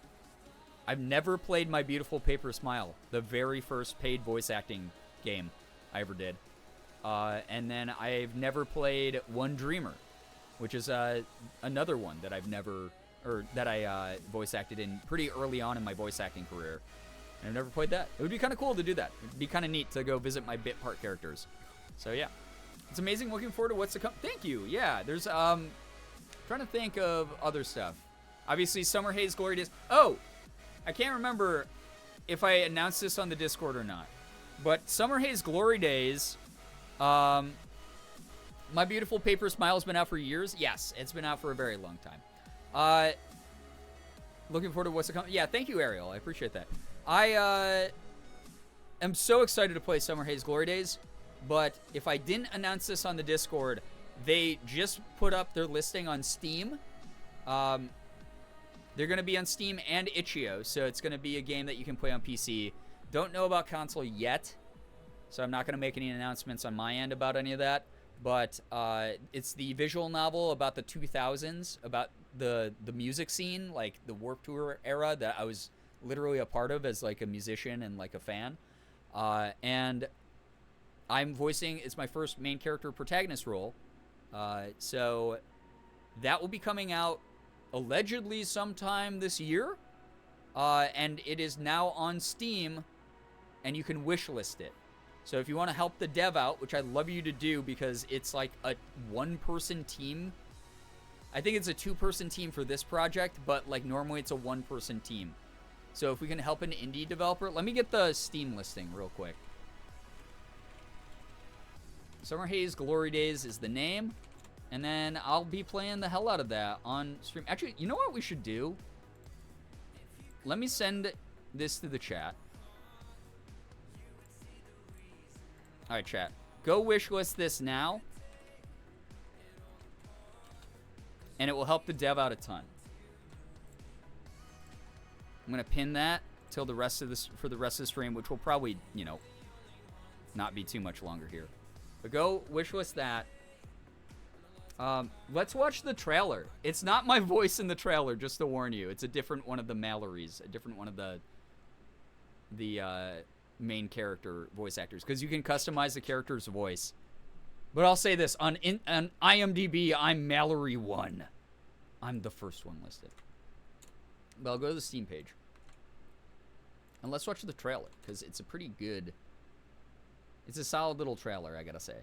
E: I've never played My Beautiful Paper Smile, the very first paid voice acting game I ever did. And then I've never played One Dreamer, which is another one that I voice acted in pretty early on in my voice acting career. And I've never played that. It would be kind of cool to do that. It'd be kind of neat to go visit my bit part characters. So yeah, it's amazing. Looking forward to what's to come. Thank you. Yeah, there's trying to think of other stuff. Obviously, Summer Haze Glory Days. Oh, I can't remember if I announced this on the Discord or not. But Summer Haze Glory Days, My Beautiful Paper Smile has been out for years. Yes, it's been out for a very long time. Looking forward to what's to come. Yeah, thank you, Ariel. I appreciate that. I am so excited to play Summer Haze Glory Days. But if I didn't announce this on the Discord, they just put up their listing on Steam. They're going to be on Steam and itch.io, so it's going to be a game that you can play on PC. Don't know about console yet, so I'm not going to make any announcements on my end about any of that. But it's the visual novel about the 2000s, about the music scene, like the Warped Tour era that I was literally a part of as like a musician and like a fan. And I'm voicing, it's my first main character protagonist role. So that will be coming out allegedly sometime this year. And it is now on Steam, and you can wishlist it. So if you want to help the dev out, which I'd love you to do because it's like a one-person team. I think it's a two-person team for this project, but like normally it's a one-person team. So if we can help an indie developer, let me get the Steam listing real quick. Summer Haze Glory Days is the name. And then I'll be playing the hell out of that on stream. Actually, you know what we should do? Let me send this to the chat. All right, chat. Go wishlist this now. And it will help the dev out a ton. I'm going to pin that till the rest of this for the rest of the stream, which will probably, you know, not be too much longer here. But go wishlist that. Let's watch the trailer. It's not my voice in the trailer, just to warn you. It's a different one of the Mallorys, a different one of the main character voice actors, because you can customize the character's voice. But I'll say this, on IMDb, I'm Mallory 1. I'm the first one listed. But I'll go to the Steam page. And let's watch the trailer, because it's a pretty good... It's a solid little trailer, I gotta say.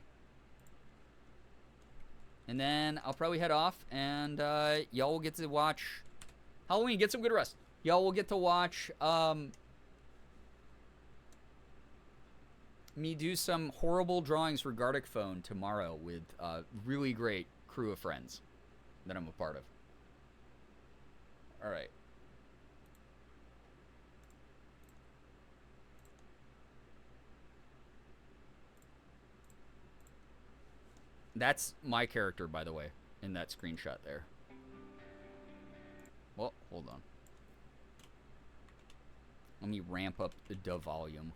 E: And then I'll probably head off, and y'all will get to watch Halloween. Get some good rest. Y'all will get to watch me do some horrible drawings for Gartic Phone tomorrow with a really great crew of friends that I'm a part of. All right. That's my character, by the way, in that screenshot there. Well, hold on. Let me ramp up the volume.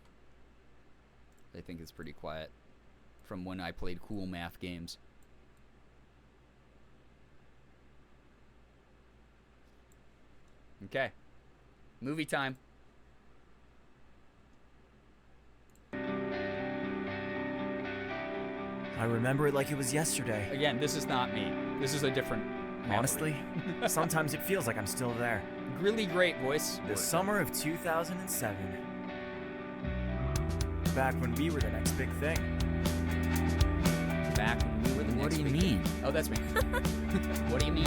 E: I think it's pretty quiet from when I played cool math games. Okay. Movie time.
F: I remember it like it was yesterday.
E: Again, this is not me. This is a different Mallory.
F: Honestly, sometimes it feels like I'm still there.
E: Really great voice.
F: The summer of 2007. Back when we were the next big thing.
E: Back when we were the next big thing. Oh, that's me. What do you mean?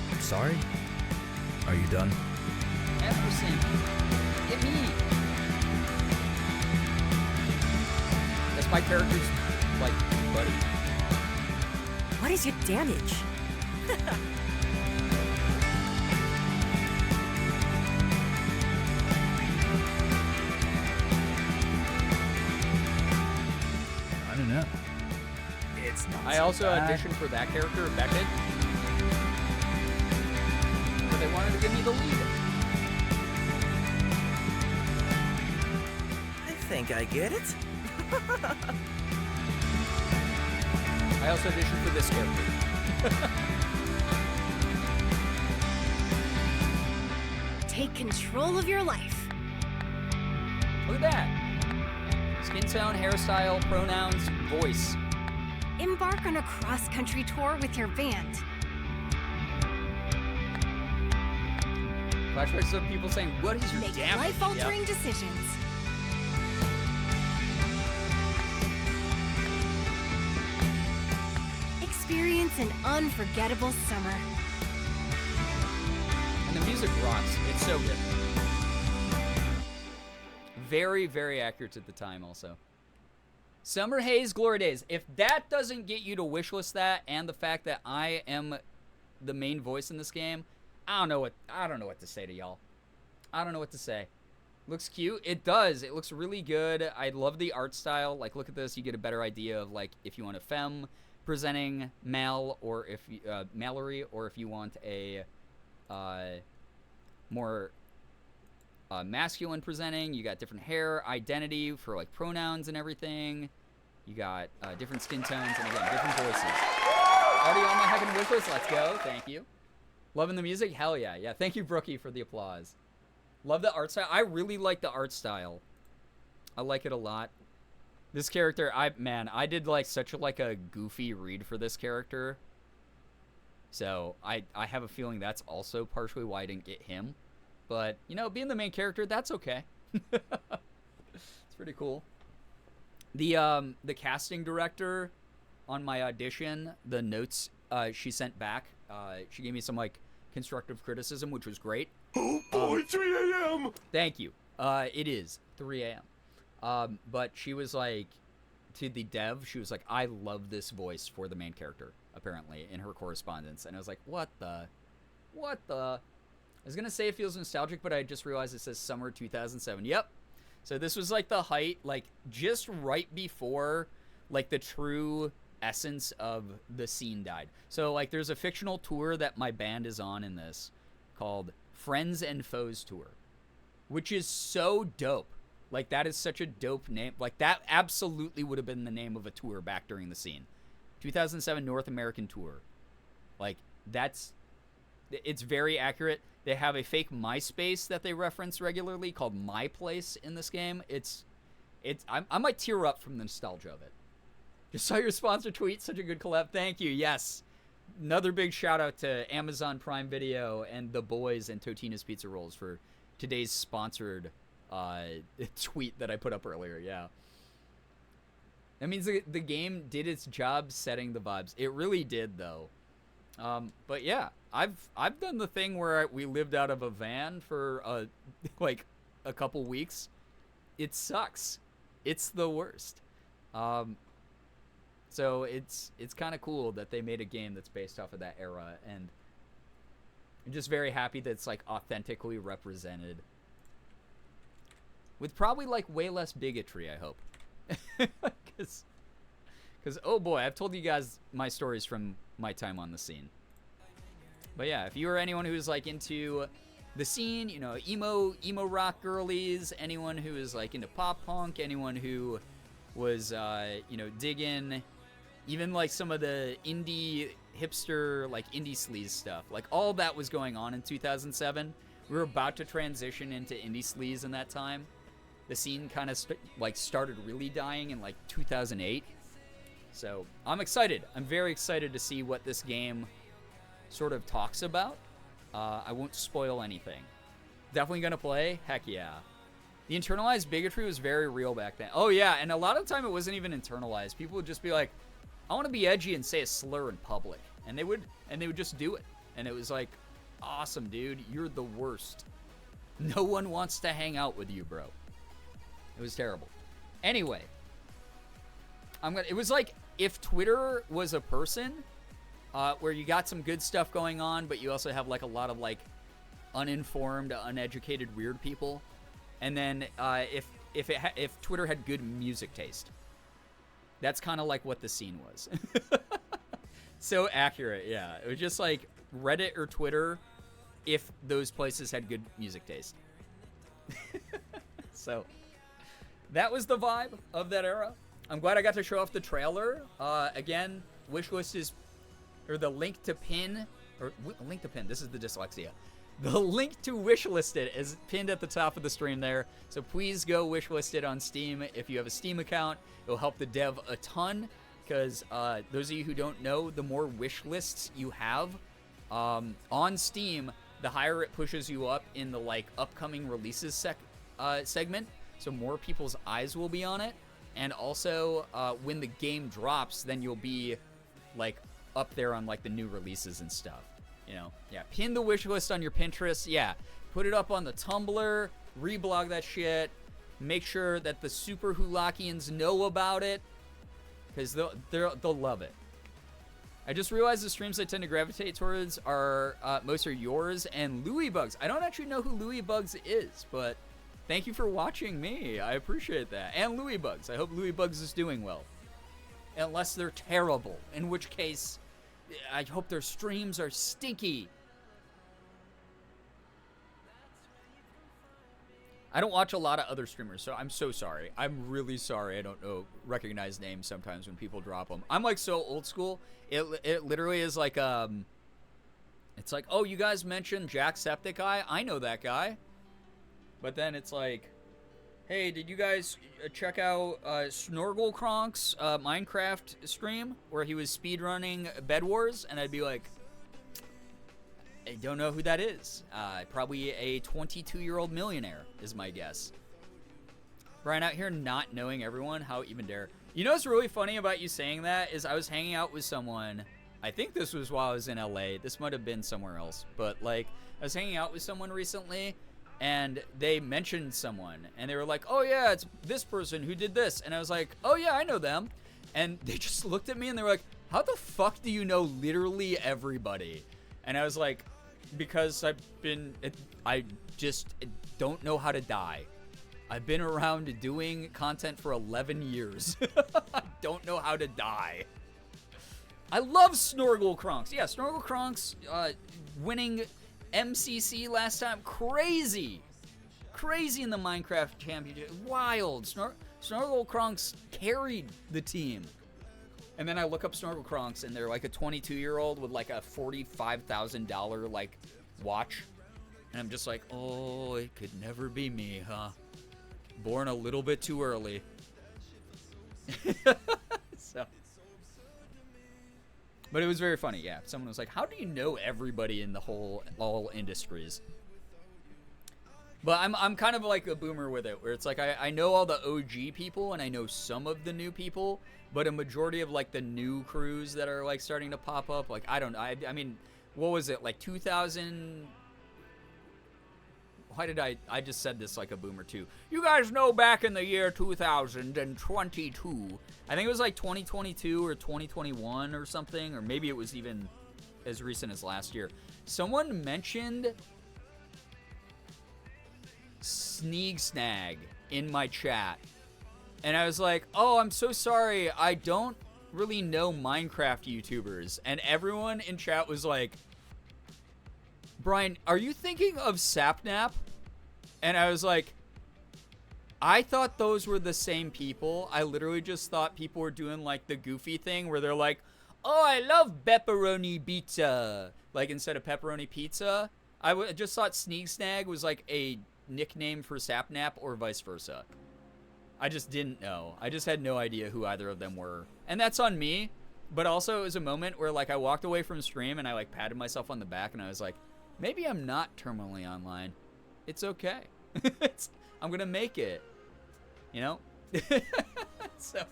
F: I'm sorry. Are you done?
E: Emerson, get me. That's my character's, like, butt
G: is your damage?
F: I don't know. It's not
E: I
F: so
E: also
F: bad.
E: auditioned for that character, Beckett. But they wanted to give me the lead.
H: I think I get it.
E: I also auditioned for this character.
G: Take control of your life.
E: Look at that. Skin tone, hairstyle, pronouns, voice.
G: Embark on a cross-country tour with your band.
E: Flashbacks of people saying, what is your
G: Make
E: damage?
G: life-altering
E: Yep.
G: decisions. Experience an unforgettable summer.
E: And the music rocks. It's so good. Very, very accurate at the time also. Summer Haze Glory Days. If that doesn't get you to wishlist that, and the fact that I am the main voice in this game, I don't know what to say to y'all. I don't know what to say. Looks cute. It does. It looks really good. I love the art style. Like, look at this. You get a better idea of, like, if you want a femme presenting Mal, or if Mallory, or if you want a more masculine presenting. You got different hair identity for like pronouns and everything. You got different skin tones and again different voices. Already on my heckin' wish list. Let's go. Thank you. Loving the music. Hell yeah. Yeah. Thank you, Brookie, for the applause. Love the art style. I really like the art style. I like it a lot. This character, I did like such a goofy read for this character. So I have a feeling that's also partially why I didn't get him. But, you know, being the main character, that's okay. It's pretty cool. The casting director on my audition, the notes she sent back, she gave me some, like, constructive criticism, which was great.
I: Oh boy, 3 a.m.
E: Thank you. It is 3 a.m. But she was like, to the dev, she was like, I love this voice for the main character, apparently, in her correspondence. And I was like, what the? I was going to say it feels nostalgic, but I just realized it says summer 2007. Yep. So this was like the height, like just right before like the true essence of the scene died. So like there's a fictional tour that my band is on in this called Friends and Foes Tour, which is so dope. Like that is such a dope name. Like that absolutely would have been the name of a tour back during the scene. 2007 North American Tour. Like it's very accurate. They have a fake MySpace that they reference regularly called My Place in this game. I might tear up from the nostalgia of it. Just saw your sponsor tweet. Such a good collab. Thank you. Yes. Another big shout out to Amazon Prime Video and The Boys and Totina's Pizza Rolls for today's sponsored tweet that I put up earlier. Yeah. That means the game did its job setting the vibes. It really did, though. But yeah, I've done the thing where we lived out of a van for like a couple weeks. It sucks. It's the worst. So it's kind of cool that they made a game that's based off of that era, and I'm just very happy that it's like authentically represented with probably like way less bigotry, I hope. Because oh boy, I've told you guys my stories from my time on the scene. But yeah, if you are anyone who's like into the scene, you know, emo rock girlies, anyone who is like into pop punk, anyone who was you know, digging even like some of the indie hipster, like indie sleaze stuff, like all that was going on in 2007. We were about to transition into indie sleaze in that time. The scene kind of started really dying in like 2008. So I'm excited. I'm very excited to see what this game sort of talks about. I won't spoil anything. Definitely gonna play. Heck yeah. The internalized bigotry was very real back then. Oh yeah, and a lot of the time it wasn't even internalized. People would just be like, I want to be edgy and say a slur in public, and they would just do it. And it was like, awesome, dude. You're the worst. No one wants to hang out with you, bro. It was terrible. Anyway, it was like if Twitter was a person, where you got some good stuff going on, but you also have like a lot of like uninformed, uneducated, weird people. And then if Twitter had good music taste, that's kind of like what the scene was. So accurate, yeah. It was just like Reddit or Twitter if those places had good music taste. So that was the vibe of that era. I'm glad I got to show off the trailer. Again, wishlist is, or the link to pin, this is the dyslexia. The link to wishlist it is pinned at the top of the stream there. So please go wishlist it on Steam. If you have a Steam account, it'll help the dev a ton. Because those of you who don't know, the more wish lists you have on Steam, the higher it pushes you up in the like upcoming releases segment. So more people's eyes will be on it. And also, when the game drops, then you'll be like up there on like the new releases and stuff. You know, yeah. Pin the wish list on your Pinterest. Yeah, put it up on the Tumblr. Reblog that shit. Make sure that the super Hulakians know about it. Because they'll love it. I just realized the streams I tend to gravitate towards are, most are yours and Louie Bugs. I don't actually know who Louie Bugs is, but thank you for watching me. I appreciate that. And Louie Bugs. I hope Louie Bugs is doing well. Unless they're terrible. In which case, I hope their streams are stinky. I don't watch a lot of other streamers, so I'm so sorry. I'm really sorry I don't recognize names sometimes when people drop them. I'm like so old school. It literally is like, it's like, oh, you guys mentioned Jacksepticeye? I know that guy. But then it's like, hey, did you guys check out Snorglecronk's Minecraft stream where he was speedrunning Bed Wars? And I'd be like, I don't know who that is. Probably a 22-year-old millionaire is my guess. Brian out here not knowing everyone, how even dare. You know what's really funny about you saying that is I was hanging out with someone. I think this was while I was in LA. This might have been somewhere else. But like I was hanging out with someone recently and they mentioned someone. And they were like, oh yeah, it's this person who did this. And I was like, oh yeah, I know them. And they just looked at me and they were like, how the fuck do you know literally everybody? And I was like, because I just don't know how to die. I've been around doing content for 11 years. I don't know how to die. I love Snorglecronks. Yeah, Snorglecronks winning MCC last time. Crazy. Crazy in the Minecraft Championship. Wild. Snorglecronks carried the team. And then I look up Snorglecronks, and they're like a 22-year-old with like a $45,000 like watch, and I'm just like, oh, it could never be me, huh? Born a little bit too early. So, but it was very funny. Yeah, someone was like, how do you know everybody in the all industries? But I'm kind of like a boomer with it, where it's like I know all the OG people and I know some of the new people, but a majority of like the new crews that are like starting to pop up, like I don't know. I mean, what was it, like 2000? Why did I just said this like a boomer too? You guys know back in the year 2022. I think it was like 2022 or 2021 or something, or maybe it was even as recent as last year. Someone mentioned Sneeg Snag in my chat, and I was like, oh, I'm so sorry, I don't really know Minecraft YouTubers. And everyone in chat was like, Brian, are you thinking of Sapnap? And I was like, I thought those were the same people. I literally just thought people were doing like the goofy thing where they're like, oh, I love pepperoni pizza, like instead of pepperoni pizza. I just thought Sneeg Snag was like a nickname for Sapnap or vice versa. I just didn't know. I just had no idea who either of them were. And that's on me. But also it was a moment where like I walked away from stream and I like patted myself on the back and I was like, maybe I'm not terminally online. It's okay. I'm going to make it. You know? So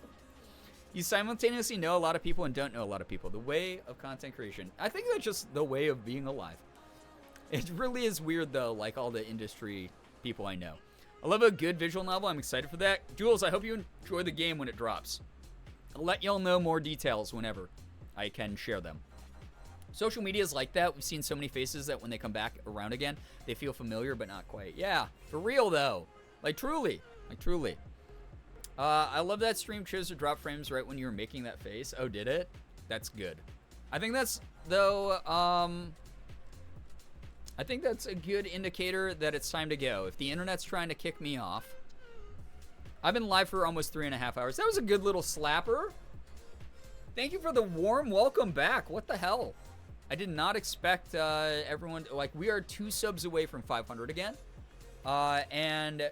E: you simultaneously know a lot of people and don't know a lot of people. The way of content creation. I think that's just the way of being alive. It really is weird though, like all the industry people I know. I love a good visual novel. I'm excited for that. Jules, I hope you enjoy the game when it drops. I'll let y'all know more details whenever I can share them. Social media is like that. We've seen so many faces that when they come back around again, they feel familiar, but not quite. Yeah, for real, though. Like, truly. Like, truly. I love that stream chose to drop frames right when you were making that face. Oh, did it? That's good. I think that's, though, I think that's a good indicator that it's time to go. If the internet's trying to kick me off. I've been live for almost 3.5 hours. That was a good little slapper. Thank you for the warm welcome back. What the hell? I did not expect everyone, like, we are 2 subs away from 500 again. And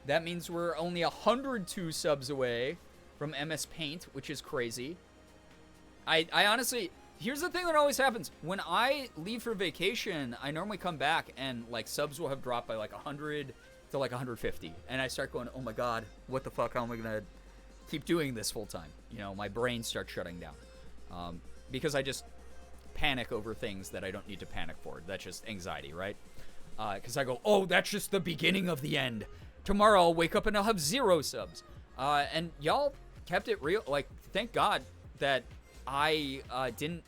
E: that means we're only 102 subs away from MS Paint, which is crazy. I honestly, here's the thing that always happens. When I leave for vacation, I normally come back and, like, subs will have dropped by, like, 100 to, like, 150. And I start going, oh, my God, what the fuck? How am I going to keep doing this full time? You know, my brain starts shutting down. Because I just panic over things that I don't need to panic for. That's just anxiety, right? Because I go, oh, that's just the beginning of the end. Tomorrow I'll wake up and I'll have 0 subs. And y'all kept it real. Like, thank God that I didn't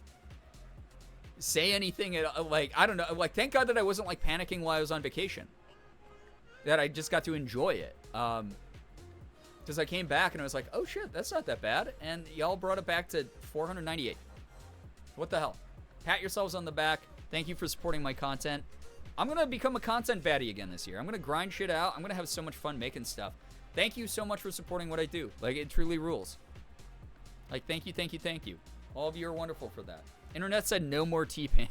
E: say anything. Like, I don't know. Like, thank God that I wasn't, like, panicking while I was on vacation. That I just got to enjoy it. Because I came back and I was like, oh, shit, that's not that bad. And y'all brought it back to 498. What the hell? Pat yourselves on the back. Thank you for supporting my content. I'm going to become a content baddie again this year. I'm going to grind shit out. I'm going to have so much fun making stuff. Thank you so much for supporting what I do. Like, it truly rules. Like, thank you, thank you, thank you. All of you are wonderful for that. Internet said no more T-Pain.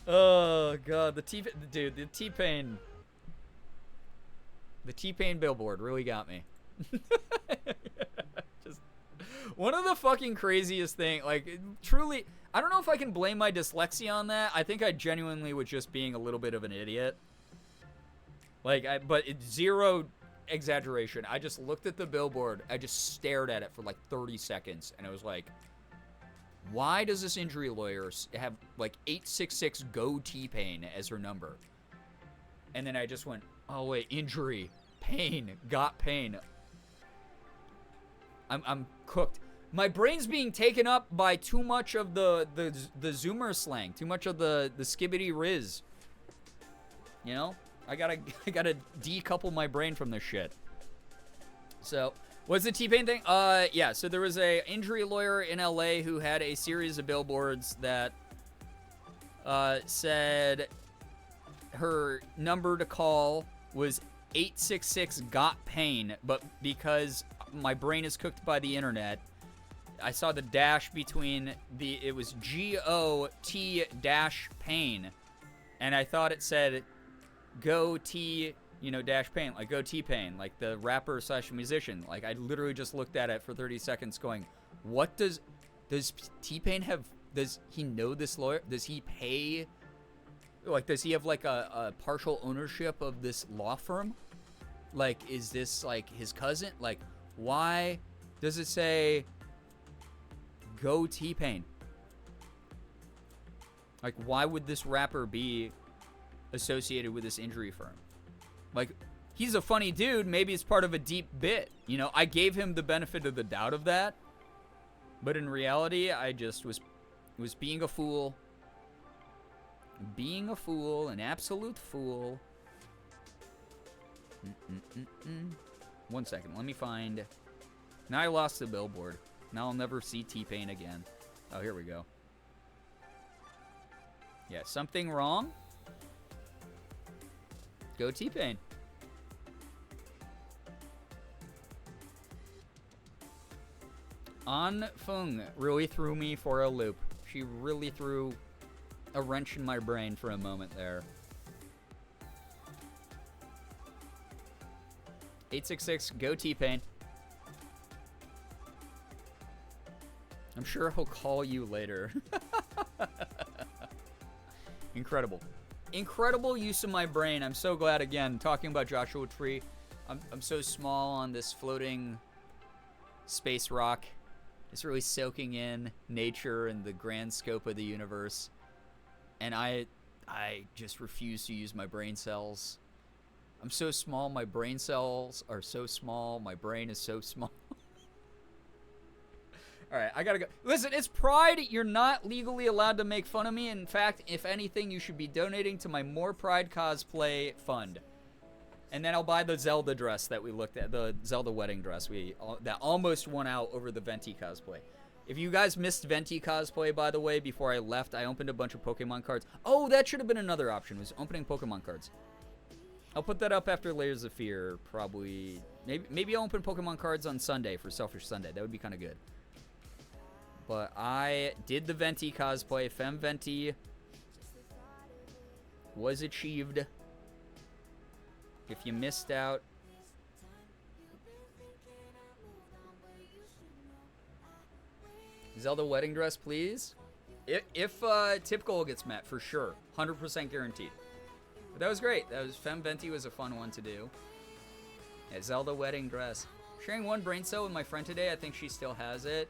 E: Oh, God. The T-Pain. The T-Pain billboard really got me. Just one of the fucking craziest thing, like, truly, I don't know if I can blame my dyslexia on that. I think I genuinely was just being a little bit of an idiot. Like, but it's zero exaggeration. I just looked at the billboard. I just stared at it for like 30 seconds, and I was like, why does this injury lawyer have like 866 go T-Pain as her number? And then I just went, oh wait, injury, pain, got pain. I'm cooked. My brain's being taken up by too much of the Zoomer slang, too much of the skibbity riz. You know, I gotta decouple my brain from this shit. So, what's the T-Pain thing? Yeah. So there was a injury lawyer in LA who had a series of billboards that said her number to call was 866 got pain, but because my brain is cooked by the internet, I saw the dash between it was GOT dash pain, and I thought it said go T, you know, dash pain, like go T-Pain, like the rapper / musician. Like, I literally just looked at it for 30 seconds going, what does T-Pain have, does he know this lawyer? Does he pay, like, does he have like a partial ownership of this law firm? Like, is this like his cousin? Like, why does it say go T-Pain? Like, why would this rapper be associated with this injury firm? Like, he's a funny dude. Maybe it's part of a deep bit. You know, I gave him the benefit of the doubt of that. But in reality, I just was being a fool. Being a fool, an absolute fool. 1 second, let me find. Now I lost the billboard. Now I'll never see T-Pain again. Oh, here we go. Yeah, something wrong? Go T-Pain. An Fung really threw me for a loop. She really threw a wrench in my brain for a moment there. 866 go T-Pain. I'm sure he'll call you later. Incredible. Incredible use of my brain. I'm so glad, again, talking about Joshua Tree. I'm so small on this floating space rock. It's really soaking in nature and the grand scope of the universe. And I just refuse to use my brain cells. I'm so small, my brain cells are so small, my brain is so small. All right, I gotta go. Listen, it's Pride. You're not legally allowed to make fun of me. In fact, if anything, you should be donating to my More Pride Cosplay Fund. And then I'll buy the Zelda dress that we looked at, the Zelda wedding dress that almost won out over the Venti cosplay. If you guys missed Venti cosplay, by the way, before I left, I opened a bunch of Pokemon cards. Oh, that should have been another option, was opening Pokemon cards. I'll put that up after Layers of Fear, probably. Maybe I'll open Pokemon cards on Sunday for Selfish Sunday. That would be kind of good. But I did the Venti cosplay. Femme Venti was achieved. If you missed out, Zelda wedding dress, please. If tip goal gets met, for sure, 100% guaranteed. But that was great. Femme Venti was a fun one to do. Yeah, Zelda wedding dress. Sharing one brain cell with my friend today. I think she still has it.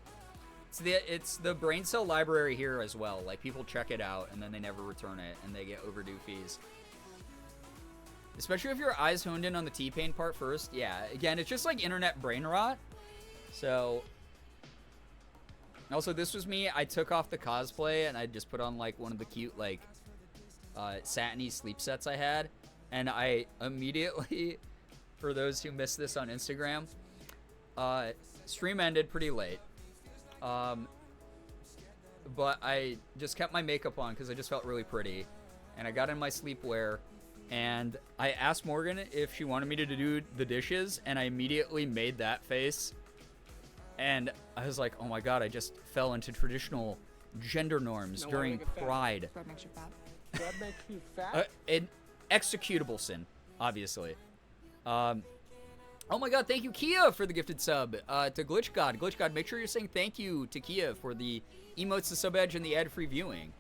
E: It's the brain cell library here as well. Like, people check it out and then they never return it and they get overdue fees. Especially if your eyes honed in on the T-Pain part first. Yeah, again, it's just like internet brain rot. So, also, this was me. I took off the cosplay and I just put on like one of the cute like satiny sleep sets I had. And I immediately, for those who missed this on Instagram, stream ended pretty late. But I just kept my makeup on because I just felt really pretty. And I got in my sleepwear. And I asked Morgan if she wanted me to do the dishes. And I immediately made that face. And I was like, oh my god, I just fell into traditional gender norms during Pride.
H: Bread makes you fat.
I: Bread makes you fat?
E: An executable sin, obviously. Oh my god, thank you, Kia, for the gifted sub to Glitch God. Glitch God, make sure you're saying thank you to Kia for the emotes, the sub edge, and the ad-free viewing.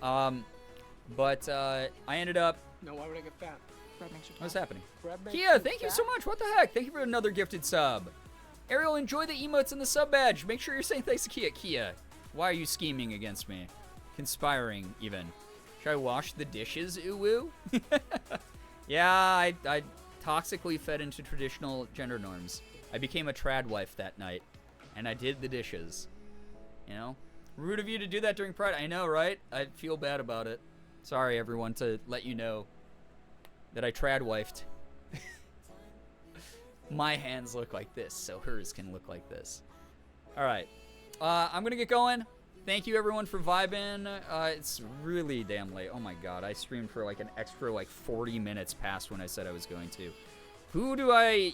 E: But I ended up...
I: No, why would I get fat?
H: Bread makes you fat.
E: What's happening?
I: Bread makes
E: Kia,
I: you
E: thank you
I: fat?
E: so much. What the heck? Thank you for another gifted sub. Ariel, enjoy the emotes and the sub badge. Make sure you're saying thanks to Kia. Kia, why are you scheming against me? Conspiring, even. Should I wash the dishes, ooh-woo? Yeah, I toxically fed into traditional gender norms. I became a trad wife that night, and I did the dishes. You know? Rude of you to do that during Pride. I know, right? I feel bad about it. Sorry, everyone, to let you know that I trad wifed. My hands look like this, so hers can look like this. All right. I'm going to get going. Thank you, everyone, for vibing. It's really damn late. Oh, my God. I streamed for, like, an extra, 40 minutes past when I said I was going to. Who do I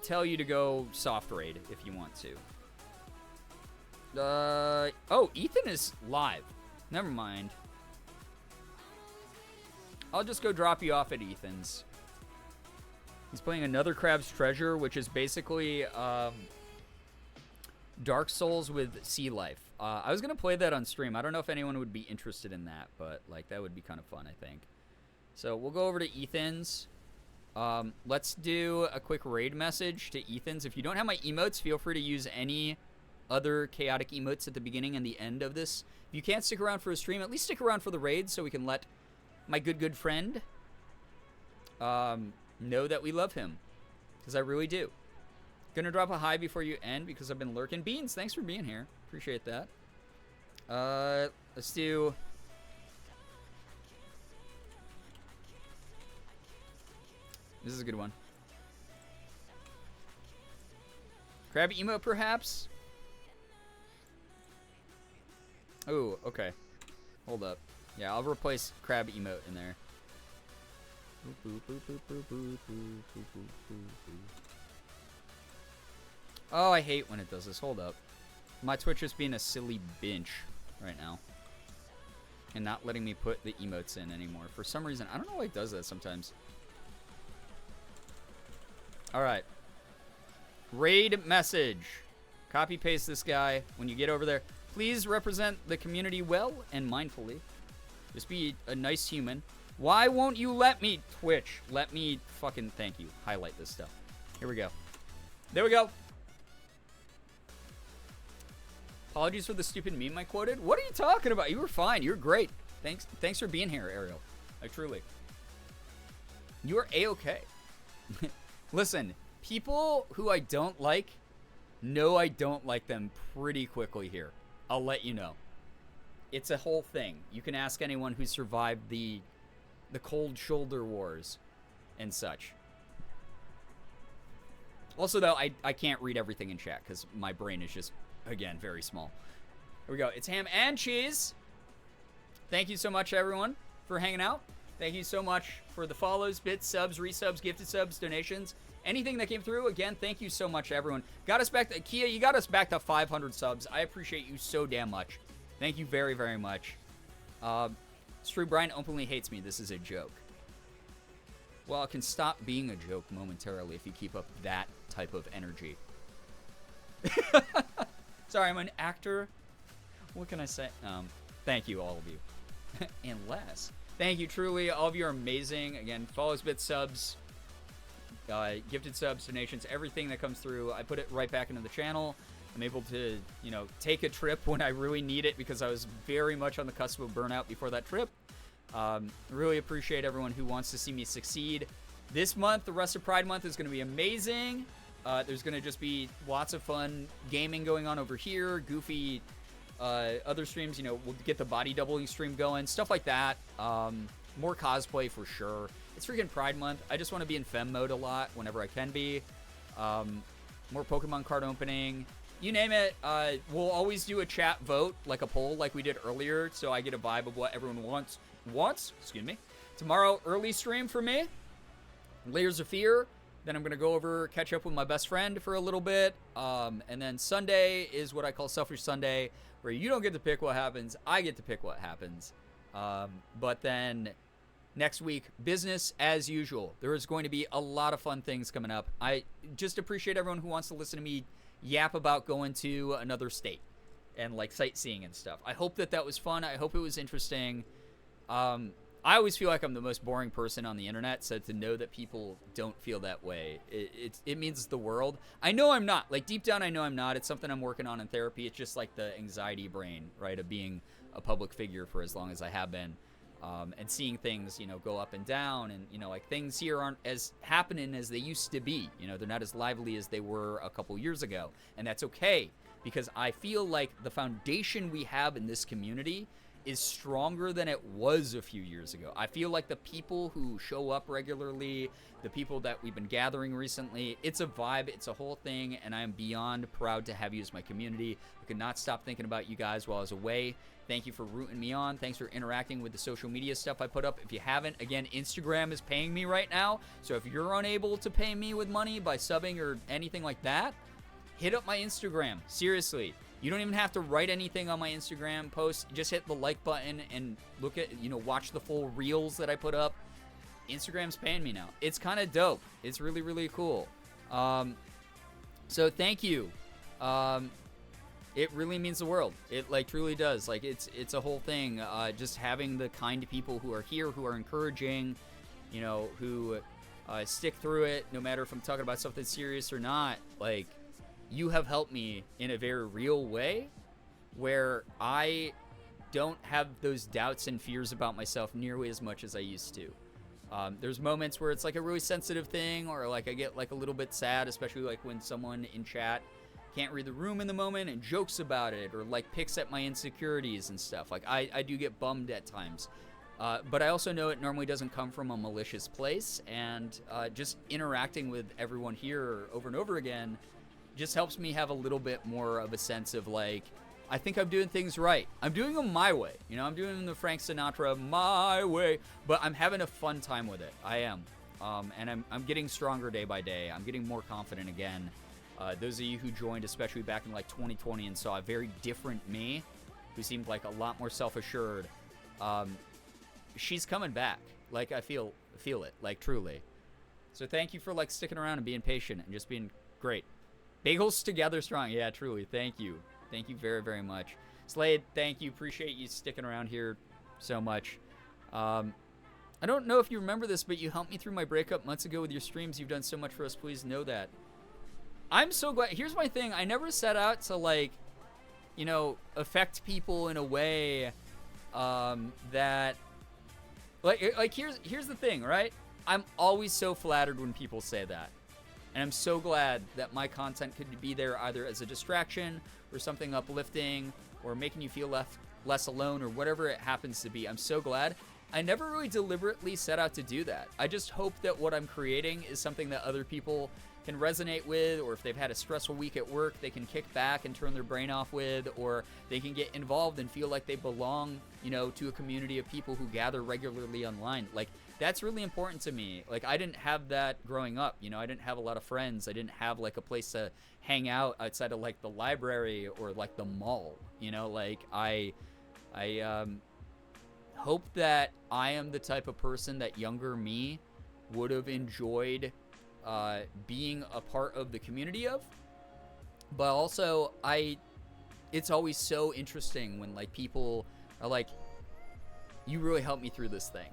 E: tell you to go soft raid if you want to? Oh, Ethan is live. Never mind. I'll just go drop you off at Ethan's. He's playing another Crab's Treasure, which is basically Dark Souls with Sea Life. I was going to play that on stream. I don't know if anyone would be interested in that, but that would be kind of fun, I think. So we'll go over to Ethan's. Let's do a quick raid message to Ethan's. If you don't have my emotes, feel free to use any other chaotic emotes at the beginning and the end of this. If you can't stick around for a stream, at least stick around for the raid so we can let my good friend know that we love him, because I really do. Gonna drop a hi before you end because I've been lurking. Beans, thanks for being here. Appreciate that. Let's do... This is a good one. Crab emote, perhaps? Oh, okay. Hold up. Yeah, I'll replace crab emote in there. Oh, I hate when it does this. Hold up. My Twitch is being a silly binch right now. And not letting me put the emotes in anymore. For some reason, I don't know why it does that sometimes. Alright. Raid message. Copy paste this guy when you get over there. Please represent the community well and mindfully. Just be a nice human. Why won't you let me, Twitch? Let me fucking, thank you. Highlight this stuff. Here we go. There we go. Apologies for the stupid meme I quoted. What are you talking about? You were fine. You're great. Thanks for being here, Ariel. Truly. You are A-okay. Listen, people who I don't like No, I don't like them pretty quickly here. I'll let you know. It's a whole thing. You can ask anyone who survived the cold shoulder wars and such. Also, though, I can't read everything in chat because my brain is just, again, very small. Here we go. It's ham and cheese. Thank you so much, everyone, for hanging out. Thank you so much for the follows, bits, subs, resubs, gifted subs, donations. Anything that came through, again, thank you so much, everyone. Got us back to, Kia, you got us back to 500 subs. I appreciate you so damn much. Thank you very, very much. It's true, Brian openly hates me. This is a joke. Well, it can stop being a joke momentarily if you keep up that type of energy. Sorry, I'm an actor. What can I say? Thank you, all of you. Unless. Thank you, truly. All of you are amazing. Again, follows, bits, subs, gifted subs, donations, everything that comes through. I put it right back into the channel. I'm able to, you know, take a trip when I really need it because I was very much on the cusp of burnout before that trip. Really appreciate everyone who wants to see me succeed. This month, the rest of Pride Month, is going to be amazing. There's going to just be lots of fun gaming going on over here. Goofy other streams, you know, we'll get the body doubling stream going. Stuff like that. More cosplay for sure. It's freaking Pride Month. I just want to be in femme mode a lot whenever I can be. More Pokemon card opening. You name it. We'll always do a chat vote, like a poll like we did earlier, so I get a vibe of what everyone wants. Excuse me. Tomorrow, early stream for me. Layers of Fear. Then I'm going to go over, catch up with my best friend for a little bit. And then Sunday is what I call Selfish Sunday, where you don't get to pick what happens. I get to pick what happens. But then next week, business as usual. There is going to be a lot of fun things coming up. I just appreciate everyone who wants to listen to me yap about going to another state and like sightseeing and stuff. I hope that was fun. I hope it was interesting. I always feel like I'm the most boring person on the internet, so to know that people don't feel that way, it means the world. I know I'm not. Like, deep down, I know I'm not. It's something I'm working on in therapy. It's just like the anxiety brain, right, of being a public figure for as long as I have been, and seeing things, you know, go up and down, and, you know, like, things here aren't as happening as they used to be. You know, they're not as lively as they were a couple years ago, and that's okay, because I feel like the foundation we have in this community is stronger than it was a few years ago. I feel like the people who show up regularly, the people that we've been gathering recently, it's a vibe, it's a whole thing, and I am beyond proud to have you as my community. I could not stop thinking about you guys while I was away. Thank you for rooting me on. Thanks for interacting with the social media stuff I put up. If you haven't, again, Instagram is paying me right now, so if you're unable to pay me with money by subbing or anything like that, hit up my Instagram. Seriously. You don't even have to write anything on my Instagram post. Just hit the like button and look at, you know, watch the full reels that I put up. Instagram's paying me now. It's kind of dope. It's really, really cool. So thank you. It really means the world. It, like, truly does. Like, it's a whole thing. Just having the kind people who are here, who are encouraging, you know, who stick through it, no matter if I'm talking about something serious or not. Like, you have helped me in a very real way where I don't have those doubts and fears about myself nearly as much as I used to. There's moments where it's like a really sensitive thing, or like I get like a little bit sad, especially like when someone in chat can't read the room in the moment and jokes about it, or like picks at my insecurities and stuff. Like I do get bummed at times. But I also know it normally doesn't come from a malicious place, and just interacting with everyone here over and over again just helps me have a little bit more of a sense of, like, I think I'm doing things right. I'm doing them my way. You know, I'm doing them the Frank Sinatra my way, but I'm having a fun time with it. I am. And I'm getting stronger day by day. I'm getting more confident again. Those of you who joined, especially back in like 2020 and saw a very different me, who seemed like a lot more self-assured, she's coming back. Like, I feel it, like, truly. So thank you for, like, sticking around and being patient and just being great. Bagels together strong. Yeah, truly. Thank you. Thank you very, very much. Slade, thank you. Appreciate you sticking around here so much. I don't know if you remember this, but you helped me through my breakup months ago with your streams. You've done so much for us. Please know that. I'm so glad. Here's my thing. I never set out to, like, you know, affect people in a way that... Like here's the thing, right? I'm always so flattered when people say that. And I'm so glad that my content could be there either as a distraction or something uplifting or making you feel less alone or whatever it happens to be. I'm so glad. I never really deliberately set out to do that. I just hope that what I'm creating is something that other people can resonate with, or if they've had a stressful week at work, they can kick back and turn their brain off with, or they can get involved and feel like they belong, you know, to a community of people who gather regularly online. Like, that's really important to me. Like, I didn't have that growing up, you know, I didn't have a lot of friends. I didn't have like a place to hang out outside of like the library or like the mall, you know, like I hope that I am the type of person that younger me would have enjoyed being a part of the community of. But also, it's always so interesting when like people are like, you really helped me through this thing.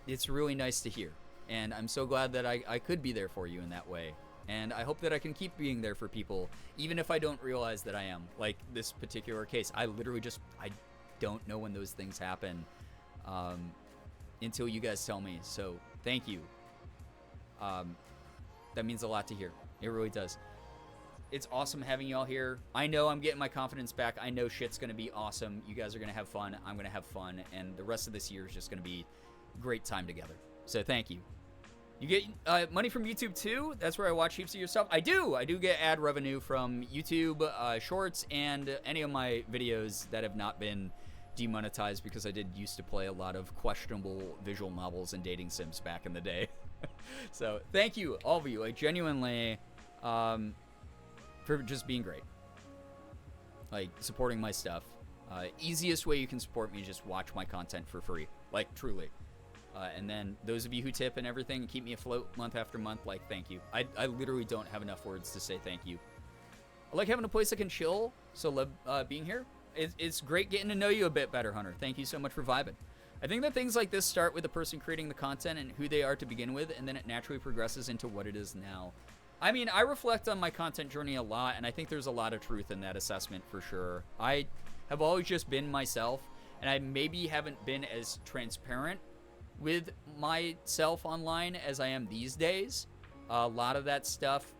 E: It's really nice to hear, and I'm so glad that I could be there for you in that way. And I hope that I can keep being there for people, even if I don't realize that I am. Like this particular case, I literally I don't know when those things happen until you guys tell me. So thank you. That means a lot to hear. It really does. It's awesome having you all here. I know I'm getting my confidence back. I know shit's going to be awesome. You guys are going to have fun. I'm going to have fun. And the rest of this year is just going to be great time together. So thank you. You get money from YouTube too? That's where I watch heaps of your stuff. I do get ad revenue from YouTube shorts and any of my videos that have not been demonetized, because I did used to play a lot of questionable visual novels and dating sims back in the day. So thank you, all of you, like genuinely, for just being great, like supporting my stuff. Easiest way you can support me is just watch my content for free, like truly. And then those of you who tip and everything and keep me afloat month after month, like thank you. I literally don't have enough words to say thank you. I like having a place I can chill, so love being here. It's great getting to know you a bit better, Hunter. Thank you so much for vibing. I think that things like this start with the person creating the content and who they are to begin with, and then it naturally progresses into what it is now. I mean, I reflect on my content journey a lot, and I think there's a lot of truth in that assessment for sure. I have always just been myself, and I maybe haven't been as transparent with myself online as I am these days. A lot of that stuff,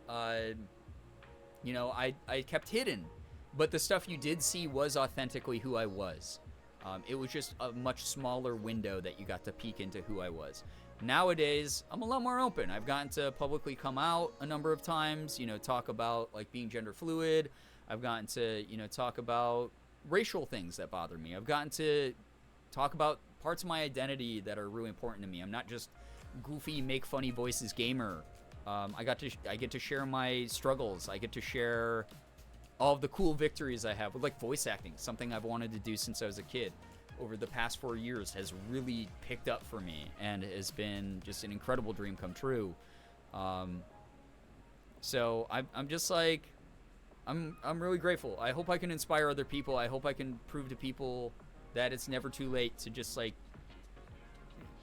E: you know, I kept hidden, but the stuff you did see was authentically who I was. It was just a much smaller window that you got to peek into who I was. Nowadays, I'm a lot more open. I've gotten to publicly come out a number of times, you know, talk about like being gender fluid. I've gotten to, you know, talk about racial things that bother me. I've gotten to talk about parts of my identity that are really important to me. I'm not just goofy, make funny voices gamer. I get to share my struggles. I get to share all of the cool victories I have with like voice acting, something I've wanted to do since I was a kid. Over the past 4 years has really picked up for me and has been just an incredible dream come true. So I'm just like, I'm really grateful. I hope I can inspire other people. I hope I can prove to people that it's never too late to just like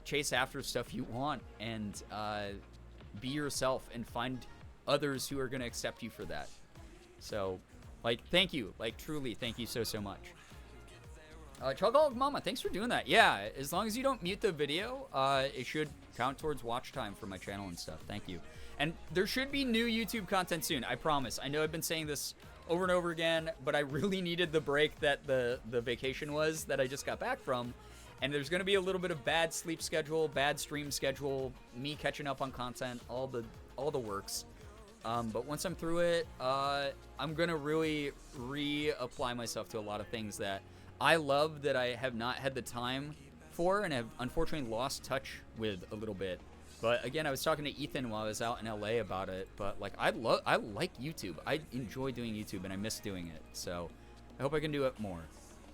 E: chase after stuff you want and be yourself and find others who are going to accept you for that. So like, thank you. Like truly, thank you so much. Chocolate Mama, thanks for doing that. Yeah, as long as you don't mute the video, it should count towards watch time for my channel and stuff. Thank you. And there should be new YouTube content soon, I promise. I know I've been saying this over and over again, but I really needed the break that the vacation was that I just got back from. And there's going to be a little bit of bad sleep schedule, bad stream schedule, me catching up on content, all the works. But once I'm through it, I'm going to really reapply myself to a lot of things that I love that I have not had the time for and have unfortunately lost touch with a little bit. But again, I was talking to Ethan while I was out in LA about it, but like I like YouTube. I enjoy doing YouTube and I miss doing it. So I hope I can do it more.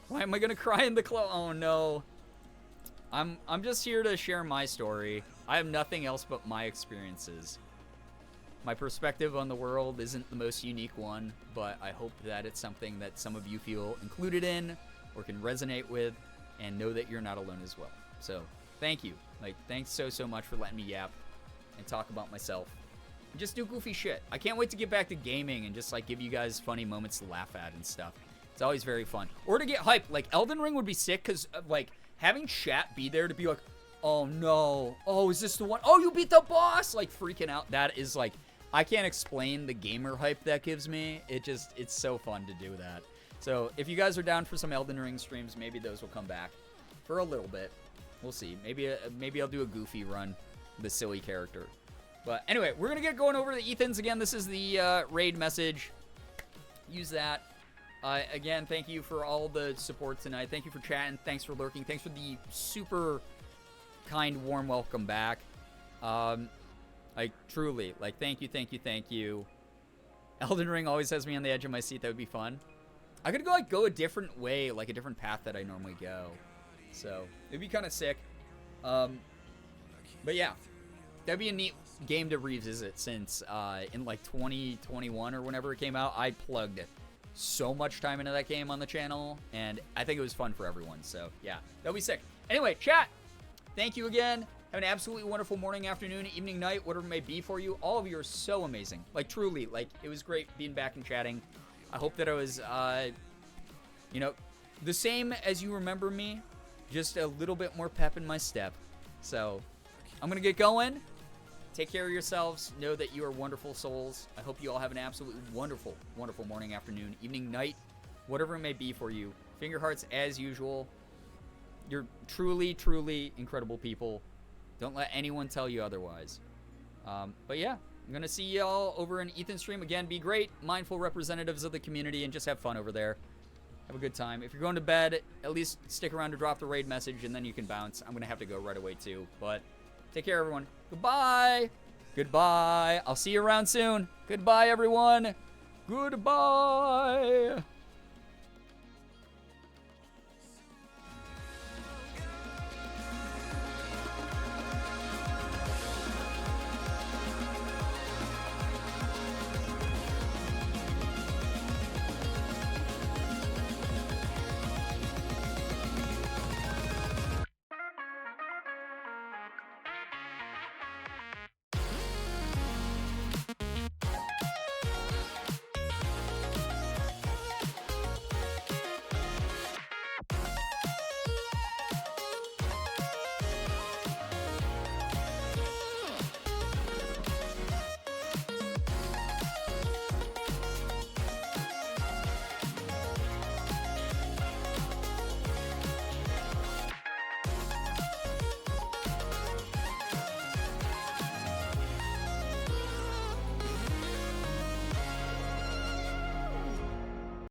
E: Why am I going to cry in the Oh no. I'm just here to share my story. I have nothing else but my experiences. My perspective on the world isn't the most unique one, but I hope that it's something that some of you feel included in or can resonate with and know that you're not alone as well. So thank you. Like, thanks so much for letting me yap and talk about myself and just do goofy shit. I can't wait to get back to gaming and just like give you guys funny moments to laugh at and stuff. It's always very fun. Or to get hyped. Like Elden Ring would be sick because like having chat be there to be like, Oh, no. Oh, is this the one? Oh, you beat the boss! Like, freaking out. That is, like, I can't explain the gamer hype that gives me. It's so fun to do that. So, if you guys are down for some Elden Ring streams, maybe those will come back for a little bit. We'll see. Maybe I'll do a goofy run, the silly character. But anyway, we're going to get going over to the Ethans again. This is the raid message. Use that. Again, thank you for all the support tonight. Thank you for chatting. Thanks for lurking. Thanks for the super kind, warm welcome back. Like, truly, like, thank you. Elden Ring always has me on the edge of my seat. That would be fun. I could go a different way, like a different path that I normally go. So, it'd be kind of sick. But yeah, that'd be a neat game to revisit since in like 2021 or whenever it came out, I plugged so much time into that game on the channel, and I think it was fun for everyone. So, yeah, that'll be sick. Anyway, chat, thank you again. Have an absolutely wonderful morning, afternoon, evening, night, whatever it may be for you. All of you are so amazing. Like, truly, like, it was great being back and chatting. I hope that I was, you know, the same as you remember me, just a little bit more pep in my step. So, I'm going to get going. Take care of yourselves. Know that you are wonderful souls. I hope you all have an absolutely wonderful, wonderful morning, afternoon, evening, night, whatever it may be for you. Finger hearts as usual. You're truly, truly incredible people. Don't let anyone tell you otherwise. But yeah, I'm going to see y'all over in Ethan's stream. Again, be great, mindful representatives of the community, and just have fun over there. Have a good time. If you're going to bed, at least stick around to drop the raid message, and then you can bounce. I'm going to have to go right away, too. But take care, everyone. Goodbye. Goodbye. I'll see you around soon. Goodbye, everyone. Goodbye.